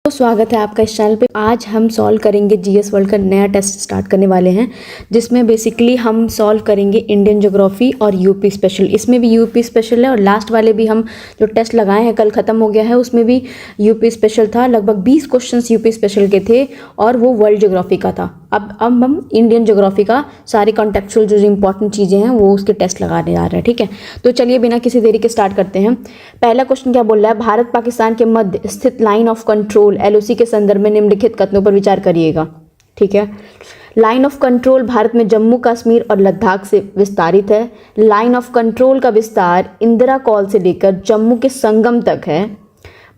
तो स्वागत है आपका इस चैनल पे। आज हम सॉल्व करेंगे जीएस वर्ल्ड का नया टेस्ट स्टार्ट करने वाले हैं, जिसमें बेसिकली हम सॉल्व करेंगे इंडियन ज्योग्राफी और यूपी स्पेशल। इसमें भी यूपी स्पेशल है और लास्ट वाले भी हम जो टेस्ट लगाए हैं कल ख़त्म हो गया है, उसमें भी यूपी स्पेशल था। लगभग 20 क्वेश्चंस यूपी स्पेशल के थे और वो वर्ल्ड ज्योग्राफी का था। अब हम इंडियन ज्योग्राफी का सारे कॉन्टेक्चुअल जो इंपॉर्टेंट चीज़ें हैं वो उसके टेस्ट लगाने जा रहे हैं। ठीक है, तो चलिए बिना किसी देरी के स्टार्ट करते हैं। पहला क्वेश्चन क्या बोल रहा है, भारत पाकिस्तान के मध्य स्थित लाइन ऑफ कंट्रोल एलओसी के संदर्भ में निम्नलिखित कथनों पर विचार करिएगा। ठीक है, लाइन ऑफ कंट्रोल भारत में जम्मू कश्मीर और लद्दाख से विस्तारित है। लाइन ऑफ कंट्रोल का विस्तार इंदिरा कॉल से लेकर जम्मू के संगम तक है।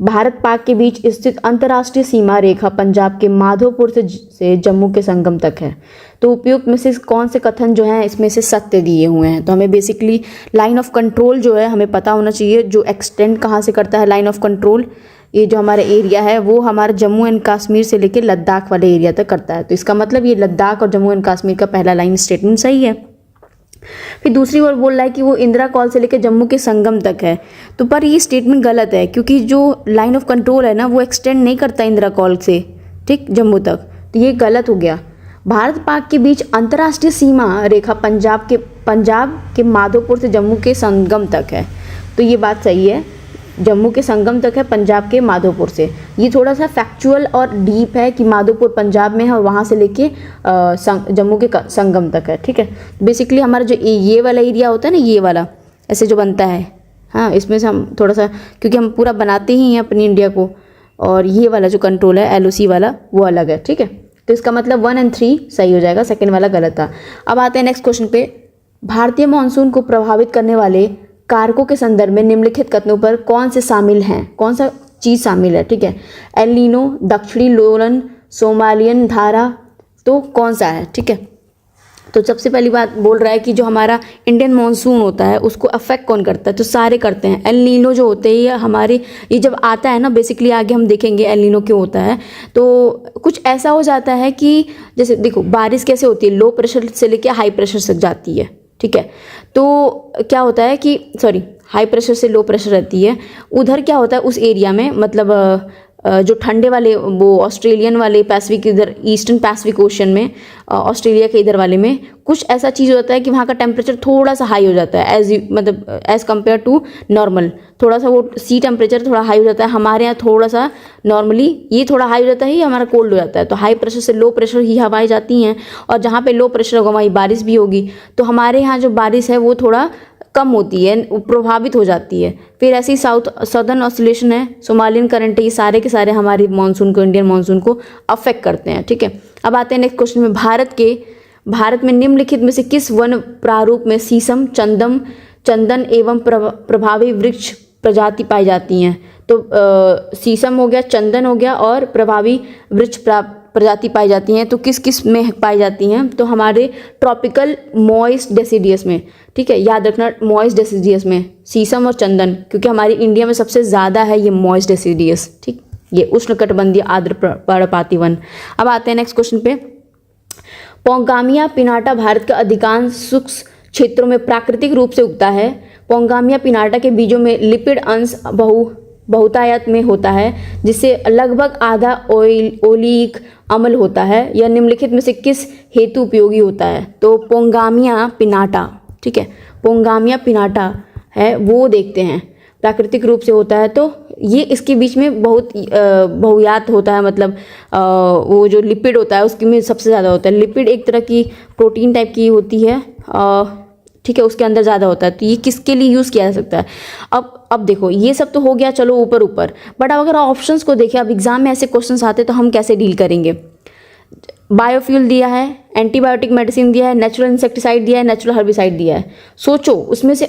भारत पाक के बीच स्थित अंतर्राष्ट्रीय सीमा रेखा पंजाब के माधोपुर से जम्मू के संगम तक है। तो उपयुक्त में से कौन से कथन जो हैं इसमें से सत्य दिए हुए हैं। तो हमें बेसिकली लाइन ऑफ कंट्रोल जो है हमें पता होना चाहिए, जो एक्सटेंड कहाँ से करता है लाइन ऑफ कंट्रोल। ये जो हमारा एरिया है वो हमारा जम्मू एंड कश्मीर से लेकर लद्दाख वाले एरिया तक करता है। तो इसका मतलब ये लद्दाख और जम्मू एंड कश्मीर का पहला लाइन स्टेटमेंट सही है। फिर दूसरी ओर बोल रहा है कि वो इंदिरा कॉल से लेकर जम्मू के संगम तक है। तो पर ये स्टेटमेंट गलत है, क्योंकि जो लाइन ऑफ कंट्रोल है ना वो एक्सटेंड नहीं करता इंदिरा कॉल से ठीक जम्मू तक। तो ये गलत हो गया। भारत पाक के बीच अंतर्राष्ट्रीय सीमा रेखा पंजाब के माधोपुर से जम्मू के संगम तक है। तो ये बात सही है, जम्मू के संगम तक है पंजाब के माधोपुर से। ये थोड़ा सा फैक्चुअल और डीप है कि माधोपुर पंजाब में है और वहाँ से लेके जम्मू के संगम तक है। ठीक है, बेसिकली हमारा जो ये वाला एरिया होता है ना, ये वाला ऐसे जो बनता है, हाँ इसमें से हम थोड़ा सा, क्योंकि हम पूरा बनाते ही हैं अपनी इंडिया को, और ये वाला जो कंट्रोल है एलओसी वाला वो अलग है। ठीक है, तो इसका मतलब 1 और 3 सही हो जाएगा, सेकेंड वाला गलत था। अब आते हैं नेक्स्ट क्वेश्चन पे। भारतीय मानसून को प्रभावित करने वाले कारकों के संदर्भ में निम्नलिखित कथनों पर कौन से शामिल हैं, कौन सा चीज़ शामिल है। ठीक है, एल नीनो, दक्षिणी लोलन, सोमालियन धारा, तो कौन सा है। ठीक है, तो सबसे पहली बात बोल रहा है कि जो हमारा इंडियन मानसून होता है उसको अफेक्ट कौन करता है, तो सारे करते हैं। एल नीनो जो होते हैं ये हमारे, ये जब आता है ना, बेसिकली आगे हम देखेंगे एल नीनो क्यों होता है। तो कुछ ऐसा हो जाता है कि जैसे देखो बारिश कैसे होती है, लो प्रेशर से लेकर हाई प्रेशर तक जाती है। ठीक है, तो क्या होता है कि हाई प्रेशर से लो प्रेशर रहती है। उधर क्या होता है उस एरिया में, मतलब जो ठंडे वाले वो ऑस्ट्रेलियन वाले पैसिफिक, इधर ईस्टर्न पैसिफिक ओशन में, ऑस्ट्रेलिया के इधर वाले में कुछ ऐसा चीज़ होता है कि वहाँ का टेम्परेचर थोड़ा सा हाई हो जाता है, एज कम्पेयर टू नॉर्मल। थोड़ा सा वो सी टेम्परेचर थोड़ा हाई हो जाता है। हमारे यहाँ थोड़ा सा नॉर्मली ये थोड़ा हाई हो जाता है, ही हमारा कोल्ड हो जाता है। तो हाई प्रेशर से लो प्रेशर ही हवाएं जाती हैं, और जहाँ पे लो प्रेशर होगा वहीं बारिश भी होगी। तो हमारे यहाँ जो बारिश है वो थोड़ा कम होती है, प्रभावित हो जाती है। फिर ऐसे ही सदर्न ऑसिलेशन है, सोमालियन करंट है, ये सारे के सारे हमारी मानसून को, इंडियन मानसून को अफेक्ट करते हैं। ठीक है, अब आते हैं नेक्स्ट क्वेश्चन में। भारत में निम्नलिखित में से किस वन प्रारूप में शीशम, चंदन एवं प्रभावी वृक्ष प्रजाति पाई जाती हैं। तो शीशम हो गया, चंदन हो गया और प्रभावी वृक्ष प्रजाति पाई जाती हैं। तो किस किस में पाई जाती हैं, तो हमारे ट्रॉपिकल मॉइस्ट डेसिडियस में। ठीक है, याद रखना मॉइस्ट डेसिडियस में शीशम और चंदन, क्योंकि हमारी इंडिया में सबसे ज़्यादा है ये मॉइस्ट डेसिडियस। ठीक, ये उष्णकटिबंधीय आर्द्र पर्णपाती वन। अब आते हैं नेक्स्ट क्वेश्चन पे। पोंगामिया पिनाटा भारत के अधिकांश शुष्क क्षेत्रों में प्राकृतिक रूप से उगता है। पोंगामिया पिनाटा के बीजों में लिपिड अंश बहुतायत में होता है, जिससे लगभग आधा ओलिक अम्ल होता है। यह निम्नलिखित में से किस हेतु उपयोगी होता है। तो पोंगामिया पिनाटा, ठीक है, पोंगामिया पिनाटा है वो देखते हैं, प्राकृतिक रूप से होता है। तो ये इसके बीच में बहुत बहुयात होता है, मतलब वो जो लिपिड होता है उसके में सबसे ज़्यादा होता है। लिपिड एक तरह की प्रोटीन टाइप की होती है, ठीक है, उसके अंदर ज़्यादा होता है। तो ये किसके लिए यूज़ किया जा सकता है। अब देखो ये सब तो हो गया चलो ऊपर, बट अब अगर ऑप्शंस को देखें, अब एग्जाम में ऐसे क्वेश्चंस आते तो हम कैसे डील करेंगे। बायोफ्यूल दिया है, एंटीबायोटिक मेडिसिन दिया है, नेचुरल इंसेक्टिसाइड दिया है, नेचुरल हर्बिसाइड दिया है। सोचो उसमें से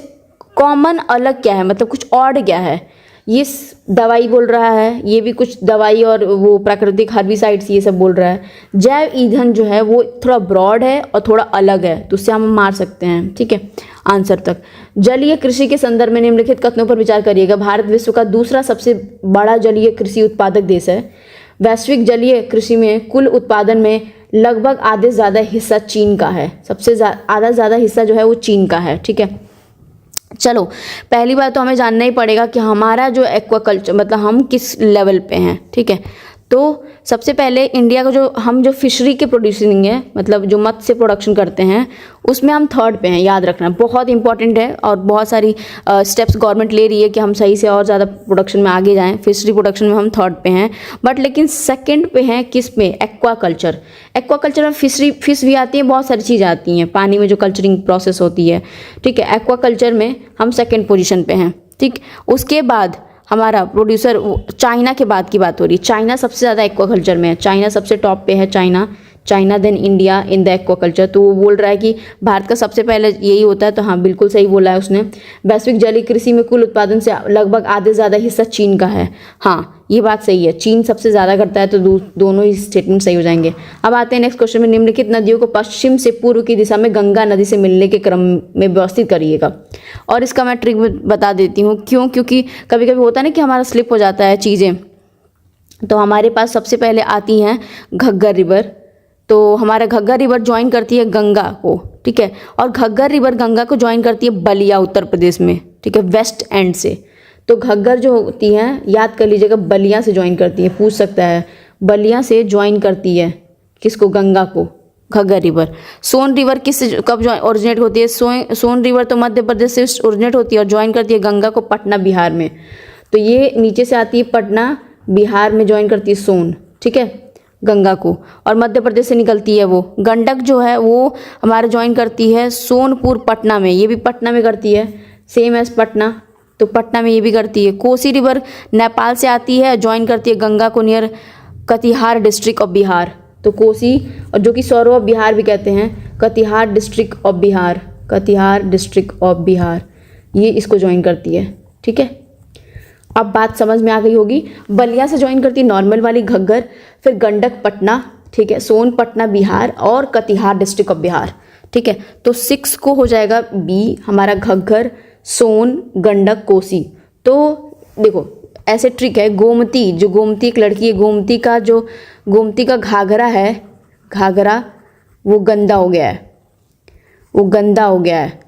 कॉमन अलग क्या है, मतलब कुछ ऑड क्या है। ये दवाई बोल रहा है, ये भी कुछ दवाई और वो प्राकृतिक हर्बिसाइड्स ये सब बोल रहा है। जैव ईंधन जो है वो थोड़ा ब्रॉड है और थोड़ा अलग है, तो उससे हम मार सकते हैं। ठीक है, आंसर तक। जलीय कृषि के संदर्भ में निम्नलिखित कथनों पर विचार करिएगा। भारत विश्व का दूसरा सबसे बड़ा जलीय कृषि उत्पादक देश है। वैश्विक जलीय कृषि में कुल उत्पादन में लगभग आधे से ज़्यादा हिस्सा चीन का है। सबसे आधा ज़्यादा हिस्सा जो है वो चीन का है। ठीक है, चलो पहली बात तो हमें जानना ही पड़ेगा कि हमारा जो एक्वाकल्चर मतलब हम किस लेवल पे हैं। ठीक है, तो सबसे पहले इंडिया का जो फिशरी के प्रोड्यूसिंग है, मतलब जो मत्स्य प्रोडक्शन करते हैं, उसमें हम थर्ड पे हैं, याद रखना बहुत इंपॉर्टेंट है। और बहुत सारी स्टेप्स गवर्नमेंट ले रही है कि हम सही से और ज़्यादा प्रोडक्शन में आगे जाएं। फिशरी प्रोडक्शन में हम थर्ड पे हैं, बट लेकिन सेकंड पे हैं किस में? एक्वाकल्चर। एक्वाकल्चर में फिश भी आती है, बहुत सारी चीज़ें आती हैं पानी में जो कल्चरिंग प्रोसेस होती है, ठीक है। एक्वाकल्चर में हम सेकेंड पोजिशन पे हैं, ठीक। उसके बाद हमारा प्रोड्यूसर चाइना के बाद की बात हो रही है। चाइना सबसे ज़्यादा एक्वाकल्चर में है, चाइना सबसे टॉप पे है, China then India in the aquaculture. तो वो बोल रहा है कि भारत का सबसे पहले यही होता है, तो हाँ बिल्कुल सही बोला है उसने। वैश्विक जलीय कृषि में कुल उत्पादन से लगभग आधे से ज़्यादा हिस्सा चीन का है। हाँ ये बात सही है, चीन सबसे ज़्यादा करता है, तो दोनों ही स्टेटमेंट सही हो जाएंगे। अब आते हैं नेक्स्ट क्वेश्चन में। निम्नलिखित नदियों को पश्चिम से पूर्व की दिशा में गंगा नदी से मिलने के क्रम में व्यवस्थित करिएगा। और इसका मैं ट्रिक बता देती हूँ, क्योंकि कभी कभी होता है ना कि हमारा स्लिप हो जाता है चीज़ें। तो हमारे पास सबसे पहले आती हैं घग्गर रिवर। तो हमारा घग्गर रिवर ज्वाइन करती है गंगा को, ठीक है। और घग्गर रिवर गंगा को ज्वाइन करती है बलिया उत्तर प्रदेश में, ठीक है, वेस्ट एंड से। तो घग्गर जो होती हैं, याद कर लीजिएगा, बलिया से ज्वाइन करती है, पूछ सकता है, बलिया से ज्वाइन करती है किसको? गंगा को, घग्गर रिवर। सोन रिवर कब ओरिजिनेट होती है? सोन रिवर तो मध्य प्रदेश से ओरिजिनेट होती है और ज्वाइन करती है गंगा को पटना बिहार में। तो ये नीचे से आती है पटना, बिहार में ज्वाइन करती है सोन, ठीक है, गंगा को, और मध्य प्रदेश से निकलती है वो। गंडक जो है वो हमारे ज्वाइन करती है सोनपुर पटना में, ये भी पटना में करती है, सेम एज पटना, तो पटना में ये भी करती है। कोसी रिवर नेपाल से आती है, ज्वाइन करती है गंगा को near Katihar district of Bihar. तो कोसी, और जो कि सौरव ऑफ बिहार भी कहते हैं, Katihar district of Bihar, Katihar district of Bihar, ये इसको ज्वाइन करती है, ठीक है। अब बात समझ में आ गई होगी। बलिया से ज्वाइन करती है नॉर्मल वाली घग्गर, फिर गंडक पटना, ठीक है, सोन पटना बिहार, और कटिहार डिस्ट्रिक्ट ऑफ बिहार, ठीक है। तो 6 को हो जाएगा बी हमारा, घग्गर, सोन, गंडक, कोसी। तो देखो ऐसे ट्रिक है, गोमती, जो गोमती एक लड़की है, गोमती का घाघरा है, घाघरा वो गंदा हो गया है, वो गंदा हो गया है,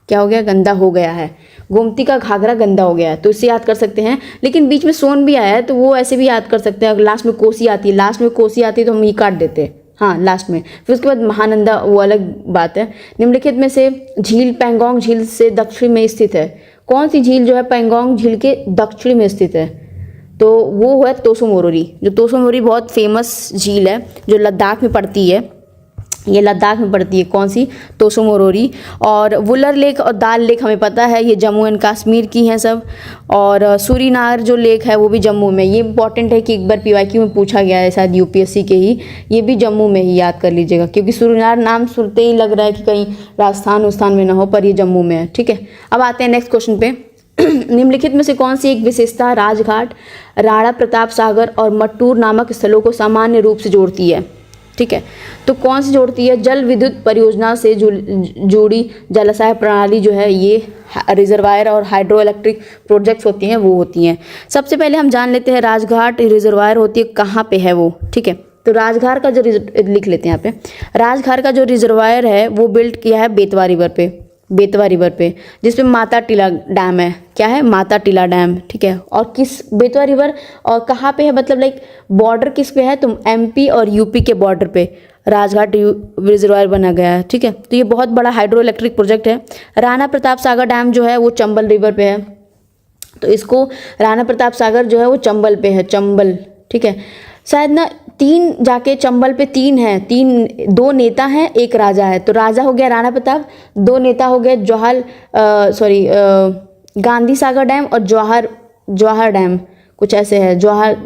क्या हो गया? गंदा हो गया है। गोमती का घाघरा गंदा हो गया है, तो इससे याद कर सकते हैं। लेकिन बीच में सोन भी आया है, तो वो ऐसे भी याद कर सकते हैं। अगर लास्ट में कोसी आती है, तो हम ये काट देते हैं, हाँ लास्ट में। फिर उसके बाद महानंदा, वो अलग बात है। निम्नलिखित में से झील पैंगोंग झील से दक्षिण में स्थित है। कौन सी झील जो है पैंगोंग झील के दक्षिण में स्थित है? तो वो है तोसो मोरोरी। जो तोसो मोरोरी बहुत फेमस झील है, जो लद्दाख में पड़ती है, ये लद्दाख में पड़ती है। कौन सी? तोसो मोरोरी। और वुलर लेक और दाल लेक हमें पता है, ये जम्मू एंड कश्मीर की हैं सब। और सूरीनार जो लेक है वो भी जम्मू में। ये इंपॉर्टेंट है कि एक बार पीवाईक्यू में पूछा गया है, शायद यूपीएससी के ही, ये भी जम्मू में ही, याद कर लीजिएगा, क्योंकि सूरीनार नाम सुनते ही लग रहा है कि कहीं राजस्थान में ना हो, पर ये जम्मू में है, ठीक है। अब आते हैं नेक्स्ट क्वेश्चन पे। निम्नलिखित में से कौन सी एक विशेषता राजघाट, राणा प्रताप सागर और मट्टूर नामक स्थलों को सामान्य रूप से जोड़ती है? ठीक है, तो कौन सी जोड़ती है? जल विद्युत परियोजना से जुड़ी जलाशय प्रणाली जो है, ये रिजर्वायर और हाइड्रो इलेक्ट्रिक प्रोजेक्ट्स होती हैं, वो होती हैं। सबसे पहले हम जान लेते हैं राजघाट रिजर्वायर होती है कहाँ पे है वो, ठीक है। तो राजघाट का जो लिख लेते हैं यहाँ पे, राजघाट का जो रिजर्वायर है वो बिल्ड किया है बेतवा रिवर पे, जिसपे माता टीला डैम है। क्या है? माता टीला डैम, ठीक है। और किस बेतवा रिवर और कहाँ पे है, मतलब लाइक बॉर्डर किस पे है? तो एमपी और यूपी के बॉर्डर पे राजघाट रिजर्वायर बना गया है, ठीक है। तो ये बहुत बड़ा हाइड्रो इलेक्ट्रिक प्रोजेक्ट है। राणा प्रताप सागर डैम जो है वो चंबल रिवर पे है, तो इसको राणा प्रताप सागर जो है वो चंबल पे है, चंबल, ठीक है। शायद ना 3 जाके चंबल पे 3 है, 2 नेता हैं, 1 राजा है। तो राजा हो गया राणा प्रताप, 2 नेता हो गए गांधी सागर डैम और जवाहर डैम, कुछ ऐसे है, जवाहर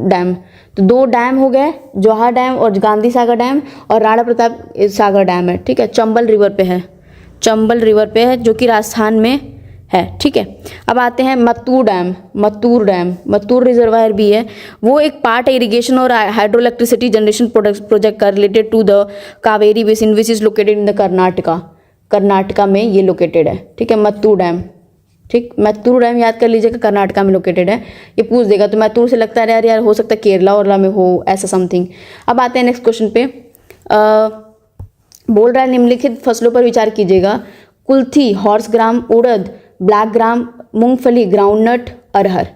डैम। तो 2 डैम हो गए, जवाहर डैम और गांधी सागर डैम, और राणा प्रताप सागर डैम है, ठीक है। चंबल रिवर पे है, चंबल रिवर पे है, जो कि राजस्थान में है, ठीक है। अब आते हैं मत्तूर कर्रिजर्वायर भी है, वो एक पार्ट इरिगेशन और हाइड्रो इलेक्ट्रिसिटी जनरेशन प्रोजेक्ट का related to the Kaveri basin which is located in the Karnataka में ये लोकेटेड है, ठीक है। मत्तूर डैम, ठीक, मत्तूर डैम याद कर लीजिएगा, कर्नाटका में लोकेटेड है। ये पूछ देगा, तो मत्तूर से लगता है यार हो सकता है केरला और में हो, ऐसा समथिंग। अब आते हैं नेक्स्ट क्वेश्चन पे। बोल रहा है निम्नलिखित फसलों पर विचार कीजिएगा। कुल्थी, हॉर्स ग्राम, उड़द, ब्लैक ग्राम, मूंगफली, ग्राउंडनट, अरहर।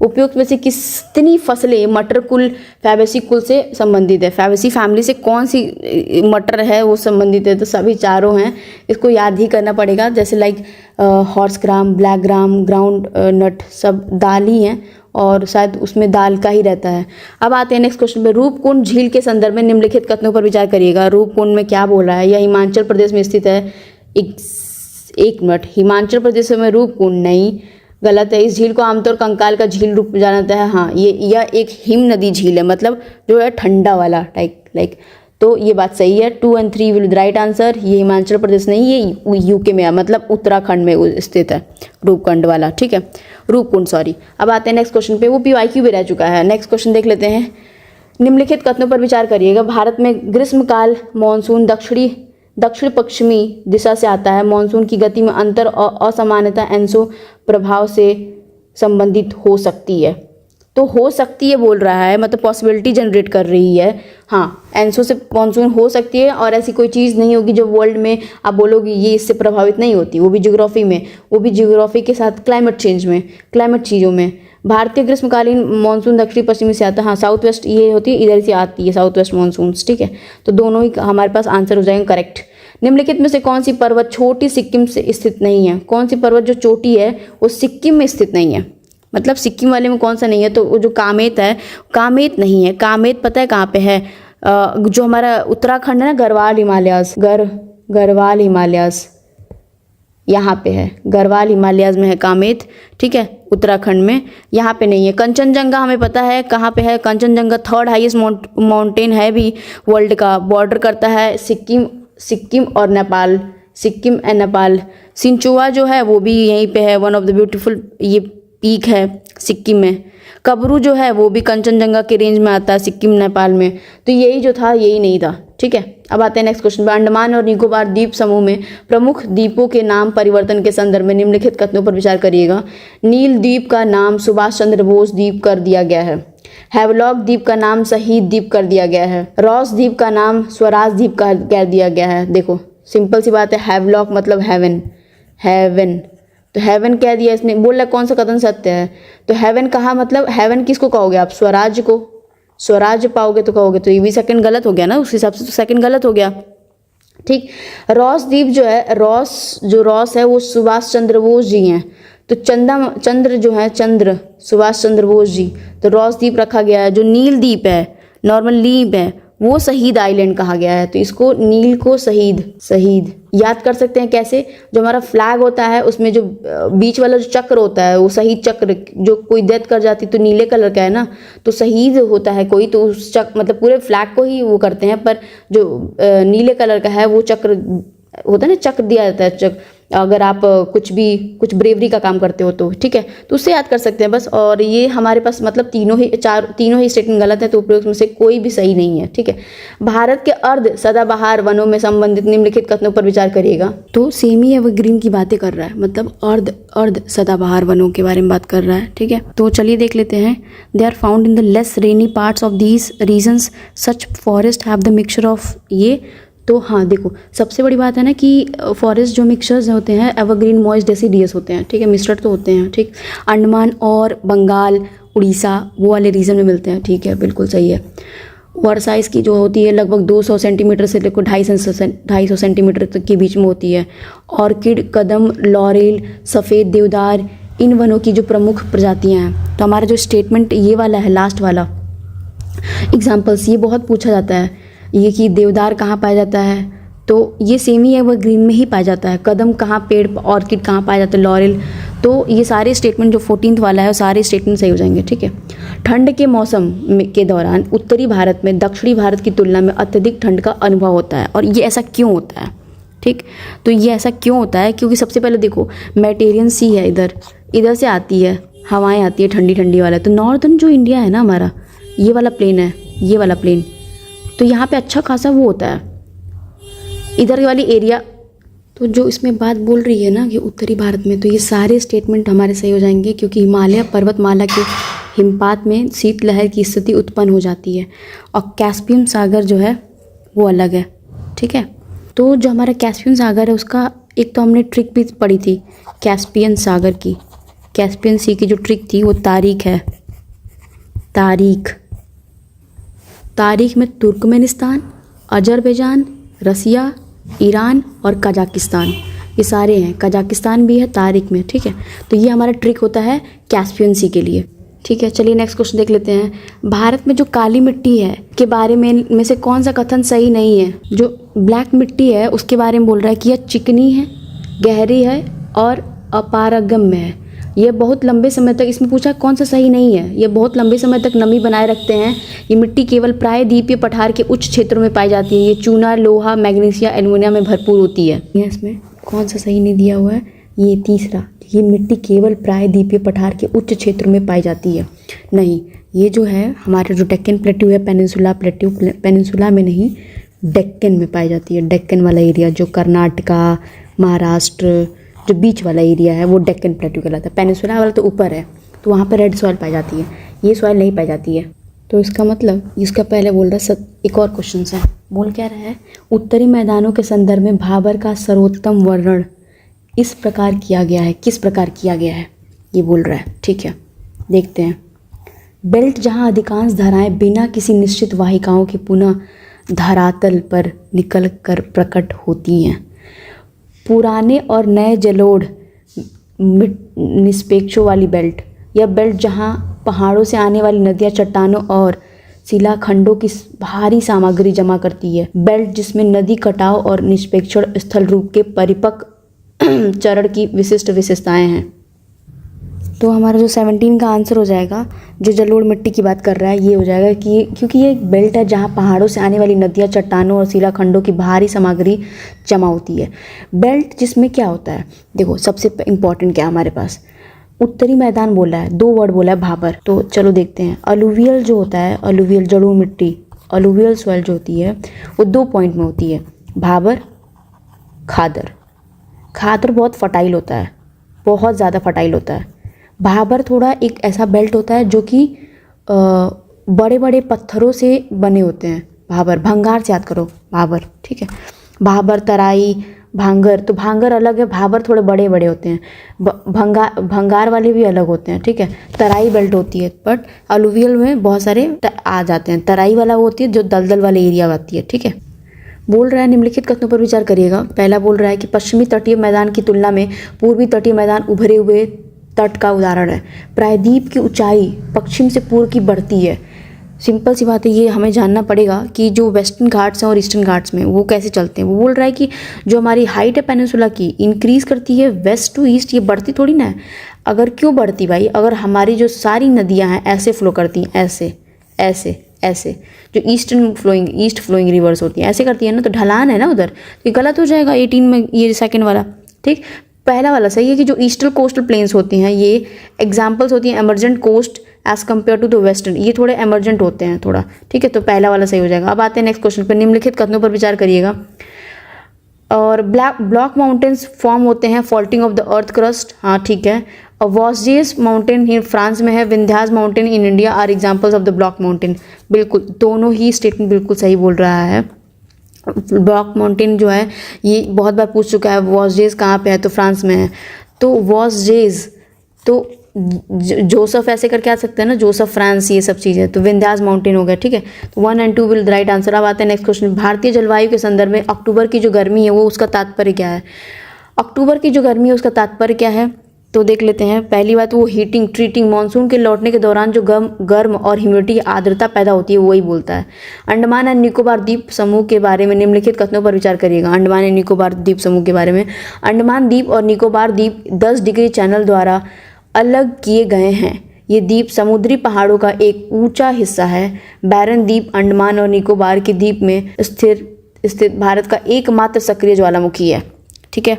उपयुक्त में से कितनी फसलें मटर कुल फैबेसी कुल से संबंधित है? फैबेसी फैमिली से कौन सी मटर है वो संबंधित है? तो सभी चारों हैं, इसको याद ही करना पड़ेगा। जैसे लाइक हॉर्स ग्राम, ब्लैक ग्राम, ग्राउंड नट, सब दाल ही हैं और शायद उसमें दाल का ही रहता है। अब आते हैं नेक्स्ट क्वेश्चन पे। रूपकुंड झील के संदर्भ में निम्नलिखित कथनों पर विचार करिएगा। रूपकुंड में क्या बोल रहा है? यह हिमाचल प्रदेश में स्थित है। एक मिनट, हिमाचल प्रदेश में रूपकुंड नहीं, गलत है। इस झील को आमतौर कंकाल का झील रूप जाना जाता है। हाँ, यह एक हिम नदी झील है, मतलब जो है ठंडा वाला टाइप लाइक। तो ये बात सही है। 2 और 3 विल राइट आंसर। ये हिमाचल प्रदेश नहीं, ये यूके में है, मतलब उत्तराखंड में स्थित है रूपकुंड वाला, ठीक है, रूपकुंड सॉरी। अब आते हैं नेक्स्ट क्वेश्चन पे। वो PYQ भी रह चुका है। नेक्स्ट क्वेश्चन देख लेते हैं। निम्नलिखित कथनों पर विचार करिएगा। भारत में ग्रीष्मकाल मानसून दक्षिण पश्चिमी दिशा से आता है। मानसून की गति में अंतर और असमानता एनसो प्रभाव से संबंधित हो सकती है। तो हो सकती है बोल रहा है, मतलब पॉसिबिलिटी जनरेट कर रही है। हाँ, एनसो से मानसून हो सकती है और ऐसी कोई चीज़ नहीं होगी जो वर्ल्ड में आप बोलोगे ये इससे प्रभावित नहीं होती। वो भी ज्योग्राफी में, वो भी ज्योग्राफी के साथ क्लाइमेट चेंज में, क्लाइमेट चीज़ों में। भारतीय ग्रीष्मकालीन मानसून दक्षिण पश्चिमी से आता है। हाँ, साउथ वेस्ट ये होती है, इधर से आती है साउथ वेस्ट मानसून, ठीक है। तो दोनों ही हमारे पास आंसर हो जाएंगे करेक्ट। निम्नलिखित में से कौन सी पर्वत छोटी सिक्किम से स्थित नहीं है? कौन सी पर्वत जो चोटी है वो सिक्किम में स्थित नहीं है? मतलब सिक्किम वाले में कौन सा नहीं है? तो वो जो कामेत है, कामेत नहीं है। कामेत पता है कहाँ पे है? जो हमारा उत्तराखंड है ना, गढ़वाल हिमालयाज, गढ़वाल हिमालयाज यहाँ पे है। गढ़वाल हिमालयाज में है कामेत, ठीक है, उत्तराखंड में। यहाँ पे नहीं है। कंचनजंगा हमें पता है कहाँ पे है। कंचनजंगा 3rd हाईएस्ट माउंटेन है भी वर्ल्ड का, बॉर्डर करता है सिक्किम और नेपाल, सिक्किम एंड नेपाल। सिंचुआ जो है वो भी यहीं पे है, वन ऑफ द ब्यूटीफुल ये पीक है सिक्किम में। कबरू जो है वो भी कंचनजंगा के रेंज में आता है, सिक्किम नेपाल में। तो यही जो था यही नहीं था, ठीक है। अब आते हैं नेक्स्ट क्वेश्चन पे। अंडमान और निकोबार द्वीप समूह में प्रमुख द्वीपों के नाम परिवर्तन के संदर्भ में निम्नलिखित कथनों पर विचार करिएगा। नील द्वीप का नाम सुभाष चंद्र बोस द्वीप कर दिया गया है। हैवलॉक द्वीप का नाम शहीद द्वीप कर दिया गया है। रॉस द्वीप का नाम स्वराज द्वीप कर दिया गया है। देखो सिंपल सी बात है, हैवलॉक मतलब हेवन, तो हेवन कह दिया इसने। बोल रहा कौन सा कथन सत्य है? तो हेवन कहा, मतलब हेवन किसको कहोगे आप? स्वराज को। स्वराज पाओगे तो कहोगे, तो ये भी सेकंड गलत हो गया ना, उस हिसाब से तो सेकंड गलत हो गया, ठीक। रॉस द्वीप जो है, रॉस है वो सुभाष चंद्र बोस जी हैं। तो चंद्र जो है, चंद्र सुभाष चंद्र बोस जी, तो रॉस द्वीप रखा गया है। जो नील द्वीप है, नॉर्मल द्वीप है, वो शहीद आइलैंड कहा गया है। तो इसको नील को शहीद याद कर सकते हैं कैसे? जो हमारा फ्लैग होता है उसमें जो बीच वाला जो चक्र होता है वो शहीद चक्र, जो कोई डेथ कर जाती तो नीले कलर का है ना, तो शहीद होता है कोई, तो उस चक्र मतलब पूरे फ्लैग को ही वो करते हैं, पर जो नीले कलर का है वो चक्र होता है ना, चक्र दिया जाता है। चक्र अगर आप कुछ ब्रेवरी का काम करते हो तो, ठीक है, तो उससे याद कर सकते हैं बस। और ये हमारे पास मतलब तीनों ही स्टेटमेंट गलत है, तो उपयुक्त में से कोई भी सही नहीं है, ठीक है। भारत के अर्ध सदाबहार वनों में संबंधित निम्नलिखित कथनों पर विचार करिएगा। तो सेमी एवरग्रीन की बातें कर रहा है, मतलब अर्ध सदाबहार वनों के बारे में बात कर रहा है, ठीक है। तो चलिए देख लेते हैं। They are found in the less rainy parts of these regions, such forest have the mixture of ये। तो हाँ देखो, सबसे बड़ी बात है ना कि फॉरेस्ट जो मिक्सचर्स होते हैं एवरग्रीन मॉइस्ट डेसिडियस होते हैं, ठीक है, मिक्सचर तो होते हैं, ठीक। अंडमान और बंगाल, उड़ीसा वो वाले रीजन में मिलते हैं, ठीक है, बिल्कुल सही है। वर्षा इसकी जो होती है लगभग 200 सेंटीमीटर से लेकर 250 सेंटीमीटर तक के बीच में होती है। ऑर्किड, कदम, लॉरेल, सफ़ेद देवदार, इन वनों की जो प्रमुख प्रजातियाँ हैं। तो हमारा जो स्टेटमेंट ये वाला है, लास्ट वाला एग्जाम्पल्स, ये बहुत पूछा जाता है, ये कि देवदार कहाँ पाया जाता है, तो ये सेमी एवरग्रीन में ही पाया जाता है। कदम कहाँ पेड़, ऑर्किड कहाँ पाया जाता है, लॉरेल। तो ये सारे स्टेटमेंट जो 14th वाला है, सारे स्टेटमेंट सही हो जाएंगे, ठीक है। ठंड के मौसम के दौरान उत्तरी भारत में दक्षिणी भारत की तुलना में अत्यधिक ठंड का अनुभव होता है। और ये ऐसा क्यों होता है, ठीक। तो ये ऐसा क्यों होता है? क्योंकि सबसे पहले देखो, मेडिटेरियन सी है, इधर से आती है हवाएं, आती है ठंडी ठंडी वाला। तो नॉर्दर्न जो इंडिया है ना हमारा, ये वाला प्लेन है, ये वाला प्लेन, तो यहाँ पे अच्छा खासा वो होता है, इधर वाली एरिया। तो जो इसमें बात बोल रही है ना कि उत्तरी भारत में, तो ये सारे स्टेटमेंट हमारे सही हो जाएंगे, क्योंकि हिमालय पर्वतमाला के हिमपात में शीतलहर की स्थिति उत्पन्न हो जाती है। और कैस्पियन सागर जो है वो अलग है, ठीक है। तो जो हमारा कैस्पियन सागर है उसका एक तो हमने ट्रिक भी पढ़ी थी कैस्पियन सागर की, कैस्पियन सी की जो ट्रिक थी वो तारीख है। तारीख में तुर्कमेनिस्तान, अजरबैजान, रसिया, ईरान और कजाकिस्तान, ये सारे हैं। कजाकिस्तान भी है तारीख में, ठीक है। तो ये हमारा ट्रिक होता है कैस्पियन सी के लिए, ठीक है। चलिए नेक्स्ट क्वेश्चन देख लेते हैं। भारत में जो काली मिट्टी है के बारे में से कौन सा कथन सही नहीं है? जो ब्लैक मिट्टी है उसके बारे में बोल रहा है कि यह चिकनी है, गहरी है और अपारगम्य है। ये बहुत लंबे समय तक, इसमें पूछा कौन सा सही नहीं है, ये बहुत लंबे समय तक नमी बनाए रखते हैं। ये मिट्टी केवल प्रायद्वीपीय पठार के उच्च क्षेत्रों में पाई जाती है। ये चूना, लोहा, मैग्नीशिया, एल्युमिनियम में भरपूर होती है। इसमें कौन सा सही नहीं दिया हुआ है? ये तीसरा, ये मिट्टी केवल प्रायद्वीपीय पठार के उच्च क्षेत्रों में पाई जाती है। नहीं, ये जो है हमारे जो डेक्कन प्लेट्यू है, पेनिनसुला प्लेट्यू, पेनिनसुला में नहीं, डेक्कन में पाई जाती है। डेक्कन वाला एरिया जो कर्नाटका, महाराष्ट्र, जो बीच वाला एरिया है वो डेक्कन प्लेट्यू कहलाता है। पेनिनसुला वाला तो ऊपर है, तो वहाँ पर रेड सॉइल पाई जाती है, ये सॉइल नहीं पाई जाती है। तो इसका मतलब, इसका पहले बोल रहा है एक और क्वेश्चन है, बोल क्या रहा है? उत्तरी मैदानों के संदर्भ में भाबर का सर्वोत्तम वर्णन इस प्रकार किया गया है। किस प्रकार किया गया है ये बोल रहा है, ठीक है। देखते हैं। बेल्ट जहाँ अधिकांश धाराएं बिना किसी निश्चित वाहिकाओं के पुनः धरातल पर निकल कर प्रकट होती हैं। पुराने और नए जलोढ़ निष्पेक्षों वाली बेल्ट, या बेल्ट जहाँ पहाड़ों से आने वाली नदियाँ चट्टानों और शिलाखंडों की भारी सामग्री जमा करती है। बेल्ट जिसमें नदी कटाव और निष्पेक्षण स्थल रूप के परिपक्व चरण की विशिष्ट विशेषताएं हैं। तो हमारा जो 17 का आंसर हो जाएगा, जो जलोढ़ मिट्टी की बात कर रहा है, ये हो जाएगा कि क्योंकि ये एक बेल्ट है जहाँ पहाड़ों से आने वाली नदियाँ, चट्टानों और शिलाखंडों की भारी सामग्री जमा होती है। बेल्ट जिसमें क्या होता है, देखो सबसे इम्पॉर्टेंट क्या है हमारे पास, उत्तरी मैदान बोला है, 2 वर्ड बोला है भाबर। तो चलो देखते हैं। अलुवियल जो होता है, अलुवियल जलोढ़ मिट्टी, अलुवियल सॉइल जो होती है वो 2 पॉइंट में होती है, भाबर, खादर। खादर बहुत फर्टाइल होता है, बहुत ज़्यादा फर्टाइल होता है। भाबर थोड़ा एक ऐसा बेल्ट होता है जो कि बड़े बड़े पत्थरों से बने होते हैं। भाबर, भंगार से याद करो, भाबर, ठीक है। भाबर, तराई, भांगर, तो भांगर अलग है, भाबर थोड़े बड़े बड़े होते हैं। भंगार वाले भी अलग होते हैं, ठीक है। तराई बेल्ट होती है, बट अलुवियल में बहुत सारे आ जाते हैं। तराई वाला वो होती है जो दलदल वाले एरिया आती है, ठीक है। बोल रहा है निम्नलिखित कथनों पर विचार करिएगा। पहला बोल रहा है कि पश्चिमी तटीय मैदान की तुलना में पूर्वी तटीय मैदान उभरे हुए तट का उदाहरण है। प्रायद्वीप की ऊंचाई पश्चिम से पूर्व की बढ़ती है। सिंपल सी बात है, ये हमें जानना पड़ेगा कि जो वेस्टर्न घाट्स हैं और ईस्टर्न घाट्स में वो कैसे चलते हैं। वो बोल रहा है कि जो हमारी हाइट है पेनिनसुला की इंक्रीज करती है वेस्ट टू ईस्ट, ये बढ़ती थोड़ी ना है। अगर क्यों बढ़ती भाई, अगर हमारी जो सारी नदियाँ हैं ऐसे फ्लो करती हैं, ऐसे ऐसे ऐसे, जो ईस्ट फ्लोइंग रिवर्स होती हैं ऐसे करती है ना, तो ढलान है ना उधर, तो गलत हो जाएगा 18 में ये सेकंड वाला, ठीक। पहला वाला सही है कि जो ईस्टर्न कोस्टल प्लेन्स होती हैं ये एग्जाम्पल्स होती हैं emergent coast as compare to the western, ये थोड़े एमर्जेंट होते हैं थोड़ा, ठीक है। तो पहला वाला सही हो जाएगा। अब आते हैं नेक्स्ट क्वेश्चन पर। निम्नलिखित कथनों पर विचार करिएगा। और ब्लॉक माउंटेन्स फॉर्म होते हैं faulting of the earth crust, हाँ ठीक है। और वॉस्जेस माउंटेन ही फ्रांस में है, Vindhyas mountain in India are examples of the block mountain. बिल्कुल, दोनों ही स्टेटमेंट बिल्कुल सही बोल रहा है। ब्लॉक माउंटेन जो है ये बहुत बार पूछ चुका है, वॉस्जेस कहाँ पे है, तो फ्रांस में है। तो वॉस्जेस तो जोसेफ ऐसे करके आ सकते हैं ना, जोसेफ फ्रांस, ये सब चीज़ें। तो विंध्यास माउंटेन हो गया, ठीक है। तो 1 और 2 विल द राइट आंसर। अब आते हैं नेक्स्ट क्वेश्चन। भारतीय जलवायु के संदर्भ में अक्टूबर की जो गर्मी है वो उसका तात्पर्य क्या है? अक्टूबर की जो गर्मी है उसका तात्पर्य क्या है, तो देख लेते हैं। पहली बात, वो हीटिंग ट्रीटिंग मानसून के लौटने के दौरान जो गर्म और ह्यूमिडिटी आर्द्रता पैदा होती है वही बोलता है। अंडमान एंड निकोबार द्वीप समूह के बारे में निम्नलिखित कथनों पर विचार करिएगा। अंडमान एंड निकोबार द्वीप समूह के बारे में, अंडमान द्वीप और निकोबार द्वीप 10 डिग्री चैनल द्वारा अलग किए गए हैं। ये द्वीप समुद्री पहाड़ों का एक ऊंचा हिस्सा है। बैरन द्वीप अंडमान और निकोबार के द्वीप में स्थित भारत का एकमात्र सक्रिय ज्वालामुखी है, ठीक है।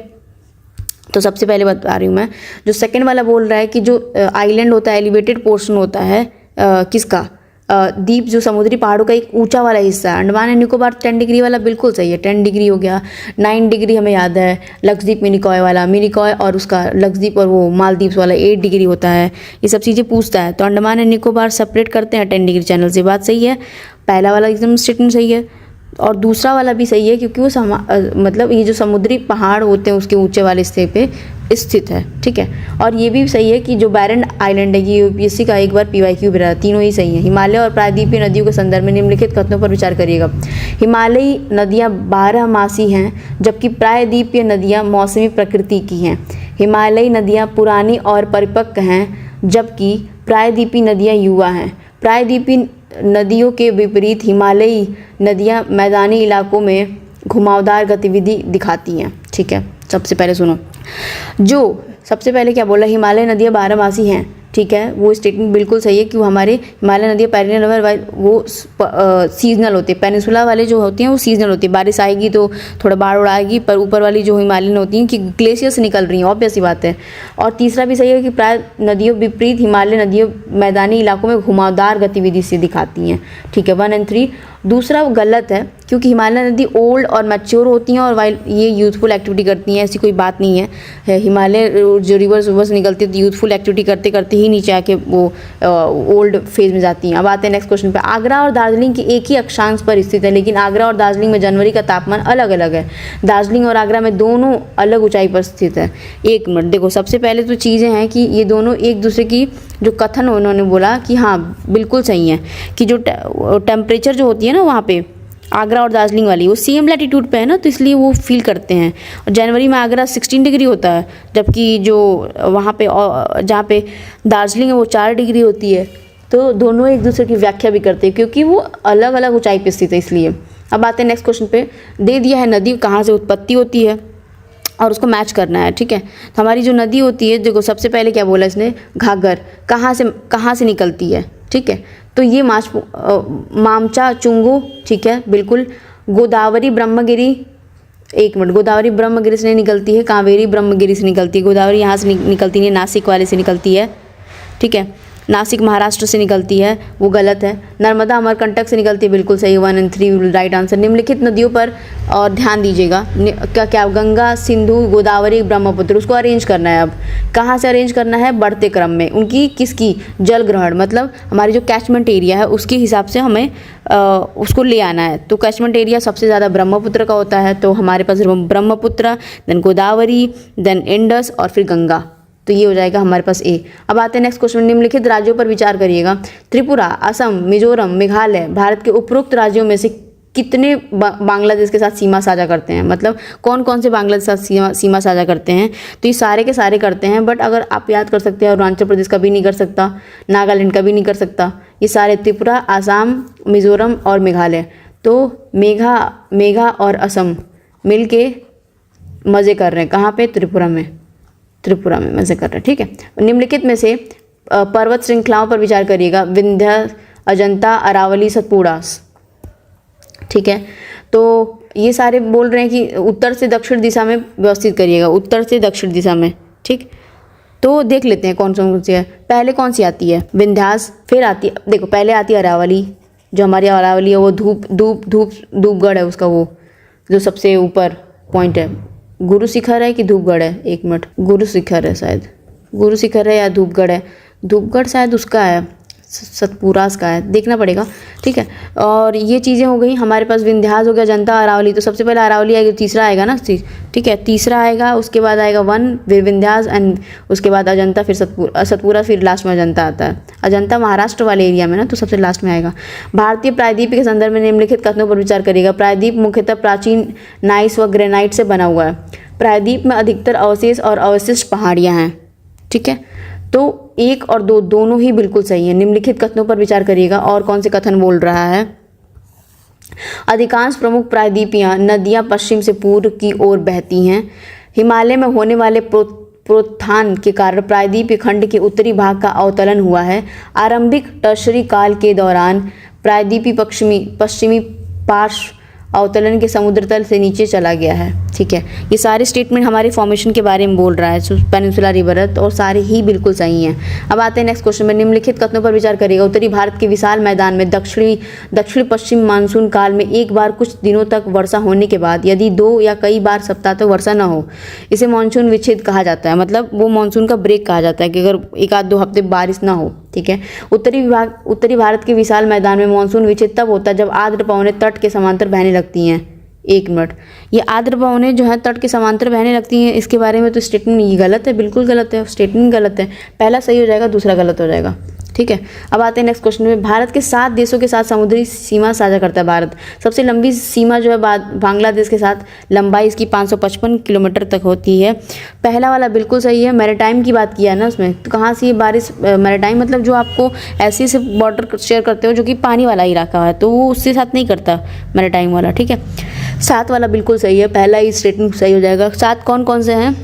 तो सबसे पहले बता रही हूँ मैं, जो सेकंड वाला बोल रहा है कि जो आइलैंड होता है, एलिवेटेड पोर्शन होता है किसका, द्वीप जो समुद्री पहाड़ों का एक ऊंचा वाला हिस्सा है। अंडमान एंड निकोबार 10 डिग्री वाला बिल्कुल सही है, 10 डिग्री हो गया। 9 डिग्री हमें याद है लक्षद्वीप मिनिकॉय वाला, मिनिकॉय और उसका लक्षद्वीप और वो मालदीव्स वाला 8 डिग्री होता है। ये सब चीज़ें पूछता है, तो अंडमान एंड निकोबार सेपरेट करते हैं 10 डिग्री चैनल से, बात सही है। पहला वाला एकदम स्टेटमेंट सही है। और दूसरा वाला भी सही है क्योंकि वो मतलब ये जो समुद्री पहाड़ होते हैं उसके ऊंचे वाले हिस्से पे स्थित है, ठीक है। और ये भी सही है कि जो बैरन आइलैंड है ये यूपीएससी का एक बार पीवाईक्यू भी रहा, तीनों ही सही है। हिमालय और प्रायद्वीपीय नदियों के संदर्भ में निम्नलिखित कथनों पर विचार करिएगा। हिमालयी नदियाँ 12मासी हैं जबकि प्रायद्वीपीय नदियाँ मौसमी प्रकृति की हैं। हिमालयी नदियाँ पुरानी और परिपक्व हैं जबकि प्रायद्वीपीय नदियाँ युवा हैं। प्रायद्वीपीय नदियों के विपरीत हिमालयी नदियाँ मैदानी इलाकों में घुमावदार गतिविधि दिखाती हैं, ठीक है। सबसे पहले सुनो, जो सबसे पहले क्या बोला, हिमालय नदियाँ 12मासी हैं, ठीक है। वो स्टेटमेंट बिल्कुल सही है कि वो हमारे हिमालय नदियाँ पेरिनियल वो सीजनल होती है। पेनिनसुला वाले जो होती हैं वो सीजनल होती है, बारिश आएगी तो थोड़ा बाढ़ उड़ाएगी, पर ऊपर वाली जो हिमालयन होती हैं कि ग्लेशियर से निकल रही हैं, ऑब्वियस सी बात है। और तीसरा भी सही है कि प्राय नदियों विपरीत हिमालय नदियों मैदानी इलाकों में घुमावदार गतिविधि से दिखाती हैं, ठीक है। 1 और 3 दूसरा गलत है क्योंकि हिमालय नदी ओल्ड और मैच्योर होती हैं और वाइल ये यूथफुल एक्टिविटी करती हैं, ऐसी कोई बात नहीं है। हिमालय जो रिवर्स से निकलती है तो यूथफुल एक्टिविटी करते करते ही नीचे आके वो ओल्ड फेज में जाती हैं। अब आते हैं नेक्स्ट क्वेश्चन पे। आगरा और दार्जिलिंग की एक ही अक्षांश पर स्थित है, लेकिन आगरा और दार्जिलिंग में जनवरी का तापमान अलग अलग है। दार्जिलिंग और आगरा में दोनों अलग ऊंचाई पर स्थित है। एक मिनट देखो, सबसे पहले तो चीज़ें हैं कि ये दोनों एक दूसरे की जो कथन उन्होंने बोला कि हाँ बिल्कुल सही है कि जो टेम्परेचर जो होती है ना वहाँ पे आगरा और दार्जिलिंग वाली वो सेम लैटिट्यूड पे है ना, तो इसलिए वो फील करते हैं। और जनवरी में आगरा 16 डिग्री होता है जबकि जो वहाँ पे जहाँ पे दार्जिलिंग है वो 4 डिग्री होती है। तो दोनों एक दूसरे की व्याख्या भी करते हैं क्योंकि वो अलग अलग ऊंचाई पे स्थित है इसलिए। अब आते हैं नेक्स्ट क्वेश्चन पे। दे दिया है नदी कहाँ से उत्पत्ति होती है और उसको मैच करना है, ठीक है। तो हमारी जो नदी होती है, देखो सबसे पहले क्या बोला इसने, घाघर कहाँ से निकलती है, ठीक है। तो ये मामचा चुंगू, ठीक है बिल्कुल। गोदावरी ब्रह्मगिरी, एक मिनट, गोदावरी ब्रह्मगिरी से निकलती है, कावेरी ब्रह्मगिरी से निकलती है। गोदावरी यहाँ से निकलती नहीं, नासिक वाले से निकलती है, ठीक है। नासिक महाराष्ट्र से निकलती है, वो गलत है। नर्मदा अमरकंटक से निकलती है, बिल्कुल सही। 1 और 3 राइट आंसर। निम्नलिखित नदियों पर और ध्यान दीजिएगा, क्या गंगा, सिंधु, गोदावरी, ब्रह्मपुत्र, उसको अरेंज करना है। अब कहाँ से अरेंज करना है, बढ़ते क्रम में। उनकी किसकी जल ग्रहण, मतलब हमारी जो कैचमेंट एरिया है उसके हिसाब से हमें उसको ले आना है। तो कैचमेंट एरिया सबसे ज़्यादा ब्रह्मपुत्र का होता है, तो हमारे पास Brahmaputra, then Godavari, then Indus और फिर गंगा। तो ये हो जाएगा हमारे पास ए। अब आते हैं नेक्स्ट क्वेश्चन। निम्नलिखित राज्यों पर विचार करिएगा। त्रिपुरा, असम, मिजोरम, मेघालय भारत के उपरोक्त राज्यों में से कितने बांग्लादेश के साथ सीमा साझा करते हैं, मतलब कौन कौन से बांग्लादेश के साथ सीमा साझा करते हैं। तो ये सारे के सारे करते हैं, बट अगर आप याद कर सकते हैं अरुणाचल प्रदेश का भी नहीं कर सकता, नागालैंड का भी नहीं कर सकता। ये सारे त्रिपुरा, आसाम, मिजोरम और मेघालय। तो मेघा और असम मिल के मज़े कर रहे हैं, कहाँ पे, त्रिपुरा में मज़े कर रहे हैं, ठीक है। निम्नलिखित में से पर्वत श्रृंखलाओं पर विचार करिएगा। विंध्य, अजंता, अरावली, सतपुड़ा, ठीक है। तो ये सारे बोल रहे हैं कि उत्तर से दक्षिण दिशा में व्यवस्थित करिएगा, उत्तर से दक्षिण दिशा में, ठीक। तो देख लेते हैं कौन सी है। पहले कौन सी आती है, विंध्यास, फिर आती है, देखो पहले आती है अरावली। जो हमारी अरावली है वो धूपगढ़ है उसका, वो जो सबसे ऊपर पॉइंट है। गुरु शिखर है कि धूपगढ़ है, एक मिनट, गुरु शिखर है शायद, गुरु शिखर है या धूपगढ़ है, धूपगढ़ शायद उसका है, सतपुरास का है, देखना पड़ेगा, ठीक है। और ये चीज़ें हो गई हमारे पास। विंध्यास हो गया, अजंता, अरावली। तो सबसे पहले अरावली आएगी, तीसरा आएगा ना, ठीक है, तीसरा आएगा, उसके बाद आएगा 1, फिर विंध्यास, एंड उसके बाद अजंता, फिर सतपुरा, फिर लास्ट में अजंता आता है। अजंता महाराष्ट्र वाले एरिया में ना, तो सबसे लास्ट में आएगा। भारतीय प्रायद्वीप के संदर्भ में निम्नलिखित कथनों पर विचार करिएगा। प्रायद्वीप मुख्यतः प्राचीन नाइस व ग्रेनाइट से बना हुआ है। प्रायद्वीप में अधिकतर अवशेष और अवशिष्ट पहाड़ियाँ हैं, ठीक है। तो 1 और 2 दोनों ही बिल्कुल सही है। निम्नलिखित कथनों पर विचार करिएगा। और कौन से कथन बोल रहा है, अधिकांश प्रमुख प्रायद्वीपीय नदियां पश्चिम से पूर्व की ओर बहती हैं। हिमालय में होने वाले प्रोत्थान के कारण प्रायद्वीपीय खंड के उत्तरी भाग का अवतलन हुआ है। आरंभिक टर्शरी काल के दौरान प्रायद्वीपीय पश्चिमी पार्श्व अवतलन के समुद्र तल से नीचे चला गया है, ठीक है। ये सारे स्टेटमेंट हमारे फॉर्मेशन के बारे में बोल रहा है, पेनिनसुला रिवर, और सारे ही बिल्कुल सही हैं। अब आते हैं नेक्स्ट क्वेश्चन में। निम्नलिखित कथनों पर विचार करिएगा। उत्तरी भारत के विशाल मैदान में दक्षिण पश्चिम मानसून काल में एक बार कुछ दिनों तक वर्षा होने के बाद यदि 2 या कई बार सप्ताह तक वर्षा न हो, इसे मानसून विच्छेद कहा जाता है। मतलब वो मानसून का ब्रेक कहा जाता है कि अगर 1 आध 2 हफ्ते बारिश ना हो, ठीक है। उत्तरी भारत के विशाल मैदान में मानसून विच्छेद तब होता है जब आर्द्र पवनें तट के समांतर बहने लगती हैं। 1 मिनट, ये आर्द्र पवनें जो है तट के समांतर बहने लगती हैं, इसके बारे में तो स्टेटमेंट ये गलत है, बिल्कुल गलत है, स्टेटमेंट गलत है। पहला सही हो जाएगा, दूसरा गलत हो जाएगा, ठीक है। अब आते हैं नेक्स्ट क्वेश्चन में। भारत के 7 देशों के साथ समुद्री सीमा साझा करता है भारत। सबसे लंबी सीमा जो है बांग्लादेश के साथ, लंबाई इसकी 555 किलोमीटर तक होती है। पहला वाला बिल्कुल सही है। मैरीटाइम की बात किया है ना उसमें, तो कहाँ से ये बारिश, मैरीटाइम मतलब जो आपको ऐसे से बॉर्डर शेयर करते हो जो कि पानी वाला इलाका है, तो वो उससे साथ नहीं करता मैरीटाइम वाला, ठीक है। 7 वाला बिल्कुल सही है, पहला ही स्टेटमेंट सही हो जाएगा। 7 कौन कौन से हैं?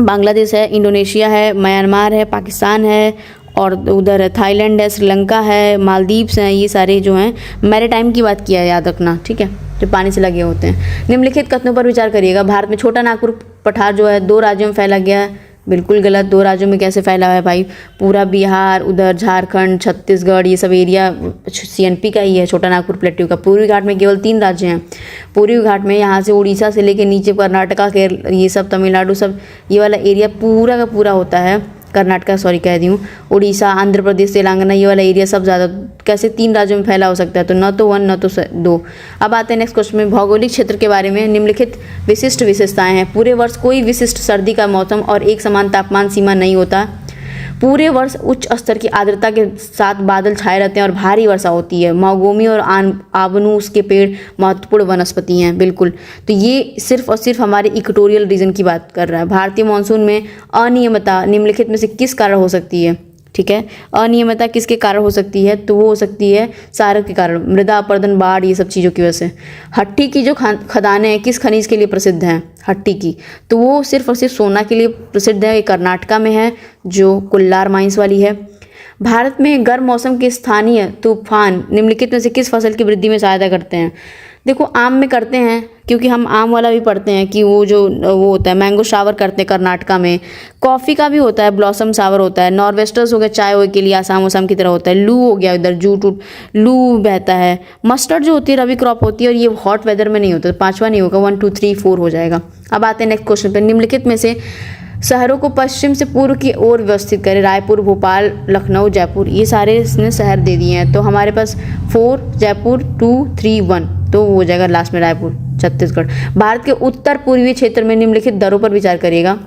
बांग्लादेश है, इंडोनेशिया है, म्यांमार है, पाकिस्तान है, और उधर है थाईलैंड है, श्रीलंका है, मालदीव्स हैं, ये सारे जो हैं मैरीटाइम की बात किया है, याद रखना, ठीक है, जो पानी से लगे होते हैं। निम्नलिखित कथनों पर विचार करिएगा। भारत में छोटा नागपुर पठार जो है 2 राज्यों में फैला गया है। बिल्कुल गलत। 2 राज्यों में कैसे फैला है भाई? पूरा बिहार, उधर झारखंड, छत्तीसगढ़, ये सब एरिया CNP का ही है, छोटा नागपुर प्लेट्यू का। पूर्वी घाट में केवल 3 राज्य हैं। पूर्वी घाट में यहाँ से उड़ीसा से लेके नीचे कर्नाटका, केरल, ये सब तमिलनाडु, सब ये वाला एरिया पूरा का पूरा होता है। कर्नाटका सॉरी कह दी हूँ, उड़ीसा, आंध्र प्रदेश, तेलंगाना, ये वाला एरिया सब ज़्यादा कैसे 3 राज्यों में फैला हो सकता है? तो न तो 1 न तो 2। अब आते हैं नेक्स्ट क्वेश्चन में। भौगोलिक क्षेत्र के बारे में निम्नलिखित विशिष्ट विशेषताएं हैं। पूरे वर्ष कोई विशिष्ट सर्दी का मौसम और एक समान तापमान सीमा नहीं होता। पूरे वर्ष उच्च स्तर की आर्द्रता के साथ बादल छाए रहते हैं और भारी वर्षा होती है। महोगोमी और आबनूस के पेड़ महत्वपूर्ण वनस्पति हैं, बिल्कुल। तो ये सिर्फ और सिर्फ हमारे इक्वेटोरियल रीजन की बात कर रहा है। भारतीय मानसून में अनियमितता निम्नलिखित में से किस कारण हो सकती है? ठीक है, अनियमितता किसके कारण हो सकती है? तो वो हो सकती है सारक के कारण, मृदा अपरदन, बाढ़, ये सब चीज़ों की वजह से। हट्टी की जो खदानें हैं किस खनिज के लिए प्रसिद्ध हैं? हट्टी की, तो वो सिर्फ और सिर्फ सोना के लिए प्रसिद्ध है। ये कर्नाटका में है, जो कोल्लार माइंस वाली है। भारत में गर्म मौसम के स्थानीय तूफान निम्नलिखित में से किस फसल की वृद्धि में सहायता करते हैं? देखो, आम में करते हैं, क्योंकि हम आम वाला भी पढ़ते हैं कि वो जो वो होता है मैंगो शावर करते हैं कर्नाटका में। कॉफ़ी का भी होता है, ब्लॉसम शावर होता है। नॉर्वेस्टर्स हो गया, चाय हो के लिए आसाम वासाम की तरह होता है। लू हो गया, इधर जूट लू बहता है। मस्टर्ड जो होती है रबी क्रॉप होती है, और ये हॉट वेदर में नहीं होता। 5वां नहीं होगा, 1 2 3 4 हो जाएगा। अब आते हैं नेक्स्ट क्वेश्चन पे। निम्नलिखित में से शहरों को पश्चिम से पूर्व की ओर व्यवस्थित करें। रायपुर, भोपाल, लखनऊ, जयपुर, ये सारे इसने शहर दे दिए हैं। तो हमारे पास 4, जयपुर, 2 3 1, तो वो हो जाएगा लास्ट में रायपुर, छत्तीसगढ़। भारत के उत्तर पूर्वी क्षेत्र में निम्नलिखित दरों पर विचार करिएगा,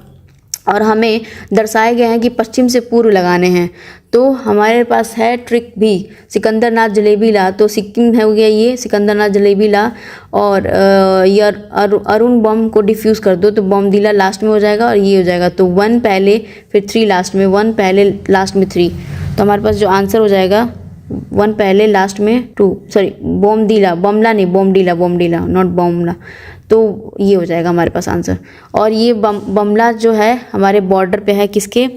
और हमें दर्शाए गए हैं कि पश्चिम से पूर्व लगाने हैं। तो हमारे पास है ट्रिक भी, सिकंदरनाथ जलेबीला, तो सिक्किम है हो गया ये सिकंदरनाथ जलेबीला। और ये अरुण बम को डिफ्यूज़ कर दो, तो बमदीला लास्ट में हो जाएगा, और ये हो जाएगा। तो 1 पहले फिर 3 लास्ट में, 1 पहले लास्ट में 3। तो हमारे पास जो आंसर हो जाएगा 1 पहले लास्ट में 2, सॉरी बोमदीला, बमला नहीं, बोमडीला नॉट बमला। तो ये हो जाएगा हमारे पास आंसर। और ये बमला जो है हमारे बॉर्डर पे है, किसके?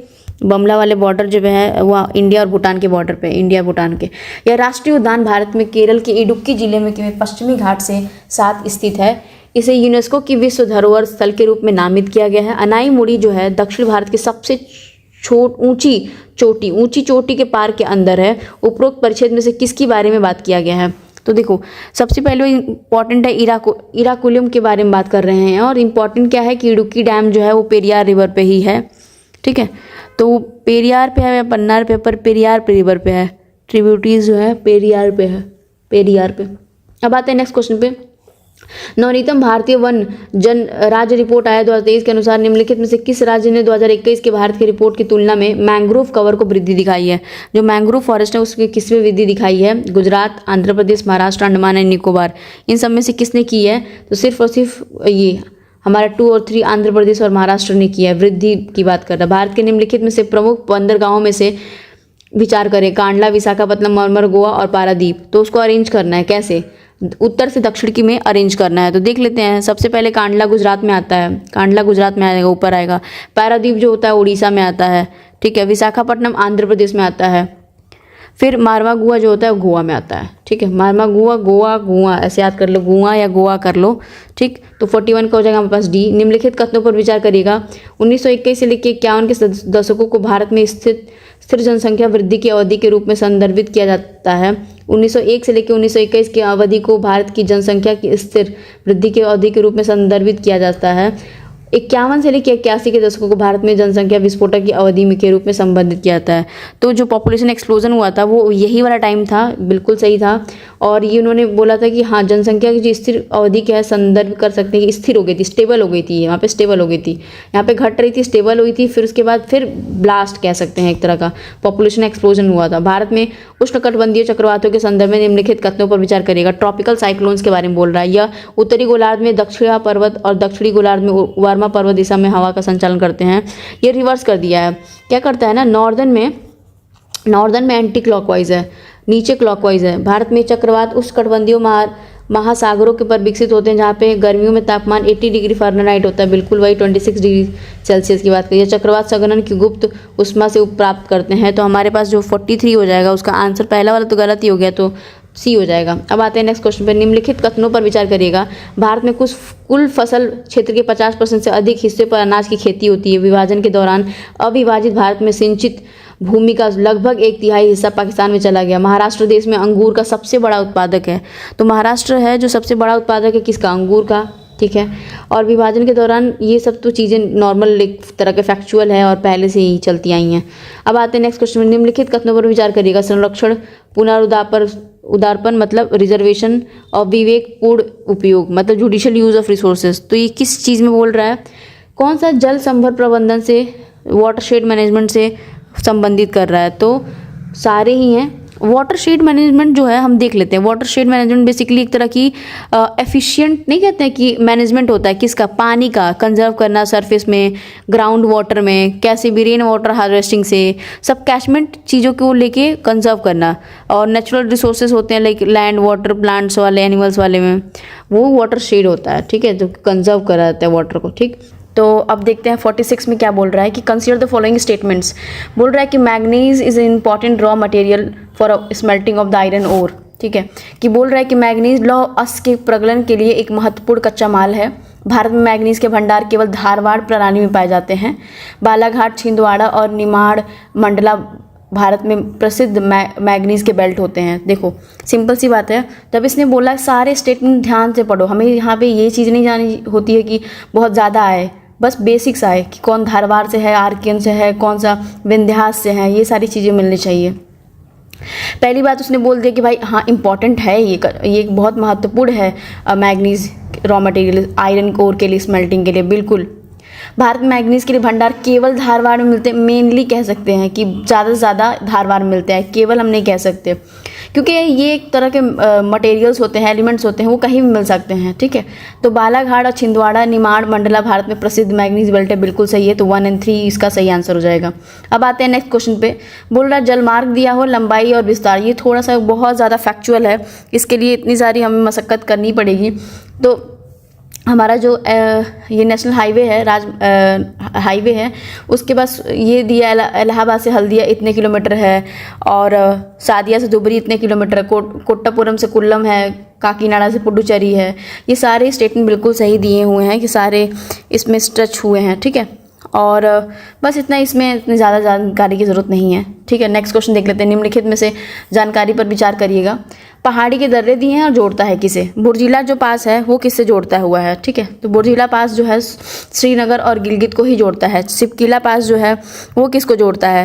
बमला वाले बॉर्डर जो है वो इंडिया और भूटान के बॉर्डर पे, इंडिया भूटान के। यह राष्ट्रीय उद्यान भारत में केरल के इडुक्की जिले में पश्चिमी घाट से साथ स्थित है। इसे यूनेस्को की विश्व धरोहर स्थल के रूप में नामित किया गया है। अनाईमुड़ी जो है दक्षिण भारत की सबसे ऊंची चोटी के पार के अंदर है। उपरोक्त परिच्छेद में से किसके बारे में बात किया गया है? तो देखो, सबसे पहले इम्पॉर्टेंट है इराकुलम के बारे में बात कर रहे हैं। और इम्पॉर्टेंट क्या है कि इडुक्की डैम जो है वो पेरियार रिवर पे ही है, ठीक है। तो वो पेरियार पे है या पन्नार पे, पर पेरियार पे रिवर पे है। ट्रिब्यूटरीज जो है पेरियार पे है, पेरियार पे। अब आते हैं नेक्स्ट क्वेश्चन पे। नवनीतम भारतीय वन जन राज्य रिपोर्ट आया 2023 के अनुसार निम्नलिखित में से किस राज्य ने 2021 के भारत की रिपोर्ट की तुलना में मैंग्रोव कवर को वृद्धि दिखाई है? जो मैंग्रोव फॉरेस्ट है उसकी किसमें वृद्धि दिखाई है? गुजरात, आंध्र प्रदेश, महाराष्ट्र, अंडमान एंड निकोबार, इन सब में से किसने की है? तो सिर्फ और सिर्फ ये हमारा 2 और 3 आंध्र प्रदेश और महाराष्ट्र ने किया है। वृद्धि की बात कर रहा है। भारत के निम्नलिखित में से प्रमुख बंदरगाहों में से विचार करें। कांडला, विशाखापत्तनम, मरमर, गोवा और पारादीप। तो उसको अरेंज करना है कैसे? उत्तर से दक्षिण की में अरेंज करना है। तो देख लेते हैं। सबसे पहले कांडला गुजरात में आता है, कांडला गुजरात में आएगा, ऊपर आएगा। पारादीप जो होता है उड़ीसा में आता है, ठीक है। विशाखापट्टनम आंध्र प्रदेश में आता है। फिर मारवा गुआ जो होता है गोवा में आता है, ठीक है। मारवा गुआ, गोवा ऐसे याद कर लो, गुआ या गोवा कर लो, ठीक। तो 41 का हो जाएगा हमारे पास डी। निम्नलिखित कथनों पर विचार करिएगा। 1921 से लेकर 51 के दशकों को भारत में स्थिर जनसंख्या वृद्धि की अवधि के रूप में संदर्भित किया जाता है। 1901 से लेकर 1921 की अवधि को भारत की जनसंख्या की स्थिर वृद्धि की अवधि के रूप में संदर्भित किया जाता है। 51 से लेकर 81 के दशकों को भारत में जनसंख्या विस्फोटक की अवधि में के रूप में संबंधित किया जाता है। तो जो पॉपुलेशन एक्सप्लोजन हुआ था वो यही वाला टाइम था, बिल्कुल सही था। और ये उन्होंने बोला था कि हाँ, जनसंख्या की जो स्थिर अवधि क्या है, संदर्भ कर सकते हैं कि स्थिर हो गई थी, स्टेबल हो गई थी, यहाँ पे स्टेबल हो गई थी, यहाँ पे घट रही थी, स्टेबल हुई थी, फिर उसके बाद फिर ब्लास्ट कह सकते हैं, एक तरह का पॉपुलेशन एक्सप्लोजन हुआ था। भारत में उष्णकटिबंधीय चक्रवातों के संदर्भ में निम्नलिखित कथनों पर विचार करिएगा। ट्रॉपिकल साइक्लोन्स के बारे में बोल रहा है। यह उत्तरी गोलार्ध में दक्षिणा पर्वत और दक्षिणी गोलार्ध में वार्मा पर्वत दिशा में हवा का संचालन करते हैं। ये रिवर्स कर दिया है, क्या करता है ना, नॉर्दर्न में एंटी क्लॉकवाइज है, नीचे क्लॉकवाइज है। भारत में चक्रवात उष्णकटिबंधीय महासागरों के पर विकसित होते हैं, जहाँ पे गर्मियों में तापमान 80 डिग्री फ़ारेनहाइट होता है, बिल्कुल वही 26 डिग्री सेल्सियस की बात करिए। चक्रवात संघनन की गुप्त उष्मा से प्राप्त करते हैं। तो हमारे पास जो 43 हो जाएगा, उसका आंसर पहला वाला तो गलत ही हो गया, तो सी हो जाएगा। अब आते हैं नेक्स्ट क्वेश्चन पे। निम्नलिखित कथनों पर विचार करिएगा। भारत में कुल फसल क्षेत्र के 50% से अधिक हिस्से पर अनाज की खेती होती है। विभाजन के दौरान अविभाजित भारत में सिंचित भूमि का लगभग 1/3 हिस्सा पाकिस्तान में चला गया। महाराष्ट्र देश में अंगूर का सबसे बड़ा उत्पादक है। तो महाराष्ट्र है जो सबसे बड़ा उत्पादक है किसका, अंगूर का, ठीक है। और विभाजन के दौरान ये सब तो चीज़ें नॉर्मल एक तरह के फैक्चुअल है और पहले से ही चलती आई हैं। अब आते हैं नेक्स्ट क्वेश्चन में। निम्नलिखित कथनों पर विचार करिएगा। संरक्षण, उदारपन मतलब रिजर्वेशन, और विवेकपूर्ण उपयोग मतलब जुडिशियल यूज ऑफ रिसोर्सेज। तो ये किस चीज़ में बोल रहा है, कौन सा जल संभर प्रबंधन से, वाटरशेड मैनेजमेंट से संबंधित कर रहा है। तो सारे ही हैं। वाटरशेड मैनेजमेंट जो है हम देख लेते हैं। वाटरशेड मैनेजमेंट बेसिकली एक तरह की एफिशिएंट नहीं कहते हैं कि मैनेजमेंट होता है किसका, पानी का कंजर्व करना, सरफेस में, ग्राउंड वाटर में, कैसे भी रेन वाटर हार्वेस्टिंग से, सब कैचमेंट चीज़ों को लेके कंजर्व करना। और नेचुरल रिसोर्सेज होते हैं लाइक लैंड, वाटर, प्लांट्स वाले, एनिमल्स वाले में वो वाटरशेड होता है, ठीक है, जो कंजर्व करा जाता है वाटर को, ठीक। तो अब देखते हैं 46 में क्या बोल रहा है कि कंसीडर द फॉलोइंग स्टेटमेंट्स। बोल रहा है कि manganese is an important raw material for smelting of the iron ore, ठीक है, कि बोल रहा है कि मैग्नीज लौह अयस्क के प्रगलन के लिए एक महत्वपूर्ण कच्चा माल है। भारत में मैग्नीज के भंडार केवल धारवाड़ प्रणाली में पाए जाते हैं। बालाघाट, छिंदवाड़ा और निमाड़ मंडला भारत में प्रसिद्ध मैग्नीज के बेल्ट होते हैं। देखो सिंपल सी बात है, जब इसने बोला सारे स्टेटमेंट ध्यान से पढ़ो, हमें यहाँ पे ये चीज़ नहीं जानी होती है कि बहुत ज़्यादा आए, बस बेसिक्स आए कि कौन धारवाड़ से है, आरकेन से है, कौन सा विंध्यास से है, ये सारी चीज़ें मिलनी चाहिए। पहली बात उसने बोल दिया कि भाई हाँ इम्पॉर्टेंट है, ये बहुत महत्वपूर्ण है manganese raw material iron core के लिए, स्मेल्टिंग के लिए। बिल्कुल भारत में मैग्नीज के लिए भंडार केवल धारवाड़ में मिलते हैं, मेनली कह सकते हैं कि ज़्यादा से ज़्यादा धारवाड़ में मिलते हैं, केवल हम नहीं कह सकते, क्योंकि ये एक तरह के मटेरियल्स होते हैं, एलिमेंट्स होते हैं, वो कहीं भी मिल सकते हैं, ठीक है। तो बालाघाट और छिंदवाड़ा, निमाड़ मंडला भारत में प्रसिद्ध मैग्नीज बेल्ट है, बिल्कुल सही है। तो 1 और 3 इसका सही आंसर हो जाएगा। अब आते हैं नेक्स्ट क्वेश्चन पे। बोल रहा है जलमार्ग दिया हो, लंबाई और विस्तार, ये थोड़ा सा बहुत ज़्यादा फैक्चुअल है, इसके लिए इतनी सारी हमें मशक्क़त करनी पड़ेगी। तो हमारा जो ये नेशनल हाईवे है, हाईवे है, उसके पास ये दिया इलाहाबाद से हल्दिया इतने किलोमीटर है, और सादिया से धुबरी इतने किलोमीटर है, कोट्टापुरम से कुल्लम है, काकीनाडा से पुडुचेरी है। ये सारे स्टेटमेंट बिल्कुल सही दिए हुए हैं कि सारे इसमें स्ट्रेच हुए हैं, ठीक है। और बस इतना, इसमें इतनी ज़्यादा जानकारी की ज़रूरत नहीं है, ठीक है। नेक्स्ट क्वेश्चन देख लेते हैं। निम्नलिखित में से जानकारी पर विचार करिएगा। पहाड़ी के दर्रे दिए हैं और जोड़ता है किसे। बुर्जिला जो पास है वो किससे जोड़ता हुआ है, ठीक है। तो बुर्जिला पास जो है श्रीनगर और गिलगित को ही जोड़ता है। सिपकिला पास जो है वो किसको जोड़ता है,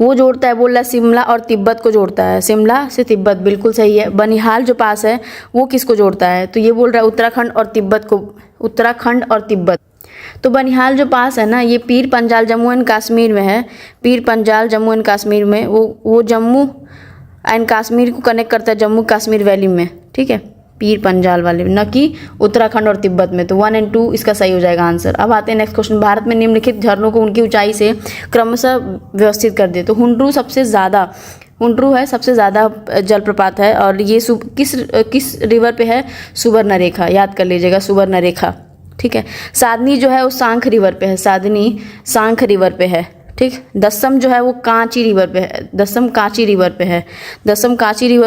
वो जोड़ता है, बोल रहा है शिमला और तिब्बत को जोड़ता है, शिमला से तिब्बत, बिल्कुल सही है। बनिहाल जो पास है वो किसको जोड़ता है, तो ये बोल रहा है उत्तराखंड और तिब्बत को, उत्तराखंड और तिब्बत। तो बनिहाल जो पास है ना, ये पीर पंजाल जम्मू एंड कश्मीर में है, पीर पंजाल जम्मू एंड कश्मीर में, वो जम्मू एंड कश्मीर को कनेक्ट करता है जम्मू कश्मीर वैली में, ठीक है, पीर पंजाल वाले, न कि उत्तराखंड और तिब्बत में। तो 1 और 2 इसका सही हो जाएगा आंसर। अब आते हैं नेक्स्ट क्वेश्चन। भारत में निम्नलिखित झरनों को उनकी ऊंचाई से क्रमशः व्यवस्थित कर दे। तो हुंड्रू है सबसे ज़्यादा जलप्रपात है, और ये किस रिवर पे है, सुवर्णरेखा, याद कर लीजिएगा, सुवर्णरेखा, ठीक है। साधनी जो है वो सांख रिवर पे है, साधनी सांख रिवर पे है, ठीक। दसम जो है वो कांची रिवर पे है, दसम कांची रिवर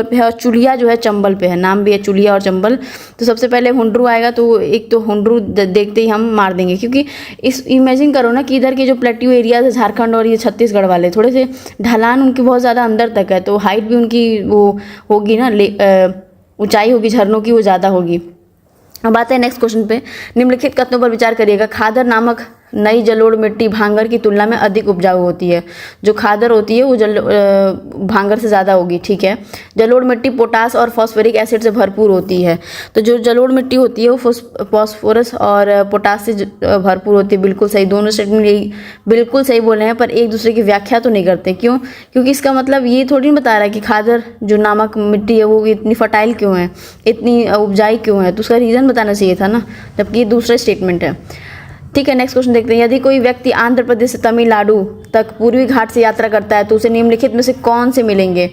पे है, और चुलिया जो है चंबल पे है, नाम भी है चुलिया और चंबल। तो सबसे पहले हुंड्रू आएगा, तो एक तो हुंड्रू देखते ही हम मार देंगे, क्योंकि इस इमेजिन करो ना कि इधर के जो प्लेट्यू एरियाज है झारखंड और ये छत्तीसगढ़ वाले, थोड़े से ढलान उनकी बहुत ज़्यादा अंदर तक है, तो हाइट भी उनकी वो होगी ना, ऊंचाई होगी झरनों की वो ज़्यादा होगी। अब आते हैं नेक्स्ट क्वेश्चन पे। निम्नलिखित कथनों पर विचार करिएगा। खादर नामक नई जलोढ़ मिट्टी भांगर की तुलना में अधिक उपजाऊ होती है। जो खादर होती है वो भांगर से ज़्यादा होगी, ठीक है। जलोढ़ मिट्टी पोटास और फॉस्फोरिक एसिड से भरपूर होती है। तो जो जलोढ़ मिट्टी होती है वो फॉस्फोरस और पोटास से भरपूर होती है। बिल्कुल सही, दोनों स्टेटमेंट यही बिल्कुल सही बोले हैं, पर एक दूसरे की व्याख्या तो नहीं करते। क्यों? क्योंकि इसका मतलब ये थोड़ी नहीं बता रहा है कि खादर जो नामक मिट्टी है वो इतनी फर्टाइल क्यों है, इतनी उपजाऊ क्यों है, तो उसका रीज़न बताना चाहिए था ना, जबकि ये दूसरा स्टेटमेंट है। ठीक है, नेक्स्ट क्वेश्चन देखते हैं। यदि कोई व्यक्ति आंध्र प्रदेश से तमिलनाडु तक पूर्वी घाट से यात्रा करता है तो उसे निम्नलिखित में से कौन से मिलेंगे?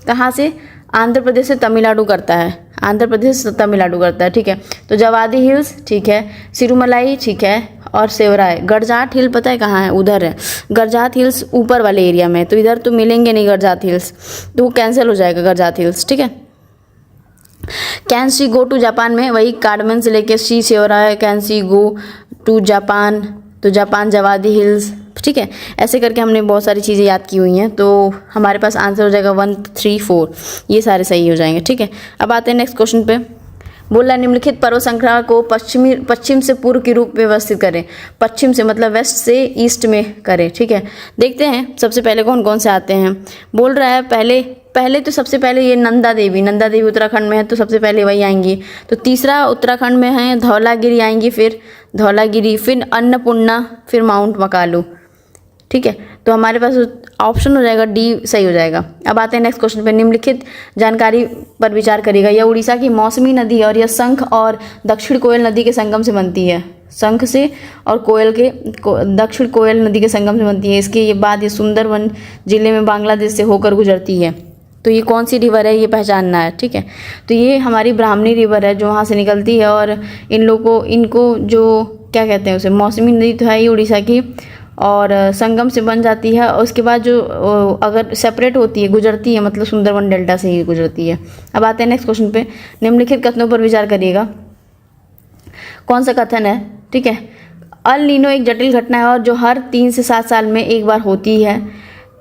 कहाँ से? आंध्र प्रदेश से तमिलनाडु करता है, आंध्र प्रदेश से तमिलनाडु करता है, ठीक है। तो जवादी हिल्स, ठीक है, सिरुमलाई, ठीक है, और सेवराय। गरजात हिल पता है कहाँ है? उधर है। गरजात हिल्स ऊपर वाले एरिया में, तो इधर तो मिलेंगे नहीं गरजात हिल्स, तो वो कैंसिल हो जाएगा गरजात हिल्स, ठीक है। Can she go to Japan में वही कार्डमन से लेके she Shevaroy, can she go to Japan, तो जापान जवादी हिल्स, ठीक है। ऐसे करके हमने बहुत सारी चीज़ें याद की हुई हैं, तो हमारे पास आंसर हो जाएगा 1, 3, 4, ये सारे सही हो जाएंगे, ठीक है। अब आते हैं नेक्स्ट क्वेश्चन पे। बोला निम्नलिखित पर्वत श्रृंखला को पश्चिम से पूर्व के रूप में व्यवस्थित करें। पश्चिम से मतलब वेस्ट से ईस्ट में करें, ठीक है। देखते हैं सबसे पहले कौन कौन से आते हैं। बोल रहा है पहले तो सबसे पहले ये नंदा देवी उत्तराखंड में है, तो सबसे पहले वही आएंगी। तो तीसरा उत्तराखंड में है धौलागिरी आएंगी, फिर धौलागिरी, फिर अन्नपूर्णा, फिर माउंट मकालू, ठीक है। तो हमारे पास ऑप्शन हो जाएगा डी सही हो जाएगा। अब आते हैं नेक्स्ट क्वेश्चन पे। निम्नलिखित जानकारी पर विचार करिएगा। यह उड़ीसा की मौसमी नदी और यह शंख और दक्षिण कोयल नदी के संगम से बनती है। शंख से और दक्षिण कोयल नदी के संगम से बनती है। इसके बाद ये सुंदरबन जिले में बांग्लादेश से होकर गुजरती है। तो ये कौन सी रिवर है ये पहचानना है, ठीक है। तो ये हमारी ब्राह्मणी रिवर है जो वहाँ से निकलती है, और इनको जो क्या कहते हैं उसे, मौसमी नदी तो है ही उड़ीसा की, और संगम से बन जाती है। और उसके बाद जो अगर सेपरेट होती है, गुजरती है, मतलब सुंदरबन डेल्टा से ही गुजरती है। अब आते हैं नेक्स्ट क्वेश्चन पे। निम्नलिखित कथनों पर विचार करिएगा। कौन सा कथन है, ठीक है। अल नीनो एक जटिल घटना है और जो हर 3 से 7 साल में एक बार होती है।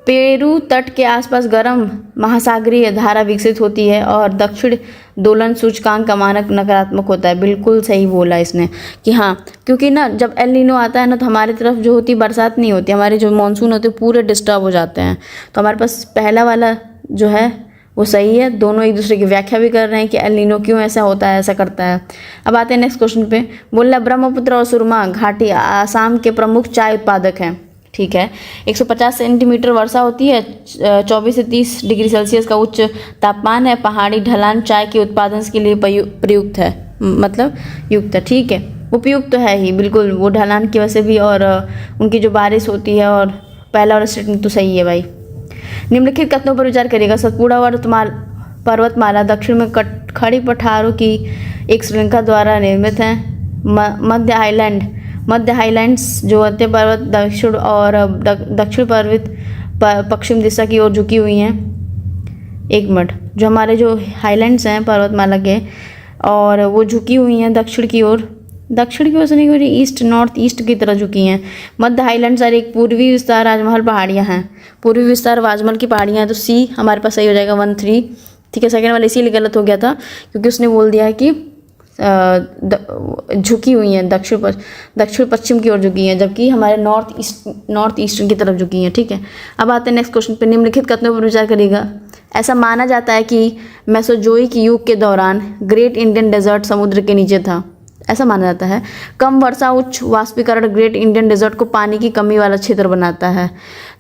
पेरू तट के आसपास गर्म महासागरीय धारा विकसित होती है और दक्षिण दोलन सूचकांक का मानक नकारात्मक होता है। बिल्कुल सही बोला इसने कि हाँ, क्योंकि ना जब एल नीनो आता है ना तो हमारी तरफ जो होती बरसात नहीं होती, हमारे जो मानसून होते पूरे डिस्टर्ब हो जाते हैं। तो हमारे पास पहला वाला जो है वो सही है। दोनों एक दूसरे की व्याख्या भी कर रहे हैं कि एल नीनो क्यों ऐसा होता है, ऐसा करता है। अब आते हैं नेक्स्ट क्वेश्चन पे। बोला ब्रह्मपुत्र और सुरमा घाटी आसाम के प्रमुख चाय उत्पादक हैं, ठीक है। 150 सेंटीमीटर वर्षा होती है, 24 से 30 डिग्री सेल्सियस का उच्च तापमान है। पहाड़ी ढलान चाय के उत्पादन के लिए प्रयुक्त है, मतलब युक्त है, ठीक है। उपयुक्त तो है ही बिल्कुल, वो ढलान की वजह से भी, और उनकी जो बारिश होती है, और पहला और स्टेटमेंट तो सही है भाई। निम्नलिखित कथनों पर विचार करिएगा। सतपुड़ा पर्वतमाला दक्षिण में खड़ी पठारों की एक श्रृंखला द्वारा निर्मित है। मध्य हाईलैंड्स जो होते पर्वत दक्षिण पर्वत पश्चिम दिशा की ओर झुकी हुई हैं। एक मिनट, जो हमारे जो हाईलैंड्स हैं पर्वतमाला के, और वो झुकी हुई हैं दक्षिण की ओर से नहीं, ईस्ट नॉर्थ ईस्ट की तरह झुकी हैं। मध्य हाईलैंड्स और एक पूर्वी विस्तार राजमहल पहाड़ियाँ हैं। पूर्वी विस्तार राजमहल की पहाड़ियाँ हैं, तो सी हमारे पास सही हो जाएगा 1, 3, ठीक है। सेकेंड वाला इसीलिए गलत हो गया था क्योंकि उसने बोल दिया है कि झुकी हुई हैं दक्षिण पश्चिम की ओर झुकी हैं, जबकि हमारे नॉर्थ ईस्टर्न की तरफ झुकी हैं, ठीक है। अब आते हैं नेक्स्ट क्वेश्चन पे। निम्नलिखित कथनों पर विचार करिएगा। ऐसा माना जाता है कि मेसोजोइक युग के दौरान ग्रेट इंडियन डेजर्ट समुद्र के नीचे था, ऐसा माना जाता है। कम वर्षा उच्च वाष्पीकरण ग्रेट इंडियन डेजर्ट को पानी की कमी वाला क्षेत्र बनाता है।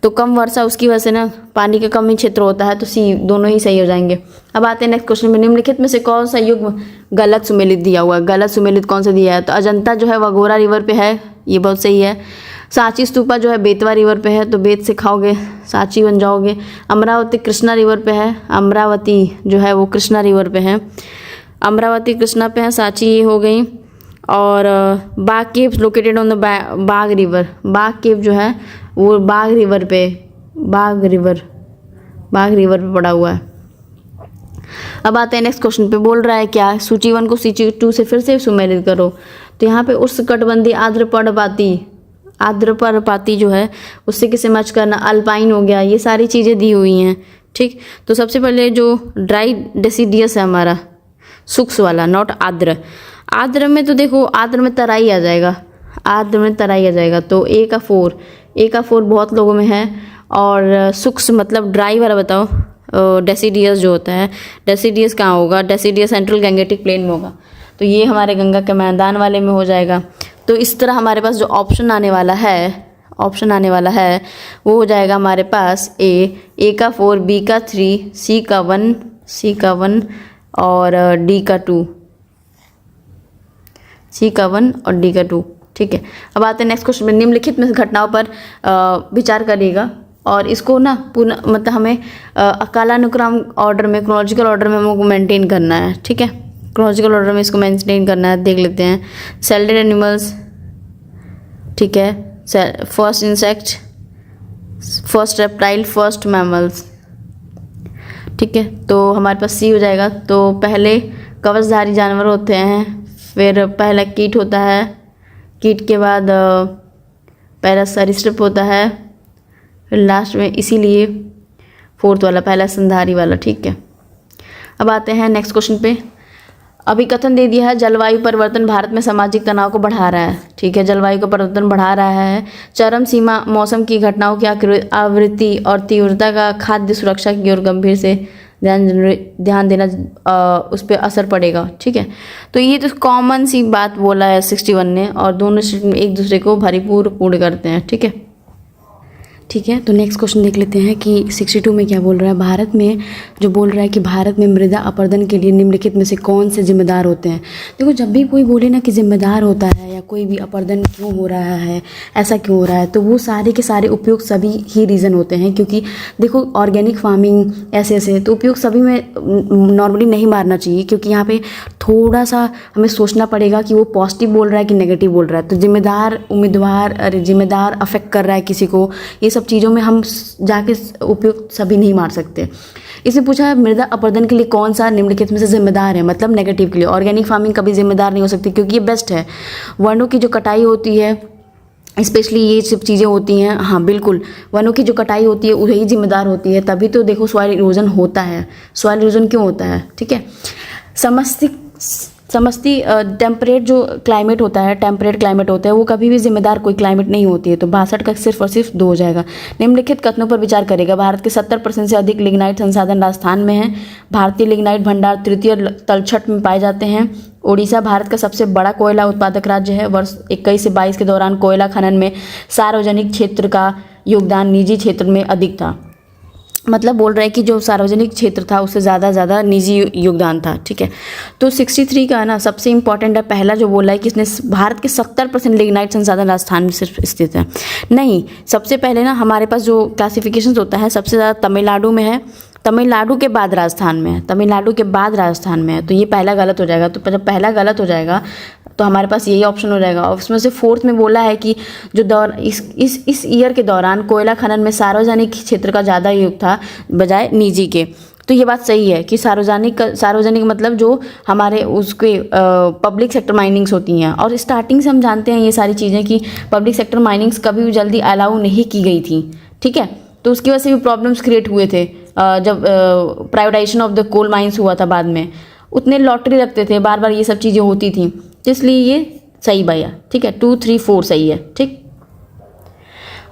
तो कम वर्षा उसकी वजह से ना पानी का कमी क्षेत्र होता है, तो सी दोनों ही सही हो जाएंगे। अब आते हैं नेक्स्ट क्वेश्चन में। निम्नलिखित में से कौन सा युग गलत सुमेलित दिया हुआ है? गलत सुमेलित कौन सा दिया है? तो अजंता जो है वगोरा रिवर पे है, ये बहुत सही है। सांची स्तूपा जो है बेतवा रिवर पे है, तो बेत से खाओगे सांची बन जाओगे। अमरावती कृष्णा रिवर पे है, अमरावती जो है वो कृष्णा रिवर पे है, अमरावती कृष्णा पे है, सांची ये हो गई। और Bagh cave located on the Bagh river, Bagh cave जो है वो बाग रिवर पे पड़ा हुआ है। अब आते हैं नेक्स्ट क्वेश्चन पे। बोल रहा है क्या, सूची 1 को सूची 2 से फिर से सुमेलित करो। तो यहाँ पे उष्णकटिबंधीय आर्द्रपर्णपाती जो है उससे किसे मैच करना, अल्पाइन हो गया, ये सारी चीज़ें दी हुई हैं, ठीक। तो सबसे पहले जो ड्राई डेसिडियस है हमारा, शुष्क वाला, नॉट आर्द्र। आर्द्र में तो देखो, आर्द्र में तराई आ जाएगा, आर्द्र में तराई आ जाएगा। तो ए का 4, ए का 4 बहुत लोगों में है। और शुष्क मतलब ड्राई वाला बताओ, डेसिडियस जो होता है, डेसिडियस कहाँ होगा, डेसिडियस सेंट्रल गैंगेटिक प्लेन में होगा, तो ये हमारे गंगा के मैदान वाले में हो जाएगा। तो इस तरह हमारे पास जो ऑप्शन आने वाला है, ऑप्शन आने वाला है वो हो जाएगा हमारे पास ए का 4, बी का 3, सी का 1 और डी का 2, सी का 1 और डी का 2। ठीक है, अब आते हैं नेक्स्ट क्वेश्चन में। निम्नलिखित में से घटनाओं पर विचार करिएगा और इसको ना पुनः मतलब हमें कालानुक्रम ऑर्डर में, क्रोनोलॉजिकल ऑर्डर में हमको मेंटेन करना है। ठीक है, क्रोनोलॉजिकल ऑर्डर में इसको मेंटेन करना है। देख लेते हैं, सेल्डेड एनिमल्स, ठीक है, first insect, first reptile, first mammals. ठीक है, तो हमारे पास सी हो जाएगा। तो पहले कवचधारी जानवर होते हैं, फिर पहला कीट होता है, कीट के बाद पहला सरीसृप होता है, फिर लास्ट में इसीलिए 4th वाला पहला स्तनधारी वाला। ठीक है, अब आते हैं नेक्स्ट क्वेश्चन पे। अभी कथन दे दिया है, जलवायु परिवर्तन भारत में सामाजिक तनाव को बढ़ा रहा है। ठीक है, जलवायु का परिवर्तन बढ़ा रहा है। चरम सीमा मौसम की घटनाओं की आवृत्ति और तीव्रता का खाद्य सुरक्षा की ओर गंभीर से ध्यान देना, उस पर असर पड़ेगा। ठीक है, तो ये तो कॉमन सी बात बोला है 61 ने, और दोनों एक दूसरे को भरीपूर्ण पूर्ण करते हैं। ठीक है, ठीक है, तो नेक्स्ट क्वेश्चन देख लेते हैं कि 62 में क्या बोल रहा है। भारत में जो बोल रहा है कि भारत में मृदा अपरदन के लिए निम्नलिखित में से कौन से जिम्मेदार होते हैं। देखो, जब भी कोई बोले ना कि जिम्मेदार होता है या कोई भी अपरदन क्यों हो रहा है, ऐसा क्यों हो रहा है, तो वो सारे के सारे उपयुक्त सभी ही रीज़न होते हैं। क्योंकि देखो, ऑर्गेनिक फार्मिंग ऐसे ऐसे, तो उपयुक्त सभी में नॉर्मली नहीं मारना चाहिए, क्योंकि यहाँ पे थोड़ा सा हमें सोचना पड़ेगा कि वो पॉजिटिव बोल रहा है कि नेगेटिव बोल रहा है। तो जिम्मेदार उम्मीदवार, अरे जिम्मेदार अफेक्ट कर रहा है किसी को, ये सब चीज़ों में हम जाके उपयुक्त सभी नहीं मार सकते। इसमें पूछा है मृदा अपरदन के लिए कौन सा निम्नलिखित में से जिम्मेदार है, मतलब नेगेटिव के लिए। ऑर्गेनिक फार्मिंग कभी जिम्मेदार नहीं हो सकती, क्योंकि ये बेस्ट है। वनों की जो कटाई होती है, स्पेशली ये सब चीज़ें होती हैं, हाँ बिल्कुल, वनों की जो कटाई होती है वही जिम्मेदार होती है। तभी तो देखो सॉइल इरोजन होता है। सॉइल इरोजन क्यों होता है? ठीक है, समस्ती टेम्परेट जो क्लाइमेट होता है, टेम्परेट क्लाइमेट होता है, वो कभी भी जिम्मेदार कोई क्लाइमेट नहीं होती है। तो 62 का सिर्फ और सिर्फ 2 हो जाएगा। निम्नलिखित कथनों पर विचार करेगा। भारत के 70% से अधिक लिग्नाइट संसाधन राजस्थान में है। भारतीय लिग्नाइट भंडार तृतीय तलछट में पाए जाते हैं। ओडिशा भारत का सबसे बड़ा कोयला उत्पादक राज्य है। वर्ष 21 से 22 के दौरान कोयला खनन में सार्वजनिक क्षेत्र का योगदान निजी क्षेत्र में अधिक था। मतलब बोल रहा है कि जो सार्वजनिक क्षेत्र था उससे ज़्यादा निजी योगदान था। ठीक है, तो 63 का ना सबसे इम्पॉर्टेंट है, पहला जो बोला है कि इसने भारत के 70% लिग्नाइट संसाधन राजस्थान में सिर्फ स्थित है। नहीं, सबसे पहले ना हमारे पास जो क्लासिफिकेशन होता है सबसे ज़्यादा तमिलनाडु में है, तमिलनाडु के बाद राजस्थान में है, तमिलनाडु के बाद राजस्थान में है। तो ये पहला गलत हो जाएगा। तो जब पहला गलत हो जाएगा तो हमारे पास यही ऑप्शन हो जाएगा। और उसमें से 4th में बोला है कि जो इस ईयर के दौरान कोयला खनन में सार्वजनिक क्षेत्र का ज़्यादा योग था बजाय निजी के। तो ये बात सही है कि सार्वजनिक मतलब जो हमारे उसके पब्लिक सेक्टर माइनिंग्स होती हैं। और स्टार्टिंग से हम जानते हैं ये सारी चीज़ें कि पब्लिक सेक्टर माइनिंग्स कभी भी जल्दी अलाउ नहीं की गई थी। ठीक है, तो उसकी वजह से भी प्रॉब्लम्स क्रिएट हुए थे। जब privatisation of the coal mines हुआ था बाद में, उतने लॉटरी रखते थे, बार बार ये सब चीज़ें होती थी, तो इसलिए ये सही भैया। ठीक है, 2, 3, 4 सही है। ठीक,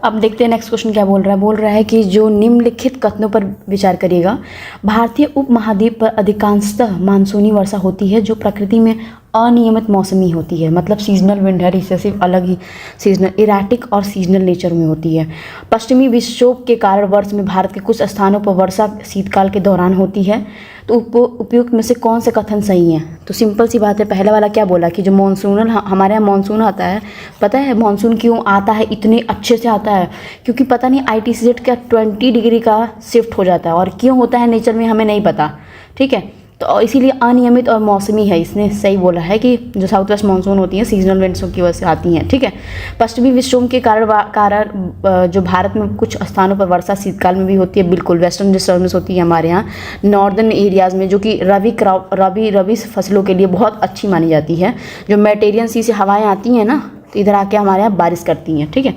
अब देखते हैं नेक्स्ट क्वेश्चन क्या बोल रहा है। बोल रहा है कि जो निम्नलिखित कथनों पर विचार करिएगा। भारतीय उपमहाद्वीप पर अधिकांशतः मानसूनी वर्षा होती है जो प्रकृति में अनियमित मौसमी होती है। मतलब सीजनल विंड है, रिसेसिव अलग ही, सीजनल इराटिक और सीजनल नेचर में होती है। पश्चिमी विक्षोभ के कारण वर्ष में भारत के कुछ स्थानों पर वर्षा शीतकाल के दौरान होती है। तो उपयुक्त में से कौन से कथन सही हैं? तो सिंपल सी बात है, पहला वाला क्या बोला कि जो मानसूनल, हमारे यहाँ मानसून आता है। पता है मानसून क्यों आता है? इतने अच्छे से आता है क्योंकि पता नहीं ITCZ का 20 डिग्री का शिफ्ट हो जाता है। और क्यों होता है नेचर में हमें नहीं पता। ठीक है, तो इसीलिए अनियमित और मौसमी है। इसने सही बोला है कि जो साउथ वेस्ट मानसून होती है सीजनल विंड्स की वजह से आती हैं। ठीक है, पश्चिमी विक्षोभ के कारण जो भारत में कुछ स्थानों पर वर्षा शीतकाल में भी होती है। बिल्कुल, वेस्टर्न डिस्टर्बेंस होती है हमारे यहाँ नॉर्दर्न एरियाज़ में, जो कि रबी फसलों के लिए बहुत अच्छी मानी जाती है। जो मेडिटेरियन सी से हवाएँ आती हैं ना, तो इधर आके हमारे यहाँ बारिश करती हैं। ठीक है,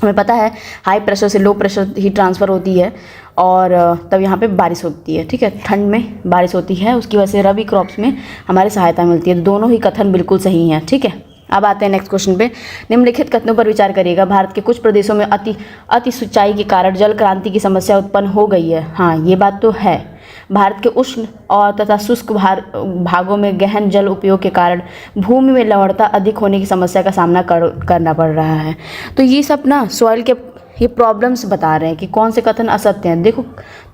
हमें पता है हाई प्रेशर से लो प्रेशर हीट ट्रांसफ़र होती है और तब यहाँ पे बारिश होती है, ठीक है, ठंड में बारिश होती है, उसकी वजह से रबी क्रॉप्स में हमारे सहायता मिलती है। दोनों ही कथन बिल्कुल सही हैं, ठीक है। अब आते हैं नेक्स्ट क्वेश्चन पे। निम्नलिखित कथनों पर विचार करिएगा। भारत के कुछ प्रदेशों में अति सिंचाई के कारण जल क्रांति की समस्या उत्पन्न हो गई है। हाँ, ये बात तो है। भारत के उष्ण और तथा शुष्क भागों में गहन जल उपयोग के कारण भूमि में लवणता अधिक होने की समस्या का सामना करना पड़ रहा है। तो ये सब ना सॉइल के ये प्रॉब्लम्स बता रहे हैं कि कौन से कथन असत्य हैं। देखो,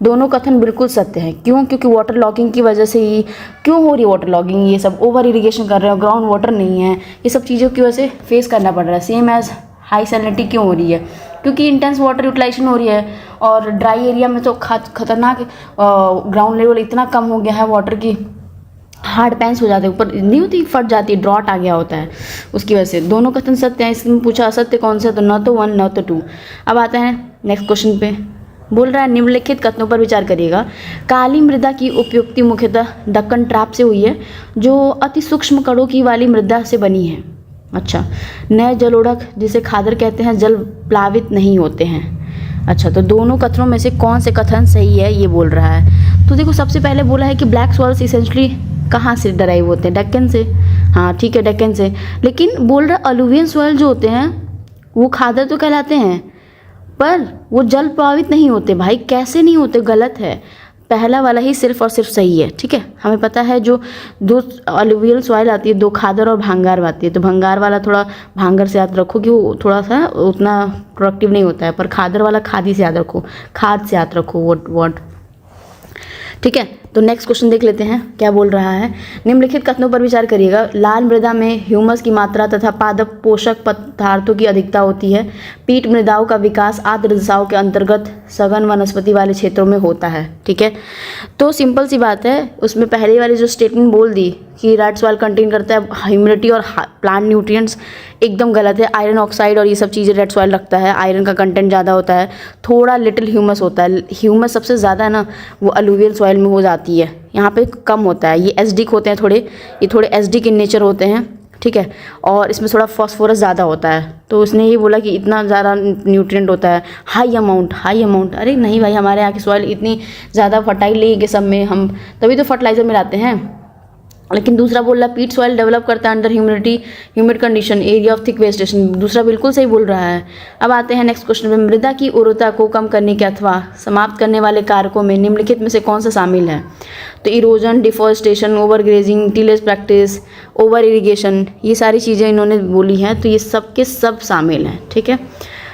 दोनों कथन बिल्कुल सत्य हैं। क्यों? क्योंकि वाटर लॉगिंग की वजह से ही क्यों हो रही है वाटर लॉगिंग, ये सब ओवर इरिगेशन कर रहे हो, ग्राउंड वाटर नहीं है, ये सब चीज़ों की वजह से फेस करना पड़ रहा है। सेम एज हाई सैलिनिटी क्यों हो रही है? क्योंकि इंटेंस वाटर यूटिलाइजेशन हो रही है और ड्राई एरिया में तो खतरनाक ग्राउंड लेवल इतना कम हो गया है वाटर की, हार्ड पैंस हो जाते हैं, ऊपर नहीं होती, फट जाती है, ड्रॉट आ गया होता है उसकी वजह से। दोनों कथन सत्य हैं। इसमें पूछा असत्य कौन सा, तो न तो 1 न तो 2। अब आते हैं नेक्स्ट क्वेश्चन पे। बोल रहा है निम्नलिखित कथनों पर विचार करिएगा। काली मृदा की उपयुक्ति मुख्यतः दक्कन ट्रैप से हुई है जो अति सूक्ष्म कणों की वाली मृदा से बनी है। अच्छा, नए जलोढ़क जिसे खादर कहते हैं जल प्लावित नहीं होते हैं। अच्छा, तो दोनों कथनों में से कौन से कथन सही है ये बोल रहा है। तो देखो, सबसे पहले बोला है कि ब्लैक सॉइल्स इसेंशली कहाँ से डराइव होते हैं, डेक्कन से। हाँ ठीक है, डेक्कन से। लेकिन बोल रहा अलुवियन सॉइल जो होते हैं वो खादर तो कहलाते हैं पर वो जल प्लावित नहीं होते। भाई कैसे नहीं होते, गलत है। पहला वाला ही सिर्फ और सिर्फ सही है, ठीक है। हमें पता है जो दो अलुवियल सॉइल आती है, 2 खादर और भांगार आती है, तो भंगार वाला थोड़ा भांगर से याद रखो कि वो थोड़ा सा उतना प्रोडक्टिव नहीं होता है, पर खादर वाला खादी से याद रखो, खाद से याद रखो वर्ड, ठीक है। तो नेक्स्ट क्वेश्चन देख लेते हैं क्या बोल रहा है। निम्नलिखित कथनों पर विचार करिएगा। लाल मृदा में ह्यूमस की मात्रा तथा पादप पोषक पदार्थों की अधिकता होती है। पीट मृदाओं का विकास आर्द्र दिशाओं के अंतर्गत सघन वनस्पति वाले क्षेत्रों में होता है, ठीक है। तो सिंपल सी बात है, उसमें पहले वाली जो स्टेटमेंट बोल दी कि रेड सॉइल कंटेन करता है ह्यूमिडिटी और प्लांट न्यूट्रिएंट्स, एकदम गलत है। आयरन ऑक्साइड और ये सब चीज़ें रेड सॉइल रखता है, आयरन का कंटेंट ज़्यादा होता है, थोड़ा लिटिल ह्यूमस होता है। ह्यूमस सबसे ज़्यादा ना वो अलुवियल सॉइल में हो जाती है, यहाँ पे कम होता है। ये एसिडिक होते हैं थोड़े, ये थोड़े एसिडिक इन नेचर होते हैं, ठीक है। और इसमें थोड़ा फॉस्फोरस ज़्यादा होता है, तो उसने ही बोला कि इतना ज़्यादा न्यूट्रिएंट होता है, हाई अमाउंट। अरे नहीं भाई, हमारे यहाँ की सॉइल इतनी ज़्यादा फर्टाइल नहीं है कि सब में हम तभी तो फर्टिलाइजर मिलाते हैं। लेकिन दूसरा बोल रहा है पीट सॉइल डेवलप करता है under humid condition, area of thick vegetation. दूसरा बिल्कुल सही बोल रहा है। अब आते हैं नेक्स्ट क्वेश्चन में। मृदा की उर्वरता को कम करने के अथवा समाप्त करने वाले कारकों में निम्नलिखित में से कौन सा शामिल है। तो erosion, deforestation, over grazing, tillage practice, over irrigation, ये सारी चीज़ें इन्होंने बोली हैं, तो ये सब के सब शामिल हैं, ठीक है।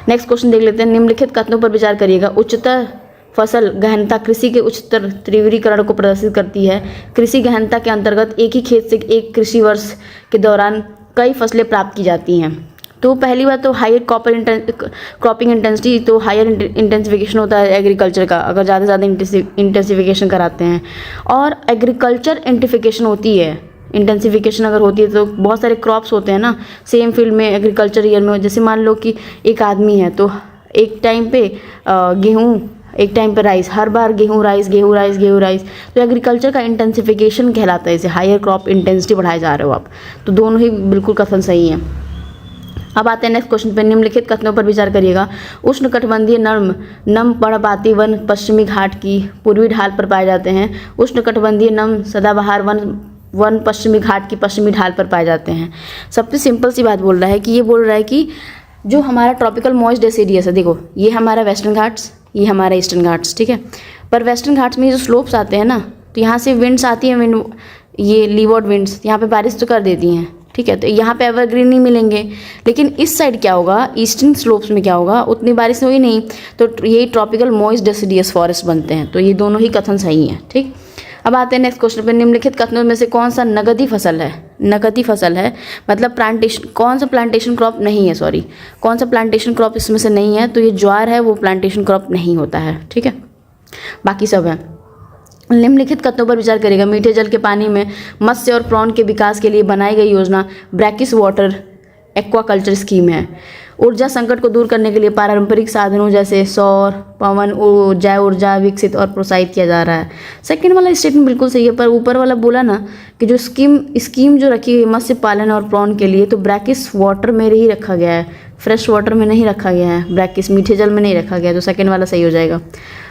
नेक्स्ट क्वेश्चन देख लेते हैं। निम्नलिखित कथनों पर विचार करिएगा। उच्चतर फसल गहनता कृषि के उच्चतर तीव्रीकरण को प्रदर्शित करती है। कृषि गहनता के अंतर्गत एक ही खेत से एक कृषि वर्ष के दौरान कई फसलें प्राप्त की जाती हैं। तो पहली बात तो हायर क्रॉपिंग इंटेंसिटी, तो हायर इंटेंसिफिकेशन होता है एग्रीकल्चर का अगर ज़्यादा से ज़्यादा इंटेंसिफिकेशन कराते हैं। और एग्रीकल्चर इंटेंसिफिकेशन होती है, इंटेंसिफिकेशन अगर होती है तो बहुत सारे क्रॉप्स होते हैं ना सेम फील्ड में एग्रीकल्चर ईयर में। जैसे मान लो कि एक आदमी है तो एक टाइम पे गेहूँ, एक टाइम पर राइस, हर बार गेहूँ राइस। तो एग्रीकल्चर का इंटेंसिफिकेशन कहलाता है इसे, हायर क्रॉप इंटेंसिटी बढ़ाए जा रहे हो आप। तो दोनों ही बिल्कुल कथन सही हैं। अब आते हैं नेक्स्ट क्वेश्चन पर। निम्नलिखित कथनों पर विचार करिएगा। उष्णकटिबंधीय नम पर्णपाती वन पश्चिमी घाट की पूर्वी ढाल पर पाए जाते हैं। उष्णकटिबंधीय नम सदाबहार वन पश्चिमी घाट की पश्चिमी ढाल पर पाए जाते हैं। सबसे सिंपल सी बात बोल रहा है कि ये बोल रहा है कि जो हमारा ट्रॉपिकल मॉइस्ट डेसिडियस है, देखो ये हमारा वेस्टर्न घाट्स, ये हमारा ईस्टर्न घाट्स, ठीक है। पर वेस्टर्न घाट्स में जो स्लोप्स आते हैं ना, तो यहाँ से विंड्स आती हैं, ये लीवर्ड विंड्स यहाँ पे बारिश तो कर देती हैं, ठीक है। तो यहाँ पे एवरग्रीन नहीं मिलेंगे। लेकिन इस साइड क्या होगा, ईस्टर्न स्लोप्स में क्या होगा, उतनी बारिश हुई नहीं, तो यही ट्रॉपिकल मॉइस्ट डेसिडियस फॉरेस्ट बनते हैं। तो ये दोनों ही कथन सही हैं, ठीक। अब आते हैं नेक्स्ट क्वेश्चन पे। निम्नलिखित कथनों में से कौन सा नगदी फसल है। नगदी फसल है मतलब प्लांटेशन, कौन सा प्लांटेशन क्रॉप नहीं है, सॉरी कौन सा प्लांटेशन क्रॉप इसमें से नहीं है। तो ये ज्वार है, वो प्लांटेशन क्रॉप नहीं होता है, ठीक है, बाकी सब है। निम्नलिखित कथनों पर विचार करेगा। मीठे जल के पानी में मत्स्य और प्रॉन के विकास के लिए बनाई गई योजना ब्रैकिस वाटर एक्वाकल्चर स्कीम है। ऊर्जा संकट को दूर करने के लिए पारंपरिक साधनों जैसे सौर, पवन, जैव ऊर्जा विकसित और प्रोत्साहित किया जा रहा है। सेकंड वाला स्टेटमेंट बिल्कुल सही है, पर ऊपर वाला बोला ना कि जो स्कीम जो रखी हुई मत्स्य पालन और प्रॉन के लिए, तो ब्रैकिस वाटर में ही रखा गया है, फ्रेश वाटर में नहीं रखा गया है, ब्रैकेट्स मीठे जल में नहीं रखा गया, तो सेकंड वाला सही हो जाएगा।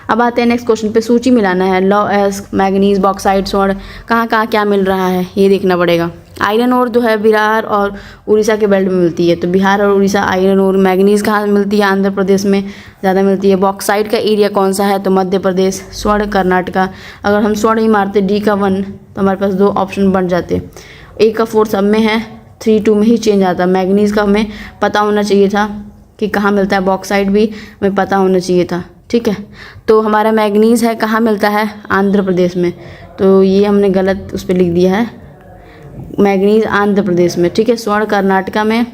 अब आते हैं नेक्स्ट क्वेश्चन पे, सूची मिलाना है। लॉ एस्क, मैग्नीज, बॉक्साइट, स्वर्ण, कहाँ कहाँ क्या मिल रहा है ये देखना पड़ेगा। आयरन और जो है बिहार और उड़ीसा के बेल्ट में मिलती है, तो बिहार और उड़ीसा आयरन और। मैग्नीज कहाँ मिलती है? आंध्र प्रदेश में ज़्यादा मिलती है। बॉक्साइट का एरिया कौन सा है? तो मध्य प्रदेश। स्वर्ण कर्नाटका। अगर हम स्वर्ण ही मारते D का 1 तो हमारे पास 2 ऑप्शन बन जाते। A का 4 सब में है, 3 2 में ही चेंज आता। मैग्नीज का हमें पता होना चाहिए था कि कहाँ मिलता है, बॉक्साइट भी हमें पता होना चाहिए था, ठीक है। तो हमारा मैग्नीज है कहाँ मिलता है? आंध्र प्रदेश में, तो ये हमने गलत उस पर लिख दिया है, मैग्नीज आंध्र प्रदेश में, ठीक है। स्वर्ण कर्नाटका में,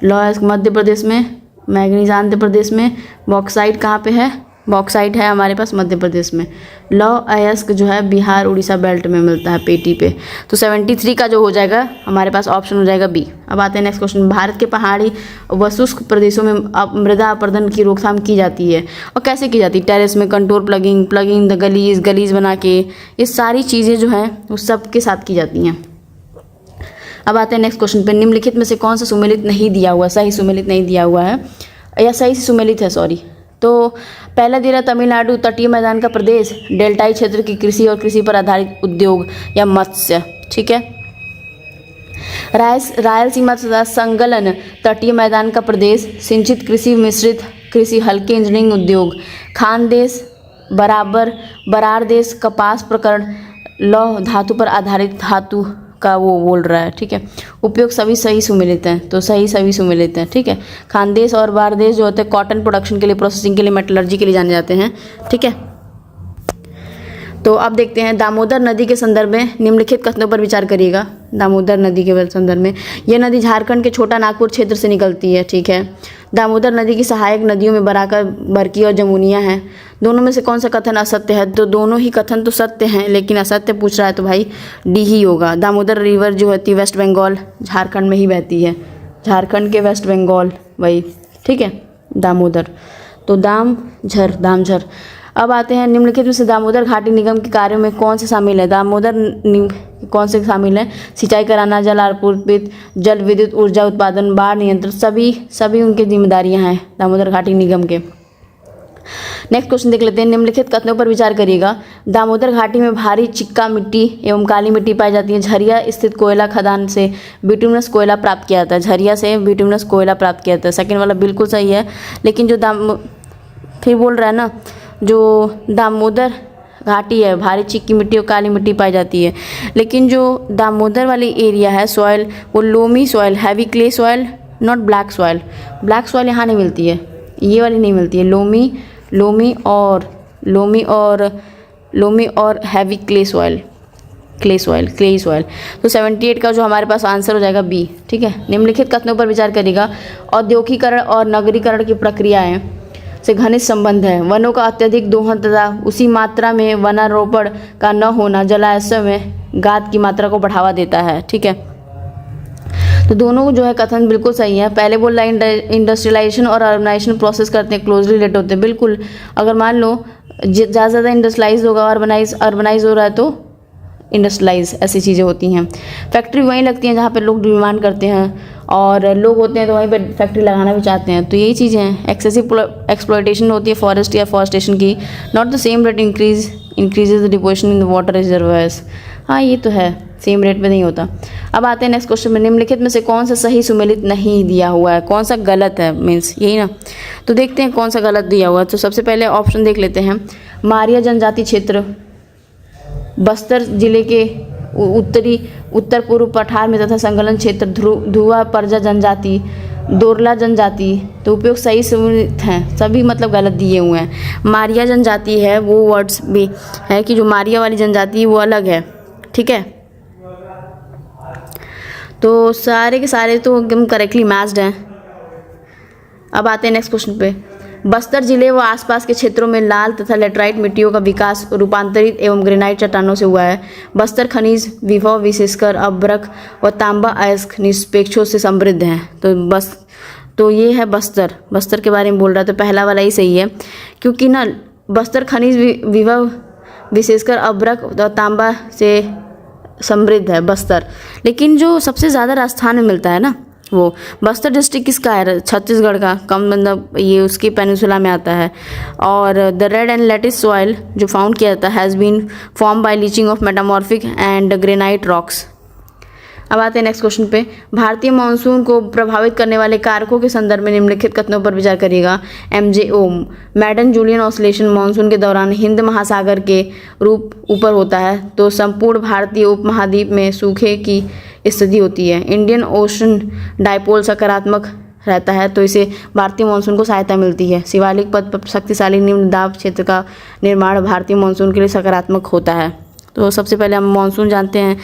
लॉ मध्य प्रदेश में, मैग्नीज आंध्र प्रदेश में। बॉक्साइट कहाँ पे है? बॉक्साइट है हमारे पास मध्य प्रदेश में। लॉ अयस्क जो है बिहार उड़ीसा बेल्ट में मिलता है, पेटी पे। तो 73 का जो हो जाएगा हमारे पास ऑप्शन हो जाएगा बी। अब आते हैं नेक्स्ट क्वेश्चन। भारत के पहाड़ी व शुष्क प्रदेशों में मृदा अपरदन की रोकथाम की जाती है, और कैसे की जाती है? टेरेस में, कंटूर प्लगिंग द गलीज बना के, ये सारी चीज़ें जो हैं वो सब के साथ की जाती हैं। अब आते हैं नेक्स्ट क्वेश्चन पे, निम्नलिखित में से कौन सा सुमेलित नहीं दिया हुआ, सही सुमेलित नहीं दिया हुआ है, या सही से सुमेलित है, सॉरी। तो पहला दे रहा तमिलनाडु, तटीय मैदान का प्रदेश, डेल्टाई क्षेत्र की कृषि और कृषि पर आधारित उद्योग या मत्स्य, ठीक है। रायलसीमा तथा संलग्न तटीय मैदान का प्रदेश, सिंचित कृषि, मिश्रित कृषि, हल्के इंजीनियरिंग उद्योग। खानदेश, बरार देश, कपास प्रकरण, लौह धातु पर आधारित धातु का वो बोल रहा है, ठीक है। उपयोग सभी सही सुमेलित हैं, तो सही सभी सुमेलित हैं, ठीक है। खानदेश और बारदेश जो होते हैं कॉटन प्रोडक्शन के लिए, प्रोसेसिंग के लिए, मेटलर्जी के लिए जाने जाते हैं, ठीक है। तो अब देखते हैं दामोदर नदी के संदर्भ में निम्नलिखित कथनों पर विचार करिएगा। दामोदर नदी के संदर्भ में, यह नदी झारखंड के छोटा नागपुर क्षेत्र से निकलती है, ठीक है। दामोदर नदी की सहायक नदियों में बरकी और जमुनिया हैं। दोनों में से कौन सा कथन असत्य है? तो दोनों ही कथन तो सत्य हैं, लेकिन असत्य पूछ रहा है तो भाई डी ही होगा। दामोदर रिवर जो होती है वेस्ट बंगाल, झारखंड में ही बहती है, झारखंड के वेस्ट बंगाल वही, ठीक है, दामोदर। तो दामझर। अब आते हैं निम्नलिखित में से दामोदर घाटी निगम के कार्यों में कौन से शामिल है? दामोदर कौन से शामिल है? सिंचाई कराना, जल आपूर्ति, जल विद्युत ऊर्जा उत्पादन, बाढ़ नियंत्रण, सभी उनकी जिम्मेदारियां हैं दामोदर घाटी निगम के। नेक्स्ट क्वेश्चन देख लेते हैं, निम्नलिखित कथनों पर विचार करिएगा। दामोदर घाटी में भारी चिक्का मिट्टी एवं काली मिट्टी पाई जाती है। झरिया स्थित कोयला खदान से बिटुमिनस कोयला प्राप्त किया जाता है, झरिया से बिटुमिनस कोयला प्राप्त किया जाता है। सेकेंड वाला बिल्कुल सही है, लेकिन जो फिर बोल रहा है ना, जो दामोदर घाटी है भारी चिक्की मिट्टी और काली मिट्टी पाई जाती है, लेकिन जो दामोदर वाली एरिया है सॉइल वो loamy soil, heavy clay soil, not black soil. Black soil यहाँ नहीं मिलती है, ये वाली नहीं मिलती है। लोमी और हैवी क्ले सॉइल। तो 78 का जो हमारे पास आंसर हो जाएगा बी, ठीक है। निम्नलिखित कथनों पर विचार करिएगा। औद्योगिकरण और नगरीकरण की प्रक्रियाएं से घनिष्ठ संबंध है। वनों का अत्यधिक दोहन तथा उसी मात्रा में वनारोपण का न होना जलाशय में गाद की मात्रा को बढ़ावा देता है, ठीक है। तो दोनों जो है कथन बिल्कुल सही है। पहले बोल रहा है इंडस्ट्रियलाइजेशन और अर्बनाइजेशन प्रोसेस करते हैं, क्लोजली रिलेटेड होते हैं, बिल्कुल। अगर मान लो ज़्यादा से ज़्यादा इंडस्ट्रियलाइज होगा, अर्बनाइज हो रहा है तो इंडस्ट्रियलाइज, ऐसी चीज़ें होती हैं। फैक्ट्री वहीं लगती हैं जहाँ पे लोग डिमांड करते हैं, और लोग होते हैं तो वहीं पे फैक्ट्री लगाना भी चाहते हैं। तो यही चीज़ें हैं। एक्सेसिव एक्सप्लॉयटेशन होती है फॉरेस्ट या फॉरेस्टेशन की। Not the same rate increases the deposition in the water reservoirs. हाँ ये तो है, सेम रेट पे नहीं होता। अब आते हैं नेक्स्ट क्वेश्चन में, निम्नलिखित में से कौन सा सही सुमेलित नहीं दिया हुआ है, कौन सा गलत है, मीन्स यही ना। तो देखते हैं कौन सा गलत दिया हुआ है। तो सबसे पहले ऑप्शन देख लेते हैं। मारिया जनजाति क्षेत्र बस्तर जिले के उत्तर पूर्व पठार में तथा संलग्न क्षेत्र धुआ परजा जनजाति, दोरला जनजाति। तो उपयोग सही सुमेलित हैं, सभी मतलब गलत दिए हुए हैं। मारिया जनजाति है वो वर्ड्स भी है कि जो मारिया वाली जनजाति वो अलग है, ठीक है। तो सारे के सारे तो एकदम करेक्टली मैच्ड हैं। अब आते हैं नेक्स्ट क्वेश्चन पे। बस्तर जिले व आसपास के क्षेत्रों में लाल तथा लेटराइट मिट्टियों का विकास रूपांतरित एवं ग्रेनाइट चट्टानों से हुआ है। बस्तर खनिज विभव विशेषकर अभ्रक व तांबा अयस्क निष्पेक्षों से समृद्ध हैं। तो ये है बस्तर के बारे में बोल रहा है, तो पहला वाला ही सही है, क्योंकि ना बस्तर खनिज विभव विशेषकर अभ्रक व तांबा से समृद्ध है बस्तर। लेकिन जो सबसे ज़्यादा राजस्थान में मिलता है ना, वो बस्तर डिस्ट्रिक्ट किसका है? छत्तीसगढ़ का, कम मतलब ये उसकी पेनिनसुला में आता है। और the red and laterite soil जो फाउंड किया जाता है has been form by leaching of metamorphic and granite rocks. अब आते हैं नेक्स्ट क्वेश्चन पे। भारतीय मानसून को प्रभावित करने वाले कारकों के संदर्भ में निम्नलिखित कथनों पर विचार करिएगा। MJO Madden Julian oscillation monsoon के दौरान हिंद महासागर के रूप ऊपर होता है तो संपूर्ण भारतीय उपमहाद्वीप में सूखे की स्थिति होती है। इंडियन ओशन डायपोल सकारात्मक रहता है तो इसे भारतीय मानसून को सहायता मिलती है। शिवालिक पथ पर शक्तिशाली निम्न दाब क्षेत्र का निर्माण भारतीय मानसून के लिए सकारात्मक होता है। तो सबसे पहले हम मानसून जानते हैं।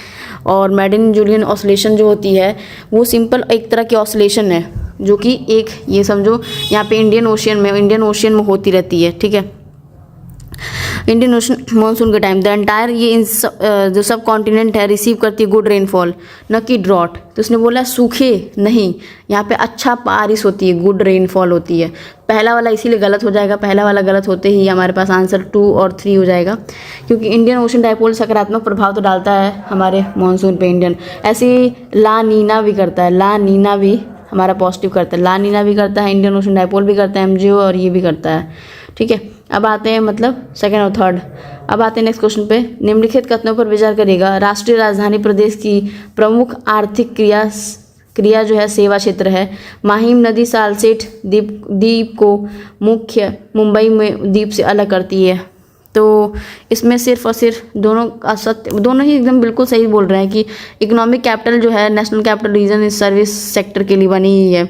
और मैडन जूलियन ऑसिलेशन जो होती है वो सिंपल एक तरह की ऑसिलेशन है जो कि एक ये समझो यहाँ पे इंडियन ओशियन में होती रहती है, ठीक है। इंडियन ओशन मानसून के टाइम द एंटायर ये जो सब कॉन्टिनेंट है रिसीव करती है गुड रेनफॉल न कि ड्रॉट। तो उसने बोला सूखे नहीं, यहाँ पे अच्छा बारिश होती है, गुड रेनफॉल होती है। पहला वाला इसीलिए गलत हो जाएगा, पहला वाला गलत होते ही हमारे पास आंसर 2 और 3 हो जाएगा, क्योंकि इंडियन ओशन डायपोल सकारात्मक प्रभाव तो डालता है हमारे मानसून पे इंडियन। ऐसे ही ला नीना भी करता है, ला नीना भी हमारा पॉजिटिव करता है, ला नीना भी करता है, इंडियन ओशन डायपोल भी करता है, MJO और ये भी करता है, ठीक है। अब आते हैं मतलब सेकंड और थर्ड। अब आते हैं नेक्स्ट क्वेश्चन पे। निम्नलिखित कथनों पर विचार करेगा। राष्ट्रीय राजधानी प्रदेश की प्रमुख आर्थिक क्रिया जो है सेवा क्षेत्र है। माहिम नदी सालसेट द्वीप को मुख्य मुंबई में द्वीप से अलग करती है। तो इसमें सिर्फ और सिर्फ दोनों ही एकदम बिल्कुल सही बोल रहे हैं कि इकोनॉमिक कैपिटल जो है नेशनल कैपिटल रीजन इस सर्विस सेक्टर के लिए बनी ही है।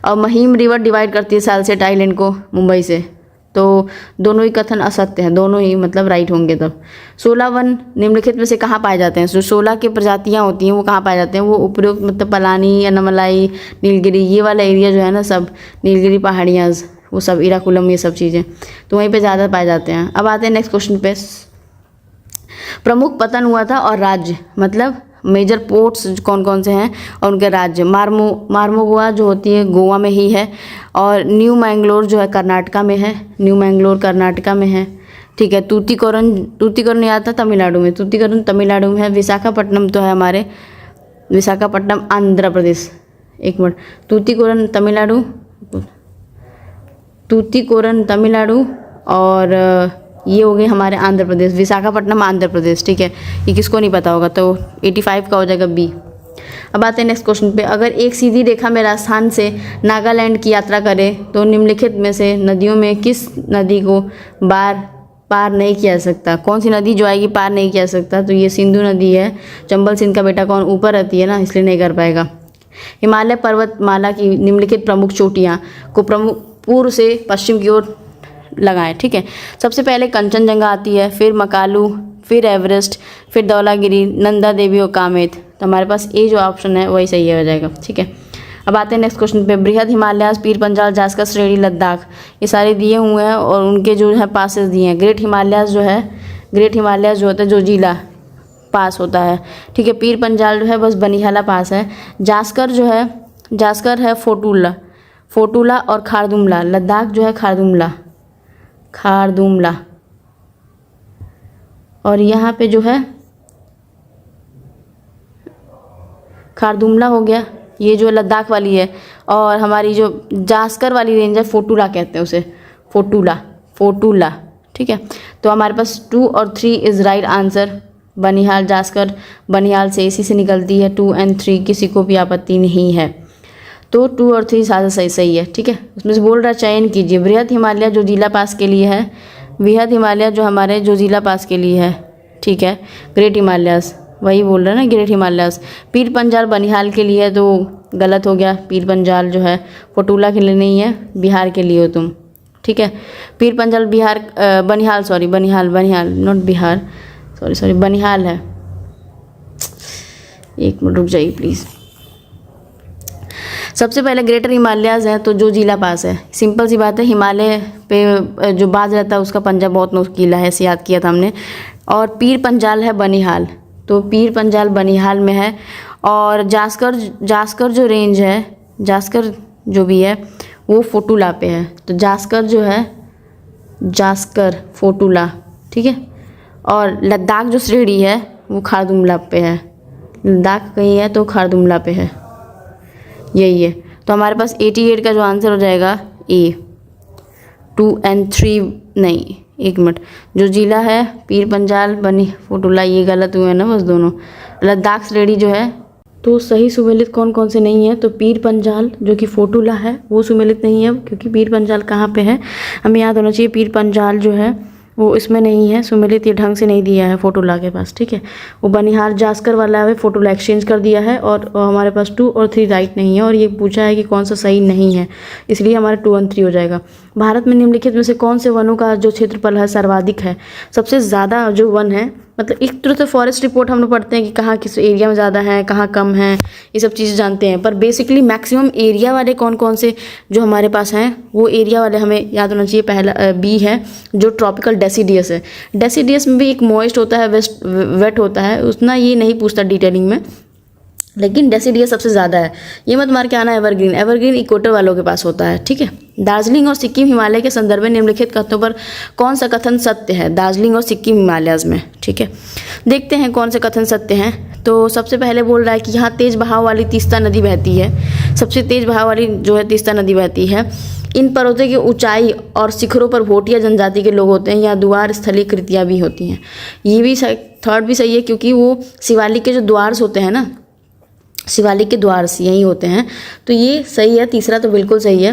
और महिम रिवर डिवाइड करती है सालसेट आइलैंड को मुंबई से। तो दोनों ही कथन असत्य हैं, दोनों ही मतलब राइट होंगे। तब 16 वन निम्नलिखित में से कहाँ पाए जाते हैं? जो 16 की प्रजातियाँ होती हैं वो कहाँ पाए जाते हैं? वो उपयुक्त मतलब पलानी, अनामलाई, नीलगिरी, ये वाला एरिया जो है ना, सब नीलगिरी पहाड़ियाँ, वो सब इराकुलम, ये सब चीज़ें तो वहीं पे ज़्यादा पाए जाते हैं। अब आते हैं नेक्स्ट क्वेश्चन पे। प्रमुख पतन हुआ था और राज्य मतलब मेजर पोर्ट्स कौन कौन से हैं और उनके राज्य। मार्मोगोआ जो होती है गोवा में ही है, और न्यू मैंगलोर जो है कर्नाटका में है, न्यू मैंगलोर कर्नाटका में है, ठीक है। तूतीकोरन याद था तमिलनाडु में, तूतीकोरन तमिलनाडु में है। विशाखापट्टनम तो है हमारे, विशाखापट्टनम आंध्र प्रदेश। एक मिनट, तूतीकोरन तमिलनाडु और ये हो गए हमारे आंध्र प्रदेश, विशाखापट्टनम आंध्र प्रदेश, ठीक है। ये किसको नहीं पता होगा, तो 85 का हो जाएगा B। अब आते हैं नेक्स्ट क्वेश्चन पे। अगर एक सीधी रेखा में राजस्थान से नागालैंड की यात्रा करें तो निम्नलिखित में से नदियों में किस नदी को पार नहीं किया जा सकता? कौन सी नदी जो आएगी पार नहीं किया जा सकता? तो ये सिंधु नदी है। चंबल सिंध का बेटा कौन ऊपर रहती है ना, इसलिए नहीं कर पाएगा। हिमालय पर्वतमाला की निम्नलिखित प्रमुख चोटियाँ को पूर्व से पश्चिम की ओर लगाएं, ठीक है। सबसे पहले कंचनजंगा आती है, फिर मकालू, फिर एवरेस्ट, फिर धौलागिरी, नंदा देवी और कामेत। तो हमारे पास ए जो ऑप्शन है वही सही हो जाएगा, ठीक है। अब आते हैं नेक्स्ट क्वेश्चन पे। बृहद हिमालयाज, पीर पंजाल, जास्कर श्रेणी, लद्दाख, ये सारे दिए हुए हैं और उनके जो है पासेस दिए हैं। ग्रेट हिमालयाज जो होता है जो जिला पास होता है, ठीक है। पीर पंजाल जो है बस बनिहाला पास है। जास्कर है फोटूला और खारदुमला। लद्दाख जो है खारदुमला और यहाँ पे जो है खारदुमला हो गया, ये जो लद्दाख वाली है। और हमारी जो जास्कर वाली रेंज है फोटूला कहते हैं उसे, फोटूला, ठीक है। तो हमारे पास 2 और 3 is right answer. Banihal, Zanskar Banihal से इसी से निकलती है। 2 और 3 किसी को भी आपत्ति नहीं है, तो 2 और 3 सारा सही है, ठीक है। उसमें से बोल रहा चयन कीजिए। बृहद हिमालय जो जिला पास के लिए है, बृहद हिमालय जो हमारे जो जिला पास के लिए है, ठीक है। ग्रेट हिमालयास वही बोल रहा है ना, ग्रेट हिमालयास। पीर पंजाल बनिहाल के लिए है तो गलत हो गया। पीर पंजाल जो है फोटूला के लिए नहीं है, बिहार के लिए हो तुम, ठीक है। पीर पंजाल बनिहाल नॉट बिहार, सॉरी बनिहाल है। एक मिनट रुक जाइए प्लीज़। सबसे पहले ग्रेटर हिमालयाज है तो जो जिला पास है, सिंपल सी बात है। हिमालय पे जो बाज रहता है उसका पंजा बहुत नुकीला है, ऐसे याद किया था हमने। और पीर पंजाल है बनिहाल, तो पीर पंजाल बनिहाल में है। और जास्कर जो रेंज है, जास्कर जो भी है वो फोटूला पे है। तो जास्कर जो है फोटूला, ठीक है। और लद्दाख जो श्रेणी है वो खारदुमला पे है। लद्दाख कहीं है तो खारदुमला पे है। यही है। तो हमारे पास 88 का जो आंसर हो जाएगा ए। 2 and 3 नहीं, एक मिनट, जो जिला है पीर पंजाल बनी फोटुला, ये गलत हुए ना बस दोनों। लद्दाख श्रेणी जो है, तो सही सुमेलित कौन कौन से नहीं है, तो पीर पंजाल जो कि फोटुला है वो सुमेलित नहीं है, क्योंकि पीर पंजाल कहाँ पे है हमें याद होना चाहिए। पीर पंजाल जो है वो इसमें नहीं है सुमेलित, ये ढंग से नहीं दिया है फोटोला के पास, ठीक है। वो बनिहार जास्कर वाला है, फोटोला एक्सचेंज कर दिया है, और हमारे पास 2 और 3 राइट नहीं है, और ये पूछा है कि कौन सा सही नहीं है, इसलिए हमारा 2 और 3 हो जाएगा। भारत में निम्नलिखित में से कौन से वनों का जो क्षेत्रफल है सर्वाधिक है, सबसे ज़्यादा जो वन है, मतलब एक तरह से फॉरेस्ट रिपोर्ट हम लोग पढ़ते हैं कि कहाँ किस एरिया में ज़्यादा है कहाँ कम है, ये सब चीज़ जानते हैं, पर बेसिकली मैक्सिमम एरिया वाले कौन कौन से जो हमारे पास हैं, वो एरिया वाले हमें याद होना चाहिए। पहला बी है जो ट्रॉपिकल डेसीडियस है। डेसीडियस में भी एक मॉइस्ट होता है, वेट होता है, उतना ये नहीं पूछता डिटेलिंग में, लेकिन डेसीडियस सबसे ज़्यादा है। ये मत मार के आना एवरग्रीन, एवरग्रीन इक्वेटर वालों के पास होता है, ठीक है। दार्जिलिंग और सिक्किम हिमालय के संदर्भ में निम्नलिखित कथनों पर कौन सा कथन सत्य है, दार्जिलिंग और सिक्किम हिमालयज में, ठीक है। देखते हैं कौन से कथन सत्य हैं। तो सबसे पहले बोल रहा है कि यहाँ तेज बहाव वाली तीस्ता नदी बहती है, सबसे तेज बहाव वाली जो है तीस्ता नदी बहती है। इन पर्वतों की ऊंचाई और शिखरों पर भोटिया जनजाति के लोग होते हैं, यहाँ द्वार स्थलीय कृतियाँ भी होती हैं। ये भी थर्ड भी सही है, क्योंकि वो शिवालिक के जो द्वार होते हैं ना, शिवालिक के द्वार यही होते हैं, तो ये सही है। तीसरा तो बिल्कुल सही है,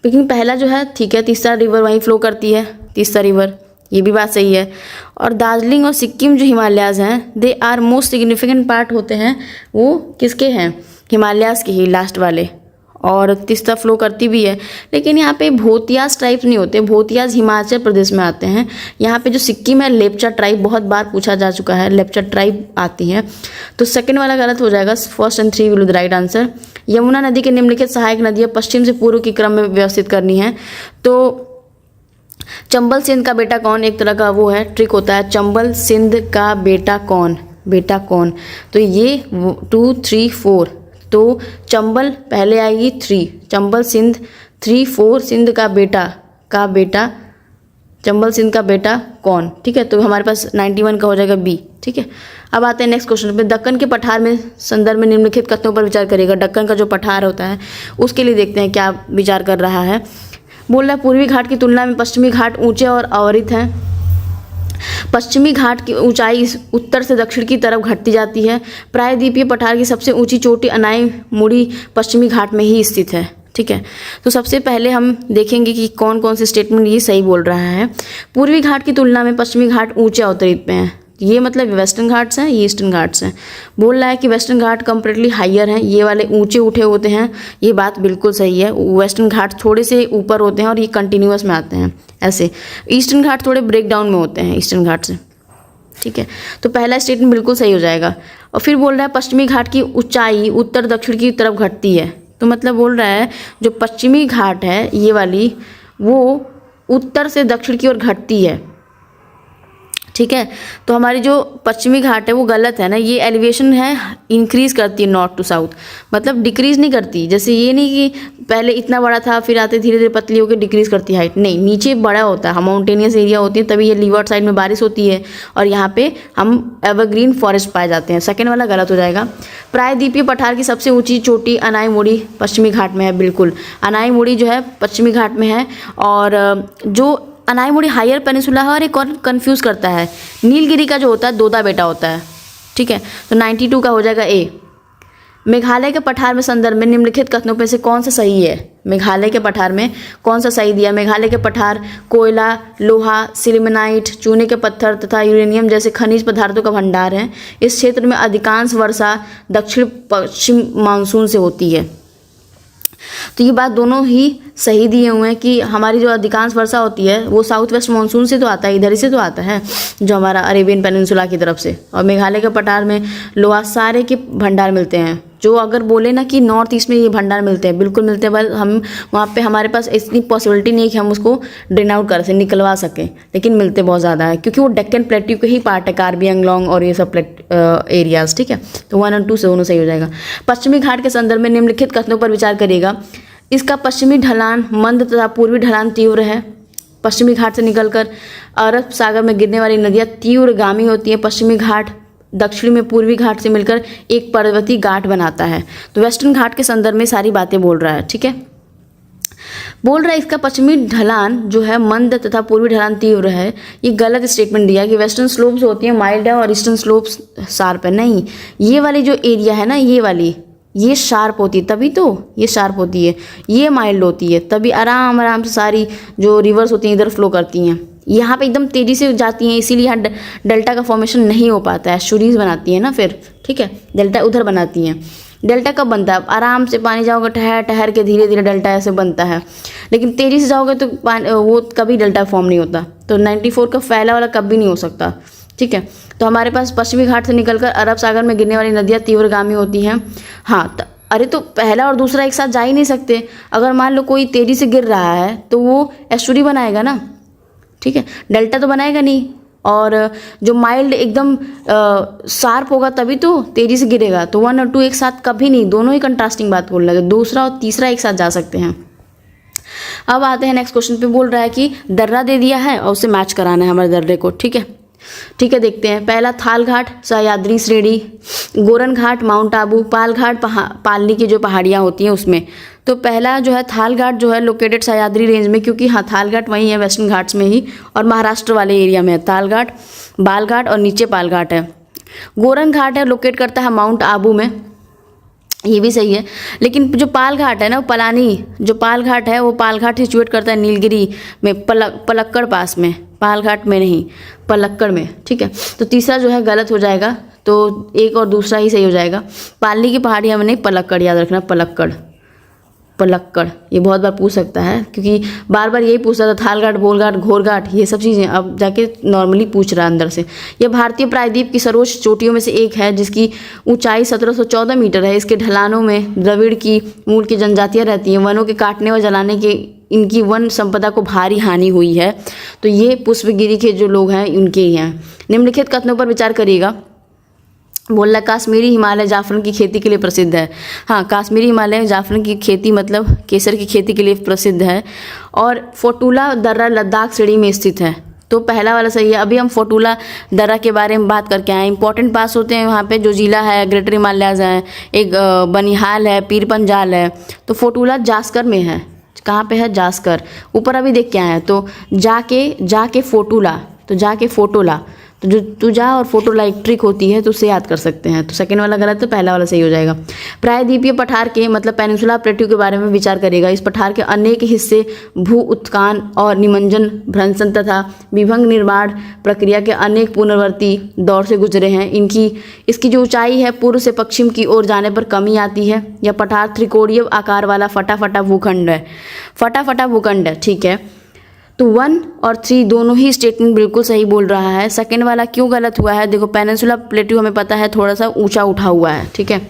लेकिन पहला जो है ठीक है, तीसरा रिवर वहीं फ्लो करती है, तीसरा रिवर, ये भी बात सही है। और दार्जिलिंग और सिक्किम जो हिमालयाज़ हैं, they are most significant part होते हैं, वो किसके हैं, हिमालयाज़ के ही लास्ट वाले, और तीस्ता फ्लो करती भी है। लेकिन यहाँ पे भोतियाज ट्राइब्स नहीं होते, भोतियाज हिमाचल प्रदेश में आते हैं। यहाँ पे जो सिक्किम है लेप्चा ट्राइब, बहुत बार पूछा जा चुका है, लेप्चा ट्राइब आती है, तो सेकंड वाला गलत हो जाएगा। First and 3 will be the right answer. Yamuna नदी के निम्नलिखित सहायक नदियाँ पश्चिम से पूर्व के क्रम में व्यवस्थित करनी है, तो चंबल सिंध का बेटा कौन, एक तरह का वो है ट्रिक होता है, चंबल सिंध का बेटा कौन, बेटा कौन, तो ये 2 3 4, तो चंबल पहले आएगी 3, चंबल सिंध 3 4, सिंध का बेटा चंबल सिंध का बेटा कौन, ठीक है। तो हमारे पास 91 का हो जाएगा बी, ठीक है। अब आते हैं नेक्स्ट क्वेश्चन पे। दक्कन के पठार में संदर्भ में निम्नलिखित कथनों पर विचार करेगा। दक्कन का जो पठार होता है उसके लिए देखते हैं क्या विचार कर रहा है। बोल रहा है पूर्वी घाट की तुलना में पश्चिमी घाट ऊंचे और अवरित हैं। पश्चिमी घाट की ऊंचाई उत्तर से दक्षिण की तरफ घटती जाती है। प्रायद्वीपीय पठार की सबसे ऊंची चोटी अनाई मुड़ी पश्चिमी घाट में ही स्थित है, ठीक है। तो सबसे पहले हम देखेंगे कि कौन कौन से स्टेटमेंट ये सही बोल रहा है। पूर्वी घाट की तुलना में पश्चिमी घाट ऊंचे अवतरित पे हैं, ये मतलब वेस्टर्न घाट्स हैं, ये ईस्टर्न घाट्स हैं। बोल रहा है कि वेस्टर्न घाट कंपेरेटिवली हायर हैं, ये वाले ऊंचे उठे होते हैं, ये बात बिल्कुल सही है। वेस्टर्न घाट थोड़े से ऊपर होते हैं और ये कंटिन्यूअस में आते हैं ऐसे। ईस्टर्न घाट थोड़े ब्रेक डाउन में होते हैं ईस्टर्न घाट से, ठीक है। तो पहला स्टेटमेंट बिल्कुल सही हो जाएगा। और फिर बोल रहा है पश्चिमी घाट की ऊंचाई उत्तर दक्षिण की तरफ घटती है, तो मतलब बोल रहा है जो पश्चिमी घाट है ये वाली, वो उत्तर से दक्षिण की ओर घटती है, ठीक है। तो हमारी जो पश्चिमी घाट है वो गलत है ना, ये एलिवेशन है इंक्रीज करती है नॉर्थ टू साउथ, मतलब डिक्रीज नहीं करती। जैसे ये नहीं कि पहले इतना बड़ा था फिर आते धीरे धीरे पतली होकर डिक्रीज करती है हाइट, नहीं, नीचे बड़ा होता है, माउंटेनियस एरिया होती है, तभी ये लीवर्ड साइड में बारिश होती है और यहाँ पे हम एवरग्रीन फॉरेस्ट पाए जाते हैं। सेकेंड वाला गलत हो जाएगा। प्रायद्वीपीय पठार की सबसे ऊँची चोटी अनाई मुड़ी पश्चिमी घाट में है, बिल्कुल अनाई मुड़ी जो है पश्चिमी घाट में है। और जो अनाई मुड़ी हायर पेनिसुला है, और एक और कन्फ्यूज़ करता है, नीलगिरी का जो होता है दोदा बेटा होता है, ठीक है। तो 92 का हो जाएगा ए। मेघालय के पठार में संदर्भ में निम्नलिखित कथनों में से कौन सा सही है, मेघालय के पठार में कौन सा सही दिया। मेघालय के पठार कोयला, लोहा, सिलिमेनाइट, चूने के पत्थर तथा यूरेनियम जैसे खनिज पदार्थों का भंडार है। इस क्षेत्र में अधिकांश वर्षा दक्षिण पश्चिम मानसून से होती है। तो ये बात दोनों ही सही दिए हुए हैं कि हमारी जो अधिकांश वर्षा होती है वो साउथ वेस्ट मानसून से तो आता है, इधर ही से तो आता है, जो हमारा अरेबियन पेनिनसुला की तरफ से। और मेघालय के पठार में लोहा सारे के भंडार मिलते हैं। जो अगर बोले ना कि नॉर्थ ईस्ट में ये भंडार मिलते हैं, बिल्कुल मिलते हैं, बस हम वहाँ पे हमारे पास इतनी पॉसिबिलिटी नहीं है कि हम उसको ड्रेन आउट कर सकें, निकलवा सकें, लेकिन मिलते बहुत ज़्यादा है क्योंकि वो डेक्कन प्लेट्यू के ही पार्ट है, कार्बी एंगलोंग और ये सब एरियाज, ठीक है। तो 1 और 2 से दोनों सही हो जाएगा। पश्चिमी घाट के संदर्भ में निम्नलिखित कथनों पर विचार करिएगा। इसका पश्चिमी ढलान मंद तथा पूर्वी ढलान तीव्र है। पश्चिमी घाट से निकलकर अरब सागर में गिरने वाली नदियाँ तीव्रगामी होती हैं। पश्चिमी घाट दक्षिणी में पूर्वी घाट से मिलकर एक पर्वतीय घाट बनाता है। तो वेस्टर्न घाट के संदर्भ में सारी बातें बोल रहा है, ठीक है। बोल रहा है इसका पश्चिमी ढलान जो है मंद तथा पूर्वी ढलान तीव्र है। ये गलत स्टेटमेंट दिया कि वेस्टर्न स्लोप्स होती है माइल्ड है और ईस्टर्न स्लोप्स शार्प है। नहीं, ये वाली जो एरिया है ना, ये वाली ये शार्प होती है, तभी तो ये शार्प होती है, ये माइल्ड होती है, तभी आराम आराम से सारी जो रिवर्स होती हैं इधर फ्लो करती हैं। यहाँ पे एकदम तेज़ी से जाती हैं, इसीलिए यहाँ डेल्टा का फॉर्मेशन नहीं हो पाता है, एस्चुरीज बनाती है ना फिर, ठीक है, डेल्टा उधर बनाती हैं। डेल्टा कब बनता है? आराम से पानी जाओगे ठहर ठहर के धीरे धीरे डेल्टा ऐसे बनता है, लेकिन तेज़ी से जाओगे तो वो कभी डेल्टा फॉर्म नहीं होता। तो 94 का फैला वाला कभी नहीं हो सकता, ठीक है। तो हमारे पास पश्चिमी घाट से निकलकर अरब सागर में गिरने वाली नदियाँ तीव्रगामी होती हैं। हाँ, अरे तो पहला और दूसरा एक साथ जा ही नहीं सकते। अगर मान लो कोई तेज़ी से गिर रहा है तो वो एस्चुरी बनाएगा ना, ठीक है, डेल्टा तो बनाएगा नहीं। और जो माइल्ड एकदम शार्प होगा तभी तो तेज़ी से गिरेगा। तो 1 और 2 एक साथ कभी नहीं, दोनों ही कंट्रास्टिंग बात बोल रहे हैं, दूसरा और तीसरा एक साथ जा सकते हैं। अब आते हैं नेक्स्ट क्वेश्चन पे। बोल रहा है कि दर्रा दे दिया है और उसे मैच कराना है हमारे दर्रे को, ठीक है। ठीक है, देखते हैं। पहला थाल घाट सह्याद्री श्रेणी, गोरन घाट माउंट आबू, पाल घाट पालनी की जो पहाड़ियाँ होती हैं उसमें। तो पहला जो है थाल घाट जो है लोकेटेड सह्याद्री रेंज में, क्योंकि हाँ थाल घाट वहीं है वेस्टर्न घाट्स में ही, और महाराष्ट्र वाले एरिया में है ताल घाट, बाल घाट और नीचे पाल घाट है। गोरन घाट है लोकेट करता है माउंट आबू में, ये भी सही है। लेकिन जो पाल घाट है ना, पलानी जो पाल घाट है वो पाल घाट सिचुएट करता है नीलगिरी में, पलक्कड़ पास में, पाल घाट में नहीं पलक्कड़ में, ठीक है। तो तीसरा जो है गलत हो जाएगा, तो एक और दूसरा ही सही हो जाएगा। पालनी की पहाड़ियाँ में नहीं, पलक्कड़ याद रखना, पलक्कड़ पलक्कड़, ये बहुत बार पूछ सकता है क्योंकि बार बार यही पूछता था, थाल घाट, बोल घाट, घोर घाट, ये सब चीज़ें अब जाके नॉर्मली पूछ रहा है अंदर से। यह भारतीय प्रायद्वीप की सर्वोच्च चोटियों में से एक है जिसकी ऊंचाई 1714 मीटर है। इसके ढलानों में द्रविड़ की मूल की जनजातियाँ रहती हैं। वनों के काटने व जलाने के इनकी वन संपदा को भारी हानि हुई है। तो ये पुष्पगिरी के जो लोग हैं उनके ही हैं। निम्नलिखित कथनों पर विचार करिएगा। बोल रहा कश्मीरी हिमालय जाफरन की खेती के लिए प्रसिद्ध है। हाँ, कश्मीरी हिमालय जाफरन की खेती मतलब केसर की खेती के लिए प्रसिद्ध है। और फोटुला दर्रा लद्दाख श्रेणी में स्थित है। तो पहला वाला सही है। अभी हम फोटुला दर्रा के बारे में बात करके आए। इंपॉर्टेंट पास होते हैं वहाँ पे, जो जिला है, ग्रेटर हिमालयाज है, एक बनिहाल है, पीर पंजाल है। तो फोटुला जास्कर में है। कहाँ पे है? जास्कर। ऊपर अभी देख के आए हैं। तो जाके फोटुला, तो जाके फोटोला, तो जो तुजा और फोटोला एक ट्रिक होती है, तो उसे याद कर सकते हैं। तो सेकंड वाला गलत, तो पहला वाला सही हो जाएगा। प्रायद्वीपीय पठार के मतलब पेनिनसुला प्लेट्यू के बारे में विचार करेगा। इस पठार के अनेक हिस्से भू उत्कान और निमज्जन, भ्रंशन तथा विभंग निर्माण प्रक्रिया के अनेक पुनर्वर्ती दौर से गुजरे हैं। इसकी जो ऊंचाई है पूर्व से पश्चिम की ओर जाने पर कमी आती है। यह पठार त्रिकोणीय आकार वाला फटा भूखंड है। फटा भूखंड है, ठीक है। तो 1 और 3 दोनों ही स्टेटमेंट बिल्कुल सही बोल रहा है। सेकंड वाला क्यों गलत हुआ है? देखो, पेनिनसुला प्लेट्यू हमें पता है थोड़ा सा ऊंचा उठा हुआ है, ठीक है।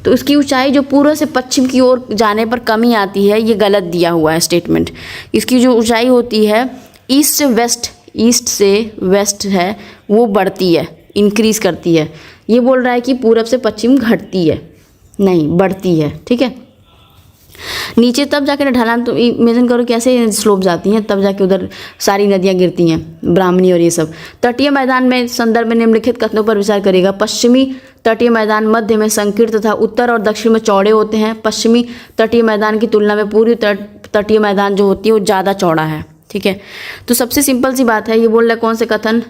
तो उसकी ऊंचाई जो पूर्व से पश्चिम की ओर जाने पर कमी आती है, ये गलत दिया हुआ है स्टेटमेंट। इसकी जो ऊंचाई होती है ईस्ट से वेस्ट है, वो बढ़ती है, इंक्रीज करती है। ये बोल रहा है कि पूरब से पश्चिम घटती है, नहीं बढ़ती है, ठीक है। नीचे तब जाके ढलान, तो इमेजिन करो कैसे स्लोप जाती हैं, तब जाके उधर सारी नदियाँ गिरती हैं, ब्राह्मणी और ये सब। तटीय मैदान में संदर्भ में निम्नलिखित कथनों पर विचार करेगा। पश्चिमी तटीय मैदान मध्य में संकीर्ण तथा उत्तर और दक्षिण में चौड़े होते हैं। पश्चिमी तटीय मैदान की तुलना में पूर्वी तटीय मैदान जो होती है वो ज़्यादा चौड़ा है, ठीक है। तो सबसे सिंपल सी बात है, ये बोल रहा है कौन से कथन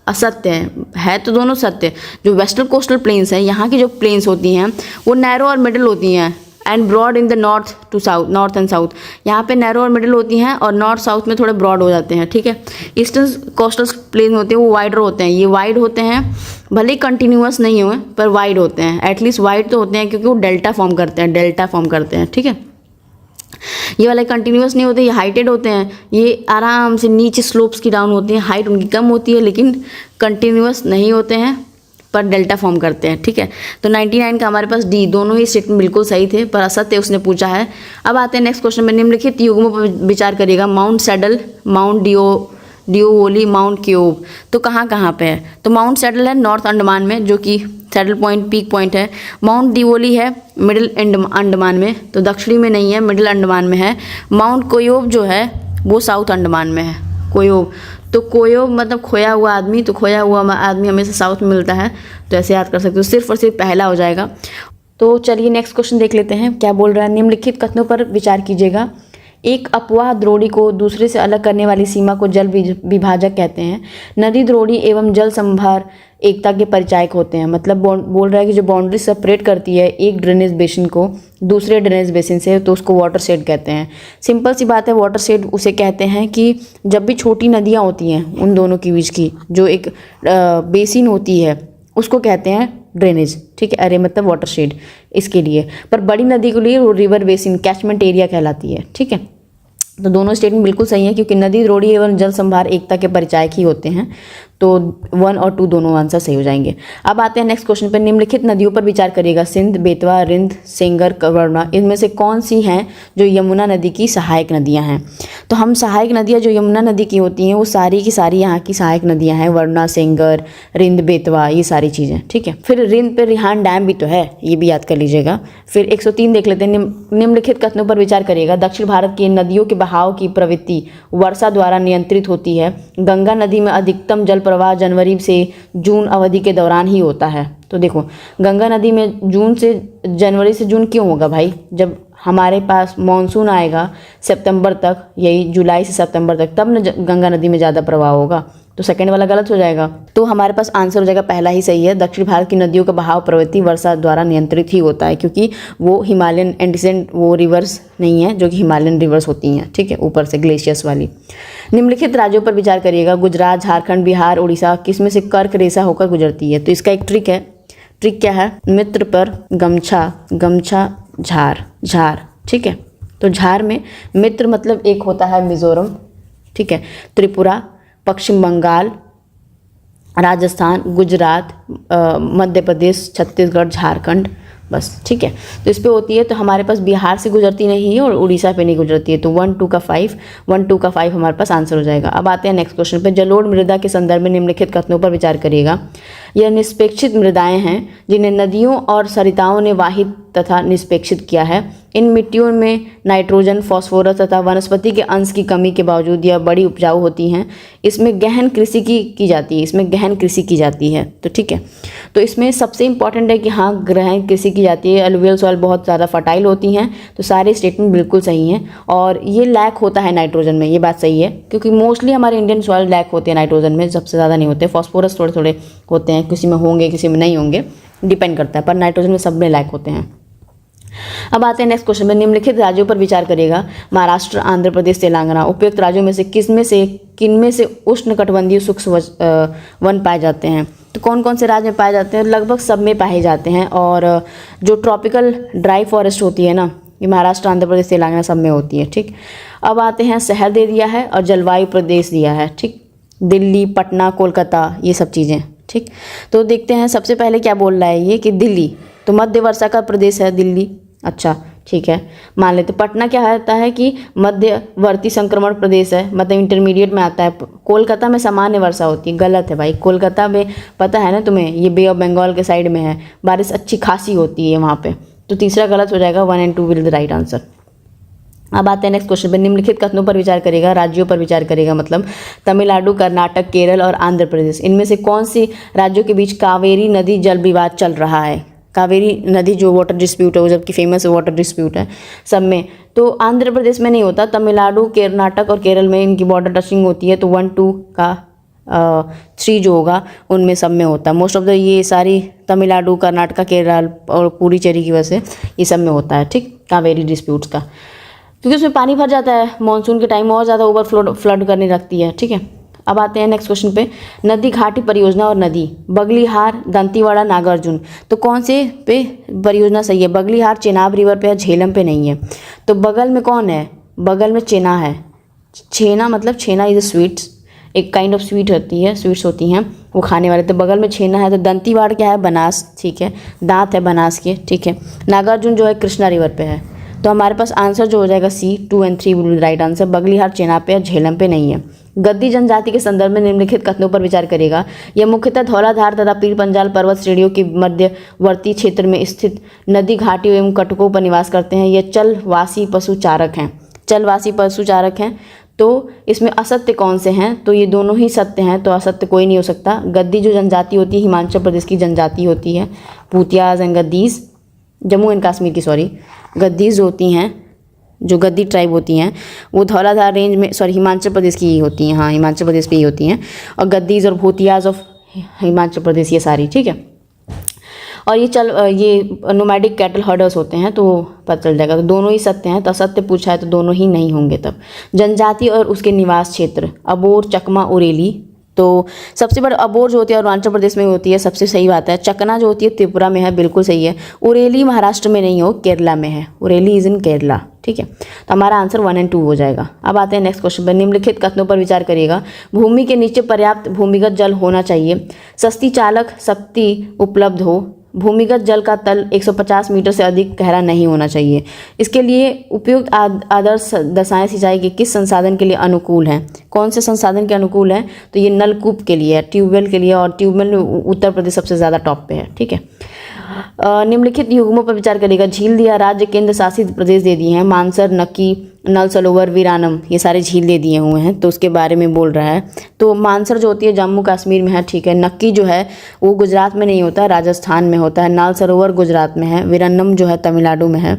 असत्य है तो दोनों सत्य। जो वेस्टर्न कोस्टल प्लेन्स हैं, यहाँ की जो प्लेन्स होती हैं वो नैरो और मिडिल होती हैं, and broad in the north and south. यहाँ पे नैरो और मिडिल होती हैं और नॉर्थ साउथ में थोड़े ब्रॉड हो जाते हैं, ठीक है। ईस्टर्न कोस्टल प्लेन होते हैं वो वाइडर होते हैं। ये वाइड होते हैं, भले ही कंटिन्यूअस नहीं हुए पर वाइड होते हैं। एटलीस्ट वाइड तो होते हैं क्योंकि वो डेल्टा फॉर्म करते हैं, ठीक है। ये वाले कंटिन्यूअस नहीं होते, ये हाइटेड होते हैं। ये आराम से नीचे स्लोप्स की डाउन होती हैं, हाइट उनकी कम होती है, लेकिन कंटिन्यूअस नहीं होते हैं पर डेल्टा फॉर्म करते हैं, ठीक है। तो 99 का हमारे पास डी, दोनों ही स्टेटमेंट बिल्कुल सही थे पर असत्य उसने पूछा है। अब आते हैं नेक्स्ट क्वेश्चन में। निम्नलिखित युग्मों पर विचार करिएगा। माउंट सैडल, माउंट डिओवोली, माउंट क्योब, तो कहाँ पे है? तो माउंट सैडल है नॉर्थ अंडमान में, जो कि सैडल पॉइंट पीक पॉइंट है। माउंट डिओवोली है मिडिल अंडमान में, तो दक्षिणी में नहीं है, मिडिल अंडमान में है। माउंट कोयोब जो है वो साउथ अंडमान में है, कोयोब। तो कोयो मतलब खोया हुआ आदमी, तो खोया हुआ आदमी हमेशा साउथ में मिलता है, तो ऐसे याद कर सकते हो, सिर्फ और सिर्फ पहला हो जाएगा। तो चलिए नेक्स्ट क्वेश्चन देख लेते हैं, क्या बोल रहा है। निम्नलिखित कथनों पर विचार कीजिएगा। एक अपवाह द्रोणी को दूसरे से अलग करने वाली सीमा को जल विभाजक कहते हैं। नदी द्रोणी एवं जल संभार एकता के परिचायक होते हैं। मतलब बोल रहा है कि जो बाउंड्री सेपरेट करती है एक ड्रेनेज बेसिन को दूसरे ड्रेनेज बेसिन से, तो उसको वाटर शेड कहते हैं। सिंपल सी बात है, वाटर शेड उसे कहते हैं कि जब भी छोटी नदियाँ होती हैं उन दोनों के बीच की जो एक बेसिन होती है उसको कहते हैं ड्रेनेज, ठीक है। अरे मतलब वाटर शेड इसके लिए, पर बड़ी नदी के लिए वो रिवर बेसिन कैचमेंट एरिया कहलाती है, ठीक है। तो दोनों स्टेटमेंट बिल्कुल सही है, क्योंकि नदी द्रोणी एवं जल संभार एकता के परिचायक ही होते हैं। तो 1 और 2 दोनों आंसर सही हो जाएंगे। अब आते हैं नेक्स्ट क्वेश्चन पर। निम्नलिखित नदियों पर विचार करिएगा। सिंध, बेतवा, रिंद, सेंगर, कवर्णा, इनमें से कौन सी हैं जो यमुना नदी की सहायक नदियां हैं। तो हम सहायक नदियां जो यमुना नदी की होती हैं वो सारी की सारी यहाँ की सहायक नदियां हैं। वरुणा, सेंगर, रिंद, बेतवा, ये सारी चीज़ें, ठीक है। फिर रिंद पे रिहान डैम भी तो है, ये भी याद कर लीजिएगा। फिर 103 देख लेते हैं। निम्नलिखित कथनों पर विचार करिएगा। दक्षिण भारत की नदियों के बहाव की प्रवृत्ति वर्षा द्वारा नियंत्रित होती है। गंगा नदी में अधिकतम जल प्रवाह जनवरी से जून अवधि के दौरान ही होता है। तो देखो, गंगा नदी में जनवरी से जून क्यों होगा भाई, जब हमारे पास मानसून आएगा सितंबर तक, यही जुलाई से सितंबर तक, तब न गंगा नदी में ज़्यादा प्रवाह होगा। तो सेकंड वाला गलत हो जाएगा। तो हमारे पास आंसर हो जाएगा पहला ही सही है। दक्षिण भारत की नदियों का बहाव प्रवृत्ति वर्षा द्वारा नियंत्रित ही होता है, क्योंकि वो हिमालयन एंडसेंट वो रिवर्स नहीं है जो कि हिमालयन रिवर्स होती हैं, ठीक है, ऊपर से ग्लेशियर्स वाली। निम्नलिखित राज्यों पर विचार करिएगा। गुजरात, झारखंड, बिहार, उड़ीसा किसमें से कर्क रेखा होकर गुजरती है। तो इसका एक ट्रिक है। ट्रिक क्या है, मित्र पर गमछा, गमछा झार, झार, ठीक है। तो झार में मित्र मतलब एक होता है मिजोरम, ठीक है, त्रिपुरा, पश्चिम बंगाल, राजस्थान, गुजरात, मध्य प्रदेश, छत्तीसगढ़, झारखंड, बस, ठीक है। तो इस पे होती है, तो हमारे पास बिहार से गुजरती नहीं है और उड़ीसा पे नहीं गुजरती है। तो 1 2 का 5 हमारे पास आंसर हो जाएगा। अब आते हैं नेक्स्ट क्वेश्चन पे। जलोढ़ मृदा के संदर्भ में निम्नलिखित कथनों पर विचार करिएगा। यह निष्पेक्षित मृदाएं हैं जिन्हें नदियों और सरिताओं ने वाहित तथा निष्पेक्षित किया है। इन मिट्टियों में नाइट्रोजन, फास्फोरस तथा वनस्पति के अंश की कमी के बावजूद यह बड़ी उपजाऊ होती हैं। इसमें गहन कृषि की जाती है, इसमें गहन कृषि की जाती है, तो ठीक है। तो इसमें सबसे इंपॉर्टेंट है कि हाँ, गहन कृषि की जाती है। एलुवियल सॉइल बहुत ज़्यादा फर्टाइल होती हैं। तो सारे स्टेटमेंट बिल्कुल सही हैं। और ये लैक होता है नाइट्रोजन में, ये बात सही है, क्योंकि मोस्टली हमारे इंडियन सॉइल लैक होते हैं नाइट्रोजन में, सबसे ज़्यादा नहीं होते। फॉस्फोरस थोड़े थोड़े होते हैं, किसी में होंगे किसी में नहीं होंगे, डिपेंड करता है, पर नाइट्रोजन में सब में लैक होते हैं। अब आते हैं नेक्स्ट क्वेश्चन में। निम्नलिखित राज्यों पर विचार करिएगा। महाराष्ट्र, आंध्र प्रदेश, तेलंगाना, उपयुक्त राज्यों में से किनमें से उष्णकटिबंधीय शुष्क वन पाए जाते हैं। तो कौन कौन से राज्य में पाए जाते हैं, लगभग सब में पाए जाते हैं। और जो ट्रॉपिकल ड्राई फॉरेस्ट होती है ना, ये महाराष्ट्र, आंध्र प्रदेश, तेलंगाना सब में होती है, ठीक। अब आते हैं, शहर दे दिया है और जलवायु प्रदेश दिया है, ठीक। दिल्ली, पटना, कोलकाता, ये सब चीज़ें, ठीक। तो देखते हैं सबसे पहले क्या बोल रहा है ये कि दिल्ली, तो मध्य वर्षा का प्रदेश है दिल्ली, अच्छा ठीक है, मान लेते। पटना क्या होता है कि मध्यवर्ती संक्रमण प्रदेश है, मतलब इंटरमीडिएट में आता है। कोलकाता में सामान्य वर्षा होती है, गलत है भाई। कोलकाता में पता है ना तुम्हें, ये बे ऑफ बंगाल के साइड में है, बारिश अच्छी खासी होती है वहाँ पे। तो तीसरा गलत हो जाएगा, 1 और 2 विल द राइट आंसर। अब आते हैं नेक्स्ट क्वेश्चन पे। निम्नलिखित कथनों पर विचार करेगा, राज्यों पर विचार करेगा, मतलब तमिलनाडु, कर्नाटक, केरल और आंध्र प्रदेश, इनमें से कौन सी राज्यों के बीच कावेरी नदी जल विवाद चल रहा है। कावेरी नदी जो वाटर डिस्प्यूट है, वो जबकि फेमस वाटर डिस्प्यूट है सब में। तो आंध्र प्रदेश में नहीं होता, तमिलनाडु, कर्नाटक और केरल में इनकी बॉर्डर टचिंग होती है। तो 1 2 का 3 जो होगा उनमें सब में होता है। मोस्ट ऑफ द ये सारी तमिलनाडु, कर्नाटक, केरल और पुडुचेरी की वजह से ये सब में होता है, ठीक, कावेरी डिस्प्यूट्स का, क्योंकि उसमें पानी भर जाता है मानसून के टाइम, और ज़्यादा ओवरफ्लो फ्लड करने लगती है, ठीक है। अब आते हैं नेक्स्ट क्वेश्चन पे। नदी घाटी परियोजना और नदी, बगलीहार, दंतीवाड़ा, नागार्जुन, तो कौन से पे परियोजना सही है। बगलीहार चेनाब रिवर पे है, झेलम पे नहीं है। तो बगल में कौन है, बगल में चेना है। छेना मतलब छेना इज स्वीट्स, एक काइंड ऑफ स्वीट होती है, स्वीट्स होती हैं वो खाने वाले। तो बगल में छेना है। तो दंतीवाड़ क्या है, बनास, ठीक है, दांत है बनास के, ठीक है। नागार्जुन जो है कृष्णा रिवर पे है। तो हमारे पास आंसर जो हो जाएगा C, 2 और 3 will be right answer. Baglihar Chenab पे, झेलम पे नहीं है। गद्दी जनजाति के संदर्भ में निम्नलिखित कथनों पर विचार करेगा। यह मुख्यतः धौलाधार तथा पीर पंजाल पर्वत श्रेणियों के मध्यवर्ती क्षेत्र में स्थित नदी घाटियों एवं कटकों पर निवास करते हैं। यह चलवासी पशुचारक हैं, चलवासी पशुचारक हैं। तो इसमें असत्य कौन से हैं, तो ये दोनों ही सत्य हैं, तो असत्य कोई नहीं हो सकता। गद्दी जो जनजाति होती है हिमाचल प्रदेश की जनजाति होती है, भूतियाज एंड गद्दीज, जम्मू एंड कश्मीर की सॉरी, गद्दीज जो होती हैं, जो गद्दी ट्राइब होती हैं वो धौलाधार रेंज में हिमाचल प्रदेश की ही होती हैं, हाँ हिमाचल प्रदेश पे ही होती हैं। और गद्दीज और भूतियाज ऑफ हिमाचल प्रदेश ये सारी, ठीक है। और ये नोमैडिक कैटल हर्डर्स होते हैं, तो पता चल जाएगा। तो दोनों ही सत्य हैं, तो असत्य पूछा है तो दोनों ही नहीं होंगे। तब जनजाति और उसके निवास क्षेत्र, अबोर, चकमा, उरेली। तो सबसे बड़ा अबोर जो होती है अरुणाचल प्रदेश में होती है, सबसे सही बात है। चकना जो होती है त्रिपुरा में है, बिल्कुल सही है। उरेली महाराष्ट्र में नहीं हो, केरला में है। उरेली इज इन केरला, ठीक है। तो हमारा आंसर 1 और 2 हो जाएगा। अब आते हैं नेक्स्ट क्वेश्चन पर। निम्नलिखित कथनों पर विचार करिएगा। भूमि के नीचे पर्याप्त भूमिगत जल होना चाहिए, सस्ती चालक शक्ति उपलब्ध हो, भूमिगत जल का तल 150 मीटर से अधिक गहरा नहीं होना चाहिए। इसके लिए उपयुक्त आदर्श दशाएं सिंचाई के किस संसाधन के लिए अनुकूल हैं? कौन से संसाधन के अनुकूल हैं? तो ये नलकूप के लिए है, ट्यूबवेल के लिए, और ट्यूबवेल उत्तर प्रदेश सबसे ज़्यादा टॉप पे है, ठीक है। निम्नलिखित युग्मों पर विचार करेगा। झील दिया राज्य केंद्र शासित प्रदेश दे दिए हैं, मानसर, नक्की, नल सरोवर, वीरानम, ये सारे झील दे दिए हुए हैं, तो उसके बारे में बोल रहा है। तो मानसर जो होती है जम्मू कश्मीर में है, ठीक है। नक्की जो है वो गुजरात में नहीं होता है, राजस्थान में होता है। नल सरोवर गुजरात में है। वीरानम जो है तमिलनाडु में है।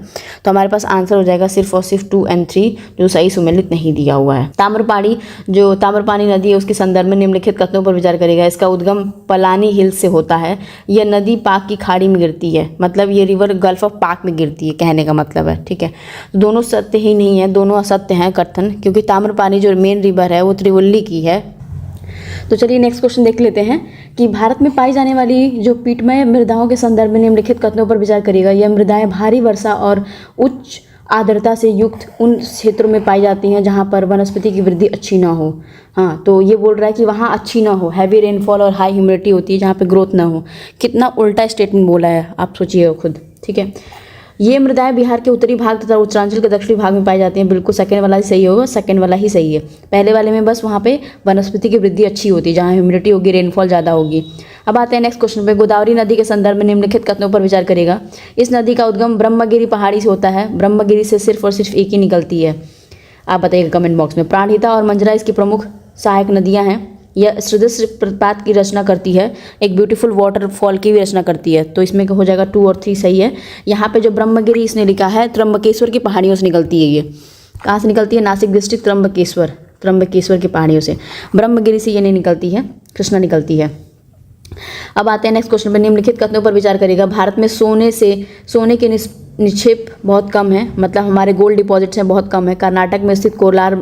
तो हमारे पास आंसर हो जाएगा सिर्फ और सिर्फ 2 और 3, जो सही सुमेलित नहीं दिया हुआ है। ताम्रपानी नदी है, उसके संदर्भ में निम्नलिखित कथनों पर विचार करेगा। इसका उद्गम पलानी हिल्स से होता है। यह नदी पाक की खाड़ी में गिरती है, मतलब ये रिवर गल्फ ऑफ पाक में गिरती है, कहने का मतलब है, ठीक है। तो दोनों सत्य ही नहीं है, दोनों असत्य हैं कथन, क्योंकि ताम्रपानी जो मेन रिवर है वो त्रिवल्ली की है। तो चलिए नेक्स्ट क्वेश्चन देख लेते हैं कि भारत में पाई जाने वाली जो पीटमय मृदाओं के संदर्भ में निम्नलिखित कथनों पर विचार करिएगा। यह मृदाएं भारी वर्षा और उच्च आर्द्रता से युक्त उन क्षेत्रों में पाई जाती हैं जहां पर वनस्पति की वृद्धि अच्छी ना हो। हाँ, तो ये बोल रहा है कि वहाँ अच्छी ना हो, हैवी रेनफॉल और हाई ह्यूमिडिटी होती है जहाँ पे ग्रोथ ना हो। कितना उल्टा स्टेटमेंट बोला है, आप सोचिए खुद, ठीक है। ये मृदाएं बिहार के उत्तरी भाग तथा उत्तरांचल के दक्षिणी भाग में पाई जाती हैं। बिल्कुल सेकंड वाला ही सही होगा, सेकंड वाला ही सही है। पहले वाले में बस वहाँ पे वनस्पति की वृद्धि अच्छी होती है, जहाँ ह्यूमिडिटी होगी, रेनफॉल ज़्यादा होगी। अब आते हैं नेक्स्ट क्वेश्चन पे। गोदावरी नदी के संदर्भ में निम्नलिखित कथनों पर विचार करेगा। इस नदी का उद्गम ब्रह्मगिरी पहाड़ी से होता है। ब्रह्मगिरी से सिर्फ और सिर्फ एक ही निकलती है। आप बताइएगा कमेंट बॉक्स में। प्राणहिता और मंजरा इसकी प्रमुख सहायक नदियाँ हैं। यह सदृश प्रपात की रचना करती है, एक ब्यूटीफुल वाटरफॉल की भी रचना करती है। तो इसमें हो जाएगा 2 और 3 सही है। यहाँ पे जो ब्रह्मगिरी इसने लिखा है, त्र्यंबकेश्वर की पहाड़ियों से निकलती है। ये कहाँ से निकलती है? नासिक डिस्ट्रिक्ट, त्र्यंबकेश्वर की पहाड़ियों से। ब्रह्मगिरी से ये नहीं निकलती है, कृष्णा निकलती है। अब आते हैं नेक्स्ट क्वेश्चन पर। निम्नलिखित कथनों पर विचार करेगा। भारत में सोने के निक्षेप बहुत कम है, मतलब हमारे गोल्ड डिपॉजिट्स हैं बहुत कम है। कर्नाटक में स्थित कोलार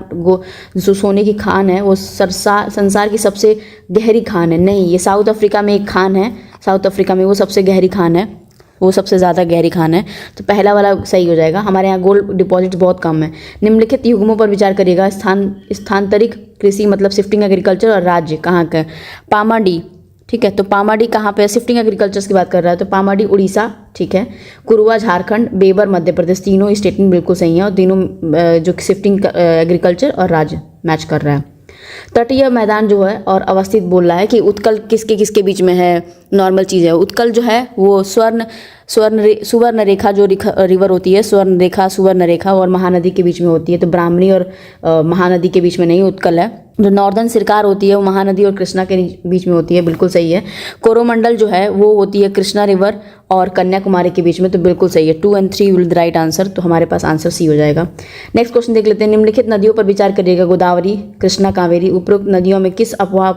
जो सोने की खान है वो संसार की सबसे गहरी खान है। नहीं, ये साउथ अफ्रीका में एक खान है, साउथ अफ्रीका में वो सबसे गहरी खान है, वो सबसे ज़्यादा गहरी खान है। तो पहला वाला सही हो जाएगा। हमारे यहाँ गोल्ड डिपॉजिट्स बहुत कम है। निम्नलिखित युग्मों पर विचार करिएगा। स्थानांतरित कृषि मतलब शिफ्टिंग एग्रीकल्चर, और राज्य कहाँ का? पामाडी, ठीक है। तो पामाडी कहाँ पे? शिफ्टिंग एग्रीकल्चर्स की बात कर रहा है, तो पामाडी उड़ीसा, ठीक है। कुरुआ झारखंड, बेबर मध्य प्रदेश। तीनों स्टेटमेंट बिल्कुल सही है, और तीनों जो शिफ्टिंग एग्रीकल्चर और राज्य मैच कर रहा है। तटीय मैदान जो है और अवस्थित बोल रहा है कि उत्कल किसके किसके बीच में है, नॉर्मल चीज़ है। उत्कल जो है वो सुवर्ण रेखा जो रिवर होती है, स्वर्ण रेखा, सुवर्ण रेखा और महानदी के बीच में होती है। तो ब्राह्मणी और महानदी के बीच में नहीं, उत्कल है। जो नॉर्दर्न सरकार होती है वो महानदी और कृष्णा के बीच में होती है, बिल्कुल सही है। कोरोमंडल जो है वो होती है कृष्णा रिवर और कन्याकुमारी के बीच में, तो बिल्कुल सही है। 2 और 3 विल द राइट आंसर, तो हमारे पास आंसर सी हो जाएगा। नेक्स्ट क्वेश्चन देख लेते हैं। निम्नलिखित नदियों पर विचार करिएगा। गोदावरी, कृष्णा, कावेरी उपरोक्त नदियों में किस अपवाह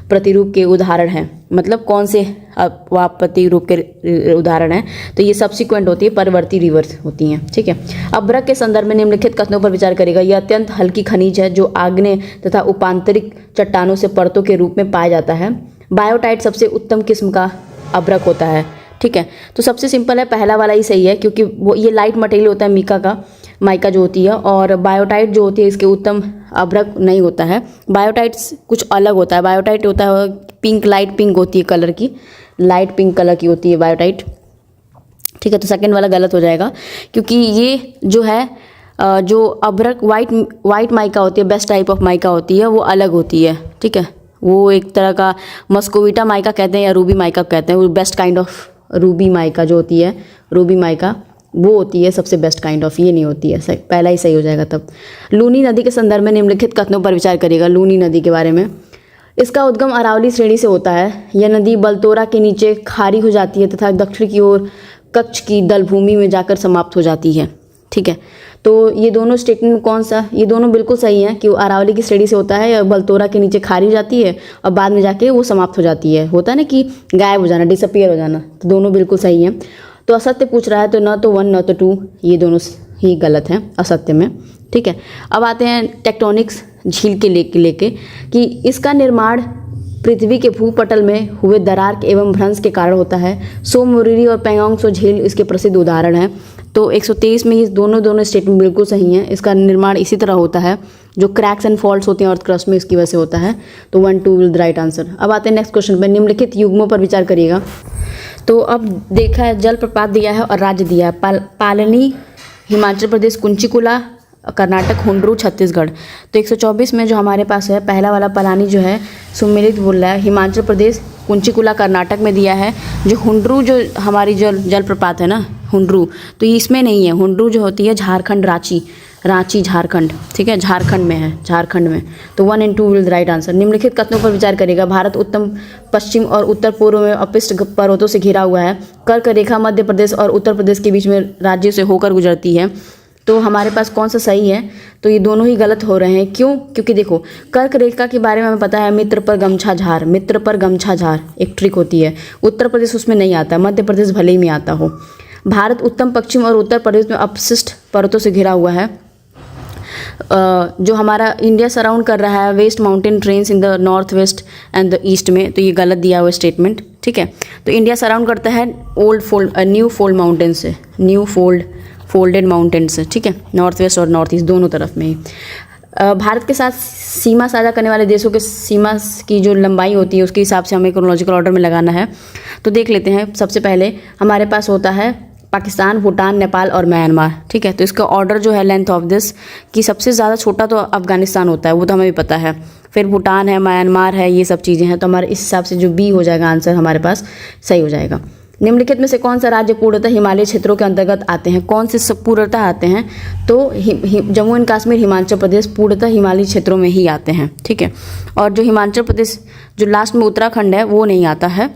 प्रतिरूप के उदाहरण हैं? मतलब कौन से अपवाह प्रतिरूप के उदाहरण हैं? तो ये सब्सिक्वेंट होती है, परवर्ती रिवर्स होती हैं, ठीक है। अभ्रक के संदर्भ में निम्नलिखित कथनों पर विचार करेगा। यह अत्यंत हल्की खनिज है जो आग्नेय तथा उपांतरिक चट्टानों से परतों के रूप में पाया जाता है। बायोटाइट सबसे उत्तम किस्म का अभ्रक होता है, ठीक है। तो सबसे सिंपल है, पहला वाला ही सही है, क्योंकि वो ये लाइट मटेरियल होता है माइका जो होती है, और बायोटाइट जो होती है इसके उत्तम अभ्रक नहीं होता है। बायोटाइट कुछ अलग होता है। बायोटाइट होता है पिंक, लाइट पिंक होती है कलर की, लाइट पिंक कलर की होती है बायोटाइट, ठीक है। तो सेकंड वाला गलत हो जाएगा, क्योंकि ये जो है जो अभ्रक वाइट माइका होती है, बेस्ट टाइप ऑफ माइका होती है, वो अलग होती है, ठीक है। वो एक तरह का मस्कोविटा माइका कहते हैं या रूबी माइका कहते हैं। वो best kind of Ruby mica जो होती है, रूबी माइका वो होती है सबसे बेस्ट काइंड ऑफ, ये नहीं होती है। पहला ही सही हो जाएगा तब। लूनी नदी के संदर्भ में निम्नलिखित कथनों पर विचार करिएगा। लूनी नदी के बारे में, इसका उद्गम अरावली श्रेणी से होता है। यह नदी बलतोरा के नीचे खारी हो जाती है तथा दक्षिण की ओर कच्छ की दलभूमि में जाकर समाप्त हो जाती है। ठीक है, तो ये दोनों स्टेटमेंट कौन सा, ये दोनों बिल्कुल सही हैं कि वो अरावली की श्रेणी से होता है या बलतोरा के नीचे खारी हो जाती है और बाद में जाके वो समाप्त हो जाती है। होता है ना कि गायब हो जाना, डिसअपियर हो जाना, तो दोनों बिल्कुल सही हैं। तो असत्य पूछ रहा है तो न तो 1 न तो 2, ये दोनों ही गलत हैं असत्य में। ठीक है, अब आते हैं टेक्टोनिक्स झील के लेके कि इसका निर्माण पृथ्वी के भूपटल में हुए दरार एवं भ्रंश के कारण होता है। सो मोरिरी और पैंगोंग सो झील इसके प्रसिद्ध उदाहरण हैं। तो 123 में ये दोनों स्टेटमेंट बिल्कुल सही हैं। इसका निर्माण इसी तरह होता है, जो क्रैक्स एंड फॉल्ट्स होते हैं अर्थ क्रस्ट में, इसकी वजह से होता है। तो 1 2 विल द राइट आंसर। अब आते हैं नेक्स्ट क्वेश्चन पर। निम्नलिखित युग्मों पर विचार करिएगा। तो अब देखा है, जलप्रपात दिया है और राज्य दिया है। पालनी हिमाचल प्रदेश, कुंचिकुला कर्नाटक, हुंड्रू छत्तीसगढ़। तो 124 में जो हमारे पास है पहला वाला पलानी जो है सुमिलित बोल रहा है, हिमाचल प्रदेश, कुंचिकुला कर्नाटक में दिया है। जो हुंड्रू जो हमारी जलप्रपात है ना हुंड्रू, तो ये इसमें नहीं है। हुंड्रू जो होती है झारखंड, रांची झारखंड। ठीक है, झारखंड में है, झारखंड में। तो 1 and 2 will the right answer. निम्नलिखित कथनों पर विचार करेगा। भारत उत्तर पश्चिम और उत्तर पूर्व में अपृष्ठ पर्वतों से घिरा हुआ है। कर्क रेखा मध्य प्रदेश और उत्तर प्रदेश के बीच में राज्यों से होकर गुजरती है। तो हमारे पास कौन सा सही है? तो ये दोनों ही गलत हो रहे हैं। क्यों? क्योंकि देखो, कर्क रेखा के बारे में हमें पता है, मित्र पर गमछा झार, मित्र पर गमछा झार एक ट्रिक होती है। उत्तर प्रदेश उसमें नहीं आता, मध्य प्रदेश भले ही में आता हो। भारत उत्तर पश्चिम और उत्तर प्रदेश में अपशिष्ट पर्वतों से घिरा हुआ है। जो हमारा इंडिया सराउंड कर रहा है west mountain terrains in the north west and the east में, तो ये गलत दिया हुआ स्टेटमेंट। ठीक है, तो इंडिया सराउंड करता है न्यू फोल्ड माउंटेन से, फोल्डेड माउंटेन से। ठीक है, नॉर्थ वेस्ट और नॉर्थ ईस्ट दोनों तरफ में ही। भारत के साथ सीमा साझा करने वाले देशों के सीमा की जो लंबाई होती है उसके हिसाब से हमें क्रोनोलॉजिकल ऑर्डर में लगाना है। तो देख लेते हैं। सबसे पहले हमारे पास होता है पाकिस्तान, भूटान, नेपाल और म्यांमार। ठीक है, तो इसका ऑर्डर जो है लेंथ ऑफ दिस कि सबसे ज़्यादा छोटा तो अफगानिस्तान होता है, वो तो हमें भी पता है। फिर भूटान है, म्यांमार है, ये सब चीज़ें हैं। तो हमारे इस हिसाब से जो बी हो जाएगा आंसर हमारे पास सही हो जाएगा। निम्नलिखित में से कौन सा राज्य पूर्णतः हिमालय क्षेत्रों के अंतर्गत आते हैं? कौन से सब पूर्णतः आते हैं? तो जम्मू एंड कश्मीर, हिमाचल प्रदेश पूर्णतः हिमालयी क्षेत्रों में ही आते हैं। ठीक है, और जो हिमाचल प्रदेश जो लास्ट में उत्तराखंड है वो नहीं आता है।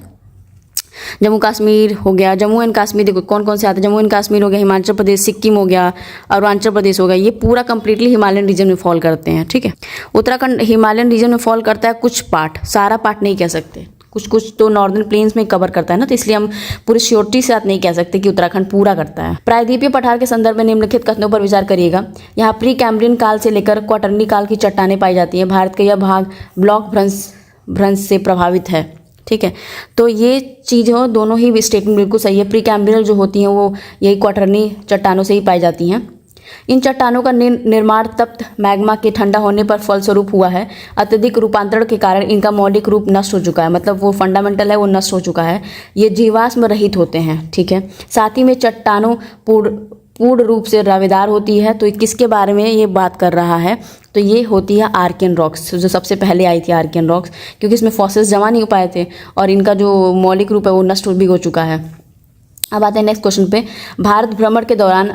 जम्मू कश्मीर हो गया, जम्मू एंड कश्मीर देखो कौन कौन से आते हैं। जम्मू एंड कश्मीर हो गया, हिमाचल प्रदेश, सिक्किम हो गया, अरुणाचल प्रदेश हो गया, ये पूरा कंप्लीटली हिमालयन रीजन में फॉल करते हैं। ठीक है, उत्तराखंड हिमालयन रीजन में फॉल करता है कुछ पार्ट, सारा पार्ट नहीं कह सकते, कुछ तो नॉर्दर्न प्लेन्स में कवर करता है ना, तो इसलिए हम पूरी श्योरिटी से नहीं कह सकते कि उत्तराखंड पूरा करता है। प्रायद्वीपीय पठार के संदर्भ में निम्नलिखित कथनों पर विचार करिएगा। यहाँ प्री कैम्ब्रियन काल से लेकर क्वाटरनी काल की चट्टानें पाई जाती हैं। भारत का यह भाग ब्लॉक भ्रंश से प्रभावित है। ठीक है, तो ये चीज़ हो, दोनों ही स्टेटमेंट बिल्कुल सही है। प्री कैम्ब्रियल जो होती हैं वो यही क्वाटरनी चट्टानों से ही पाई जाती हैं। इन चट्टानों का निर्माण तप्त मैग्मा के ठंडा होने पर फलस्वरूप हुआ है। अत्यधिक रूपांतरण के कारण इनका मौलिक रूप नष्ट हो चुका है, मतलब वो फंडामेंटल है वो नष्ट हो चुका है। ये जीवाश्म रहित होते हैं। ठीक है, साथ ही में चट्टानों पूर्ण रूप से रवेदार होती है। तो किसके बारे में ये बात कर रहा है? तो ये होती है आर्कियन रॉक्स, जो सबसे पहले आई थी आर्कियन रॉक्स, क्योंकि इसमें फॉसिल्स जमा नहीं हो पाए थे और इनका जो मौलिक रूप है वो नष्ट भी हो चुका है। अब आते हैं नेक्स्ट क्वेश्चन पे। भारत भ्रमण के दौरान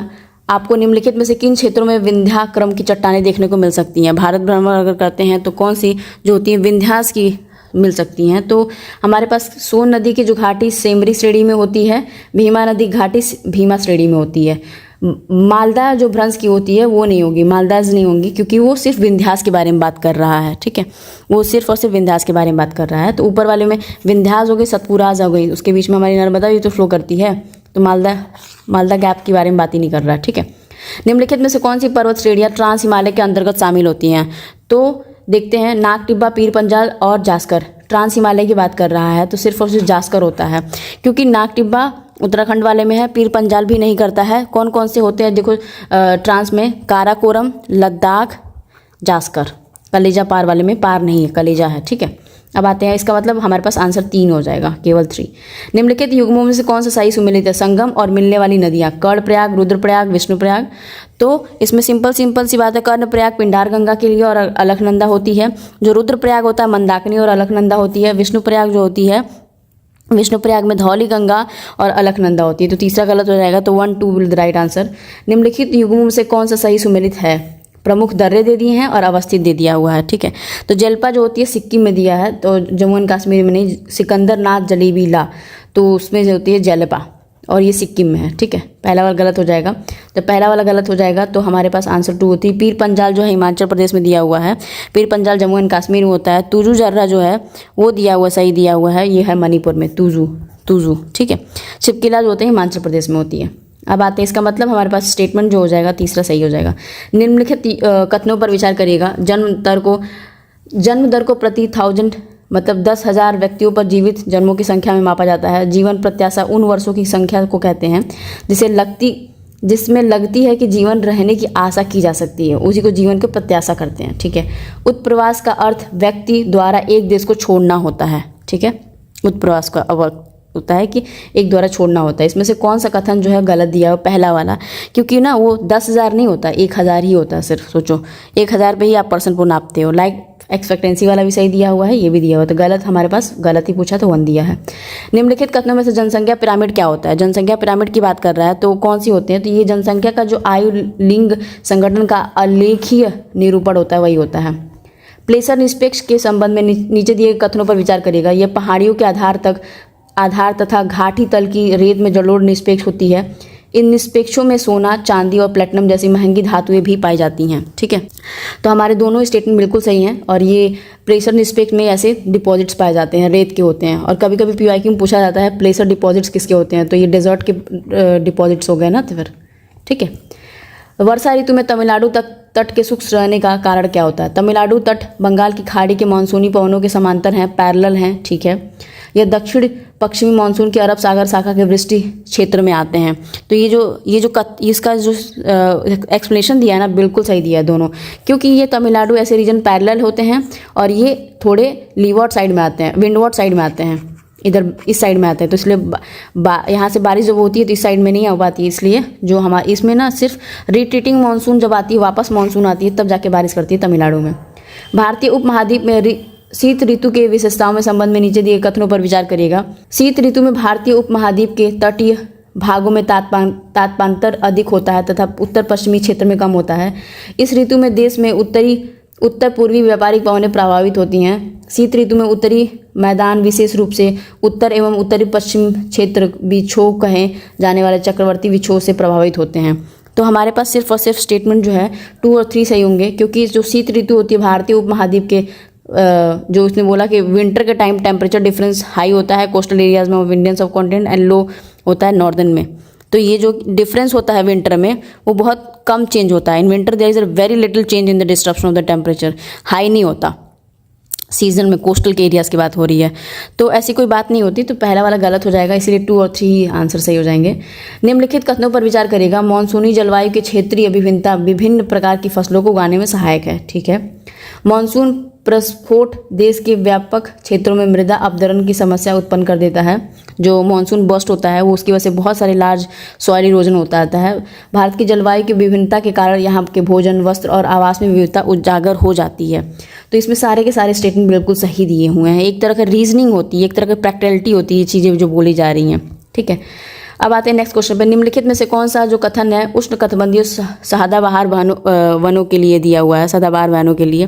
आपको निम्नलिखित में से किन क्षेत्रों में विंध्याक्रम की चट्टानें देखने को मिल सकती हैं? भारत भ्रमण अगर करते हैं तो कौन सी जो होती हैं विंध्यास की मिल सकती हैं? तो हमारे पास सोन नदी की जो घाटी सेमरी श्रेणी में होती है, भीमा नदी घाटी भीमा श्रेणी में होती है। मालदा जो भ्रंश की होती है वो नहीं होगी, मालदाज नहीं होंगी, क्योंकि वो सिर्फ विंध्यास के बारे में बात कर रहा है। ठीक है, वो सिर्फ और सिर्फ विंध्यास के बारे में बात कर रहा है। तो ऊपर वाले में विंध्यास हो गई, सतपुराज हो गई, उसके बीच में हमारी नर्मदा भी तो फ्लो करती है, तो मालदा गैप के बारे में बात ही नहीं कर रहा है। ठीक है, निम्नलिखित में से कौन सी पर्वत श्रेणियाँ ट्रांस हिमालय के अंतर्गत शामिल होती हैं? तो देखते हैं, नाग टिब्बा, पीर पंजाल और जास्कर ट्रांस हिमालय की बात कर रहा है, तो सिर्फ और सिर्फ जास्कर होता है, क्योंकि नाग टिब्बा उत्तराखंड वाले में है, पीर पंजाल भी नहीं करता है। कौन कौन से होते हैं देखो ट्रांस में? काराकोरम, लद्दाख, जास्कर। कलेजा पार वाले में पार नहीं है, कलेजा है। ठीक है, अब आते हैं, इसका मतलब हमारे पास आंसर 3 हो जाएगा, केवल 3। निम्नलिखित युग्मों में से कौन सा सही सुमेलित है? संगम और मिलने वाली नदियाँ, कर्णप्रयाग, रुद्रप्रयाग, विष्णुप्रयाग। तो इसमें सिंपल सी बात है, कर्णप्रयाग पिंडार गंगा के लिए और अलकनंदा होती है। जो रुद्रप्रयाग होता है मंदाकिनी और अलकनंदा होती है। विष्णुप्रयाग जो होती है विष्णुप्रयाग में धौली गंगा और अलकनंदा होती है। तो तीसरा गलत हो जाएगा, तो 1 2 विल द राइट आंसर। निम्नलिखित युग्मों में से कौन सा सही सुमेलित है? प्रमुख दर्रे दे दिए हैं और अवस्थित दे दिया हुआ है, ठीक है। तो जेल्पा जो होती है सिक्किम में दिया है, तो जम्मू एंड कश्मीर में नहीं। सिकंदर नाथ जलीबीला, तो उसमें जो होती है जेल्पा, और ये सिक्किम में है, ठीक है। पहला वाला गलत हो जाएगा। जब पहला वाला गलत हो जाएगा तो हमारे पास आंसर 2 होती है। पीर पंजाल जो है हिमाचल प्रदेश में दिया हुआ है, पीर पंजाल जम्मू एंड कश्मीर में होता है। तुजू जर्रा जो है वो दिया हुआ, सही दिया हुआ है, ये है मणिपुर में, तुजू, ठीक है। छिपकिला जो होते हैं हिमाचल प्रदेश में होती है। अब आते हैं, इसका मतलब हमारे पास स्टेटमेंट जो हो जाएगा तीसरा सही हो जाएगा। निम्नलिखित कथनों पर विचार करिएगा। जन्म दर को प्रति 1000 मतलब 10,000 व्यक्तियों पर जीवित जन्मों की संख्या में मापा जाता है। जीवन प्रत्याशा उन वर्षों की संख्या को कहते हैं जिसमें लगती है कि जीवन रहने की आशा की जा सकती है, उसी को जीवन की प्रत्याशा करते हैं, ठीक है। उत्प्रवास का अर्थ व्यक्ति द्वारा एक देश को छोड़ना होता है, ठीक है। उत्प्रवास का अर्थ होता है कि एक द्वारा छोड़ना होता है। इसमें से कौन सा कथन जो है गलत दिया हो? पहला वाला, क्योंकि ना वो 10,000 नहीं होता, 1,000 ही होता है सिर्फ। सोचो 1,000 पे ही आप पर्सन को नापते हो। लाइक एक्सपेक्टेंसी वाला भी सही दिया हुआ है, ये भी दिया हुआ, तो गलत हमारे पास गलत ही पूछा, तो 1 दिया है। निम्नलिखित कथनों में से जनसंख्या पिरामिड क्या होता है? जनसंख्या पिरामिड की बात कर रहा है, तो कौन सी होती है? तो ये जनसंख्या का जो आयु लिंग संगठन का अलेखीय निरूपण होता है, वही होता है। प्लेसर निष्पेक्ष के संबंध में नीचे दिए कथनों पर विचार करिएगा। यह पहाड़ियों के आधार तथा घाटी तल की रेत में जलोढ़ निष्पेक्ष होती है। इन निष्पेक्षों में सोना, चांदी और प्लेटिनम जैसी महंगी धातुएं भी पाई जाती हैं, ठीक है। तो हमारे दोनों स्टेटमेंट बिल्कुल सही हैं। और ये प्लेसर निष्पेक्ष में ऐसे डिपॉजिट्स पाए जाते हैं, रेत के होते हैं। और कभी कभी पीवाईक्यू में पूछा जाता है प्लेसर डिपॉजिट्स किसके होते हैं, तो ये डेजर्ट के डिपॉजिट्स हो गए ना, तो फिर ठीक है। वर्षा ऋतु में तमिलनाडु तट के शुष्क रहने का कारण क्या होता है? तमिलनाडु तट बंगाल की खाड़ी के मानसूनी पवनों के समांतर हैं, पैरेलल हैं, ठीक है। यह दक्षिण पश्चिमी मानसून के अरब सागर शाखा के वृष्टि क्षेत्र में आते हैं। तो इसका जो एक्सप्लेनेशन दिया है ना, बिल्कुल सही दिया है दोनों, क्योंकि ये तमिलनाडु ऐसे रीजन पैरेलल होते हैं और ये थोड़े लीवर्ड साइड में आते हैं, विंडवर्ड साइड में आते हैं, इधर इस साइड में आते हैं। तो इसलिए यहाँ से बारिश जब होती है तो इस साइड में नहीं आ पाती है। इसलिए जो हमारे इसमें ना सिर्फ रिट्रीटिंग मानसून जब आती है, वापस मानसून आती है, तब जाके बारिश करती है तमिलनाडु में। भारतीय उपमहाद्वीप में शीत ऋतु के विशेषताओं में संबंध में नीचे दिए कथनों पर विचार करिएगा। शीत ऋतु में भारतीय उपमहाद्वीप के तटीय भागों में तापमांतर अधिक होता है तथा उत्तर पश्चिमी क्षेत्र में कम होता है। इस ऋतु में देश में उत्तर पूर्वी व्यापारिक पवनें प्रभावित होती हैं। शीत ऋतु में उत्तरी मैदान विशेष रूप से उत्तर एवं उत्तरी पश्चिम क्षेत्र विक्षोभ कहे जाने वाले चक्रवर्ती विक्षोभ से प्रभावित होते हैं। तो हमारे पास सिर्फ और सिर्फ स्टेटमेंट जो है 2 और 3 सही होंगे, क्योंकि जो शीत ऋतु होती है भारतीय उपमहाद्वीप के जो उसने बोला कि विंटर के टाइम टेम्परेचर डिफरेंस हाई होता है कोस्टल एरियाज में, इंडियन सब कॉन्टिनेंट, एंड लो होता है नॉर्दर्न में। तो ये जो डिफरेंस होता है विंटर में वो बहुत कम चेंज होता है। In winter there is a very little change in the disruption of the temperature, high नहीं होता सीजन में, कोस्टल के एरियाज़ की बात हो रही है। तो ऐसी कोई बात नहीं होती, तो पहला वाला गलत हो जाएगा, इसलिए 2 और 3 आंसर सही हो जाएंगे। निम्नलिखित कथनों पर विचार करेगा। मानसूनी जलवायु के क्षेत्रीय विभिन्नता विभिन्न प्रकार की फसलों को उगाने में सहायक है, ठीक है। मानसून प्रस्फोट देश के व्यापक क्षेत्रों में मृदा अपरदन की समस्या उत्पन्न कर देता है। जो मानसून बस्ट होता है वो उसकी वजह से बहुत सारे लार्ज सॉइल इरोजन होता है। भारत की जलवायु की विभिन्नता के कारण यहाँ के भोजन, वस्त्र और आवास में विविधता उजागर हो जाती है। तो इसमें सारे के सारे स्टेटमेंट बिल्कुल सही दिए हुए हैं। एक तरह का रीजनिंग होती है, एक तरह की प्रैक्टिकलिटी होती है, चीज़ें जो बोली जा रही हैं, ठीक है। अब आते हैं नेक्स्ट क्वेश्चन पे। निम्नलिखित में से कौन सा जो कथन है उष्णकटिबंधीय सदाबहार वनों के लिए दिया हुआ है, सदाबहार वनों के लिए?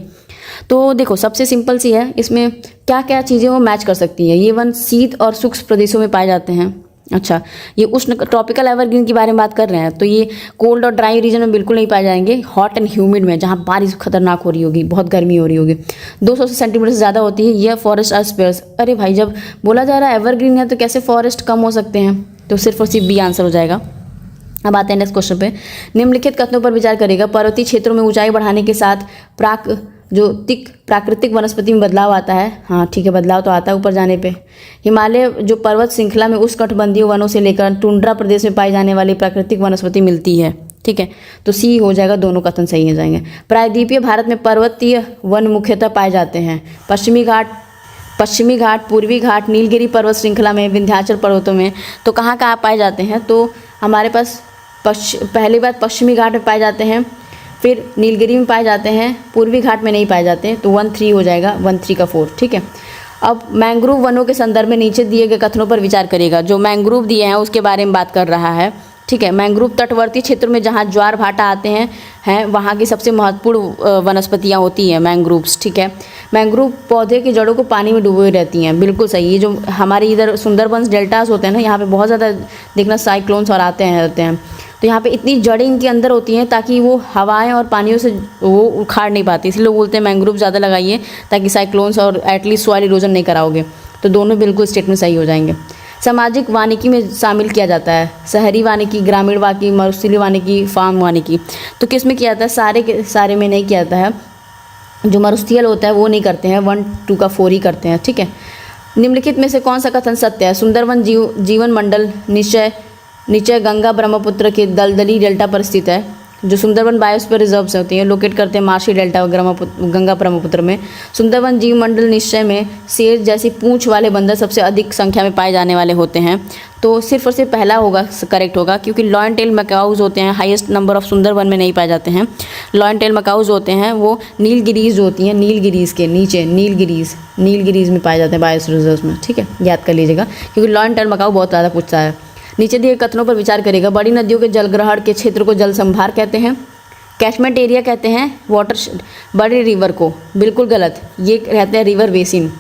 तो देखो सबसे सिंपल सी है, इसमें क्या क्या चीज़ें वो मैच कर सकती हैं। ये वन शीत और शुष्क प्रदेशों में पाए जाते हैं। अच्छा, ये उष्ण ट्रॉपिकल एवरग्रीन की बारे में बात कर रहे हैं, तो ये कोल्ड और ड्राई रीजन में बिल्कुल नहीं पाए जाएंगे। हॉट एंड ह्यूमिड में, जहाँ बारिश खतरनाक हो रही होगी, बहुत गर्मी हो रही होगी, 200 सेंटीमीटर से ज़्यादा होती है। यह फॉरेस्ट आर स्पेयर्स। अरे भाई, जब बोला जा रहा है एवरग्रीन है तो कैसे फॉरेस्ट कम हो सकते हैं? तो सिर्फ और सिर्फ बी आंसर हो जाएगा। अब आते हैं नेक्स्ट क्वेश्चन पे। निम्नलिखित कथनों पर विचार करेगा। पर्वतीय क्षेत्रों में ऊंचाई बढ़ाने के साथ प्राकृतिक वनस्पति में बदलाव आता है। हाँ ठीक है, बदलाव तो आता है ऊपर जाने पे। हिमालय जो पर्वत श्रृंखला में उष्णकटिबंधीय वनों से लेकर टुंड्रा प्रदेश में पाई जाने वाली प्राकृतिक वनस्पति मिलती है, ठीक है। तो सी हो जाएगा, दोनों कथन सही हो जाएंगे। प्रायद्वीपीय भारत में पर्वतीय वन मुख्यतः पाए जाते हैं। पश्चिमी घाट, पूर्वी घाट, नीलगिरी पर्वत श्रृंखला में, विंध्याचल पर्वतों में। तो कहाँ कहाँ पाए जाते हैं? तो हमारे पास पहली बात पश्चिमी घाट में पाए जाते हैं, फिर नीलगिरी में पाए जाते हैं, पूर्वी घाट में नहीं पाए जाते हैं। तो 1 3 हो जाएगा, 1 3 का 4, ठीक है। अब मैंग्रोव वनों के संदर्भ में नीचे दिए गए कथनों पर विचार करिएगा। जो मैंग्रोव दिए हैं उसके बारे में बात कर रहा है, ठीक है। मैंग्रोव तटवर्ती क्षेत्र में जहाँ ज्वार भाटा आते हैं वहाँ की सबसे महत्वपूर्ण वनस्पतियाँ होती हैं मैंग्रोव्स, ठीक है। मैंग्रोव पौधे की जड़ों को पानी में डूबे हुए रहती हैं, बिल्कुल सही। ये जो हमारे इधर सुंदरबंस डेल्टास होते हैं ना, यहाँ पे बहुत ज़्यादा देखना साइक्लोन्स और आते हैं तो यहाँ पे इतनी जड़ें इनके अंदर होती हैं ताकि वो हवाएं और पानियों से वो उखाड़ नहीं पाती, इसलिए लोग बोलते हैं मैंग्रोव ज़्यादा लगाइए ताकि साइक्लोन्स और एटलीस्ट सॉइल इरोजन नहीं कराओगे। तो दोनों बिल्कुल स्टेटमेंट सही हो जाएंगे। सामाजिक वानिकी में शामिल किया जाता है शहरी वानिकी, ग्रामीण वानिकी, मरुस्थलीय वानिकी, फार्म वानिकी। तो किस में किया जाता है? सारे के सारे में नहीं किया जाता है। जो मरुस्थलीय होता है वो नहीं करते हैं, 1, 2 का 4 ही करते हैं, ठीक है। निम्नलिखित में से कौन सा कथन सत्य है? सुंदरवन जीवन मंडल निश्चय गंगा ब्रह्मपुत्र के दलदली डेल्टा पर स्थित है। जो सुंदरवन बायोस्फीयर रिजर्व से होती हैं, लोकेट करते हैं मार्शी डेल्टा गंगा ब्रह्मपुत्र में। सुंदरवन जीव मंडल निश्चय में शेर जैसी पूंछ वाले बंदर सबसे अधिक संख्या में पाए जाने वाले होते हैं। तो सिर्फ और सिर्फ पहला होगा करेक्ट होगा, क्योंकि लॉयन टेल मकाउज होते हैं हाईएस्ट नंबर ऑफ सुंदरवन में नहीं पाए जाते हैं। लॉयन टेल मकाउज होते हैं वो नीलगिरीज होती हैं, नीलगिरीज के नीचे नीलगिरीज में पाए जाते हैं बायोस्फीयर रिजर्व में, ठीक है। याद कर लीजिएगा क्योंकि लॉयन टेल मकाऊ बहुत ज़्यादा पूछता है। नीचे दिए कथनों पर विचार करेगा। बड़ी नदियों के जलग्रहण के क्षेत्र को जल संभार कहते हैं। कैचमेंट एरिया कहते हैं वाटर बड़ी रिवर को, बिल्कुल गलत। ये कहते हैं रिवर बेसिन।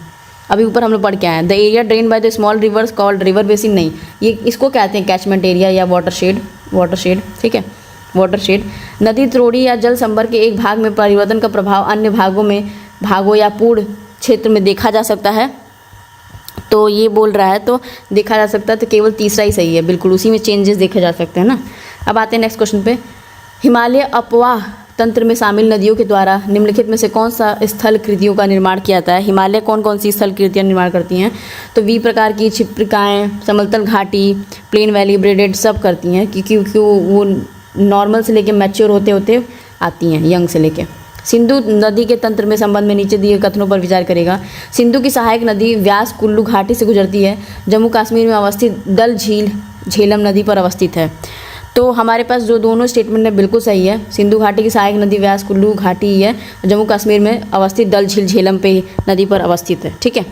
अभी ऊपर हम लोग पढ़ के आए हैं the area drain by the small reverse called river basin, नहीं, ये इसको कहते हैं कैचमेंट एरिया या वाटरशेड, ठीक है, वाटरशेड। नदी त्रोड़ी या जल संभर के एक भाग में परिवर्तन का प्रभाव अन्य भागों या पूर्ण क्षेत्र में देखा जा सकता है। तो ये बोल रहा है तो देखा जा सकता है, तो केवल तीसरा ही सही है, बिल्कुल उसी में चेंजेस देखे जा सकते हैं ना। अब आते हैं नेक्स्ट क्वेश्चन पे। हिमालय अपवाह तंत्र में शामिल नदियों के द्वारा निम्नलिखित में से कौन सा स्थल कृतियों का निर्माण किया जाता है? हिमालय कौन कौन सी स्थल कृतियाँ निर्माण करती हैं? तो वी प्रकार की क्षिप्रिकाएँ, समतल घाटी, प्लेन वैली, ब्रेडेड सब करती हैं, क्योंकि वो नॉर्मल से लेके मैच्योर होते होते आती हैं, यंग से लेके। सिंधु नदी के तंत्र में संबंध में नीचे दिए कथनों पर विचार करेगा। सिंधु की सहायक नदी व्यास कुल्लू घाटी से गुजरती है। जम्मू कश्मीर में अवस्थित डल झील झेलम नदी पर अवस्थित है। तो हमारे पास जो दोनों स्टेटमेंट है बिल्कुल सही है। सिंधु घाटी की सहायक नदी व्यास कुल्लू घाटी ही है, जम्मू कश्मीर में अवस्थित डल झील झेलम पे नदी पर अवस्थित है, ठीक है।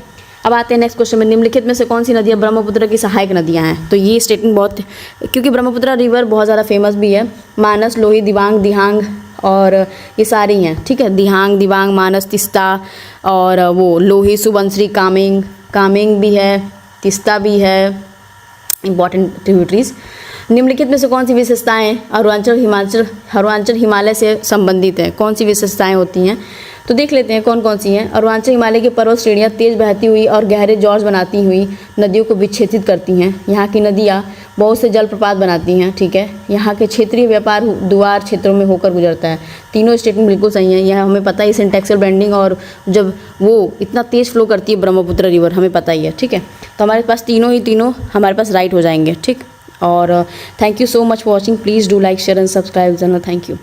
अब आते हैं नेक्स्ट क्वेश्चन में। निम्नलिखित में से कौन सी नदियाँ ब्रह्मपुत्र की सहायक नदियाँ हैं? तो ये स्टेटमेंट बहुत, क्योंकि ब्रह्मपुत्र रिवर बहुत ज़्यादा फेमस भी है। मानस, लोही, दिबांग, दिहांग और ये सारी हैं, ठीक है। दिहांग, दिबांग, मानस, तिस्ता और वो लोही, सुबनश्री, कामेंग भी है, तिस्ता भी है, इंपॉर्टेंट ट्रिब्यूटरीज। निम्नलिखित में से कौन सी विशेषताएं अरुणाचल हिमालय से संबंधित है? कौन सी विशेषताएं होती हैं? तो देख लेते हैं कौन कौन सी हैं। अरुणाचल हिमालय की पर्वत श्रेणियाँ तेज बहती हुई और गहरे जॉर्ज बनाती हुई नदियों को विच्छेदित करती हैं। यहाँ की नदियाँ बहुत से जलप्रपात बनाती हैं, ठीक है। यहाँ के क्षेत्रीय व्यापार दुआर क्षेत्रों में होकर गुजरता है। तीनों स्टेटमेंट बिल्कुल सही हैं। यह हमें पता है, सिंटैक्सल बेंडिंग और जब वो इतना तेज़ फ्लो करती है ब्रह्मपुत्र रिवर, हमें पता ही है, ठीक है। तो हमारे पास तीनों हमारे पास राइट हो जाएंगे, ठीक। और thank you so much for watching. Please do like, share and subscribe channel. Thank you.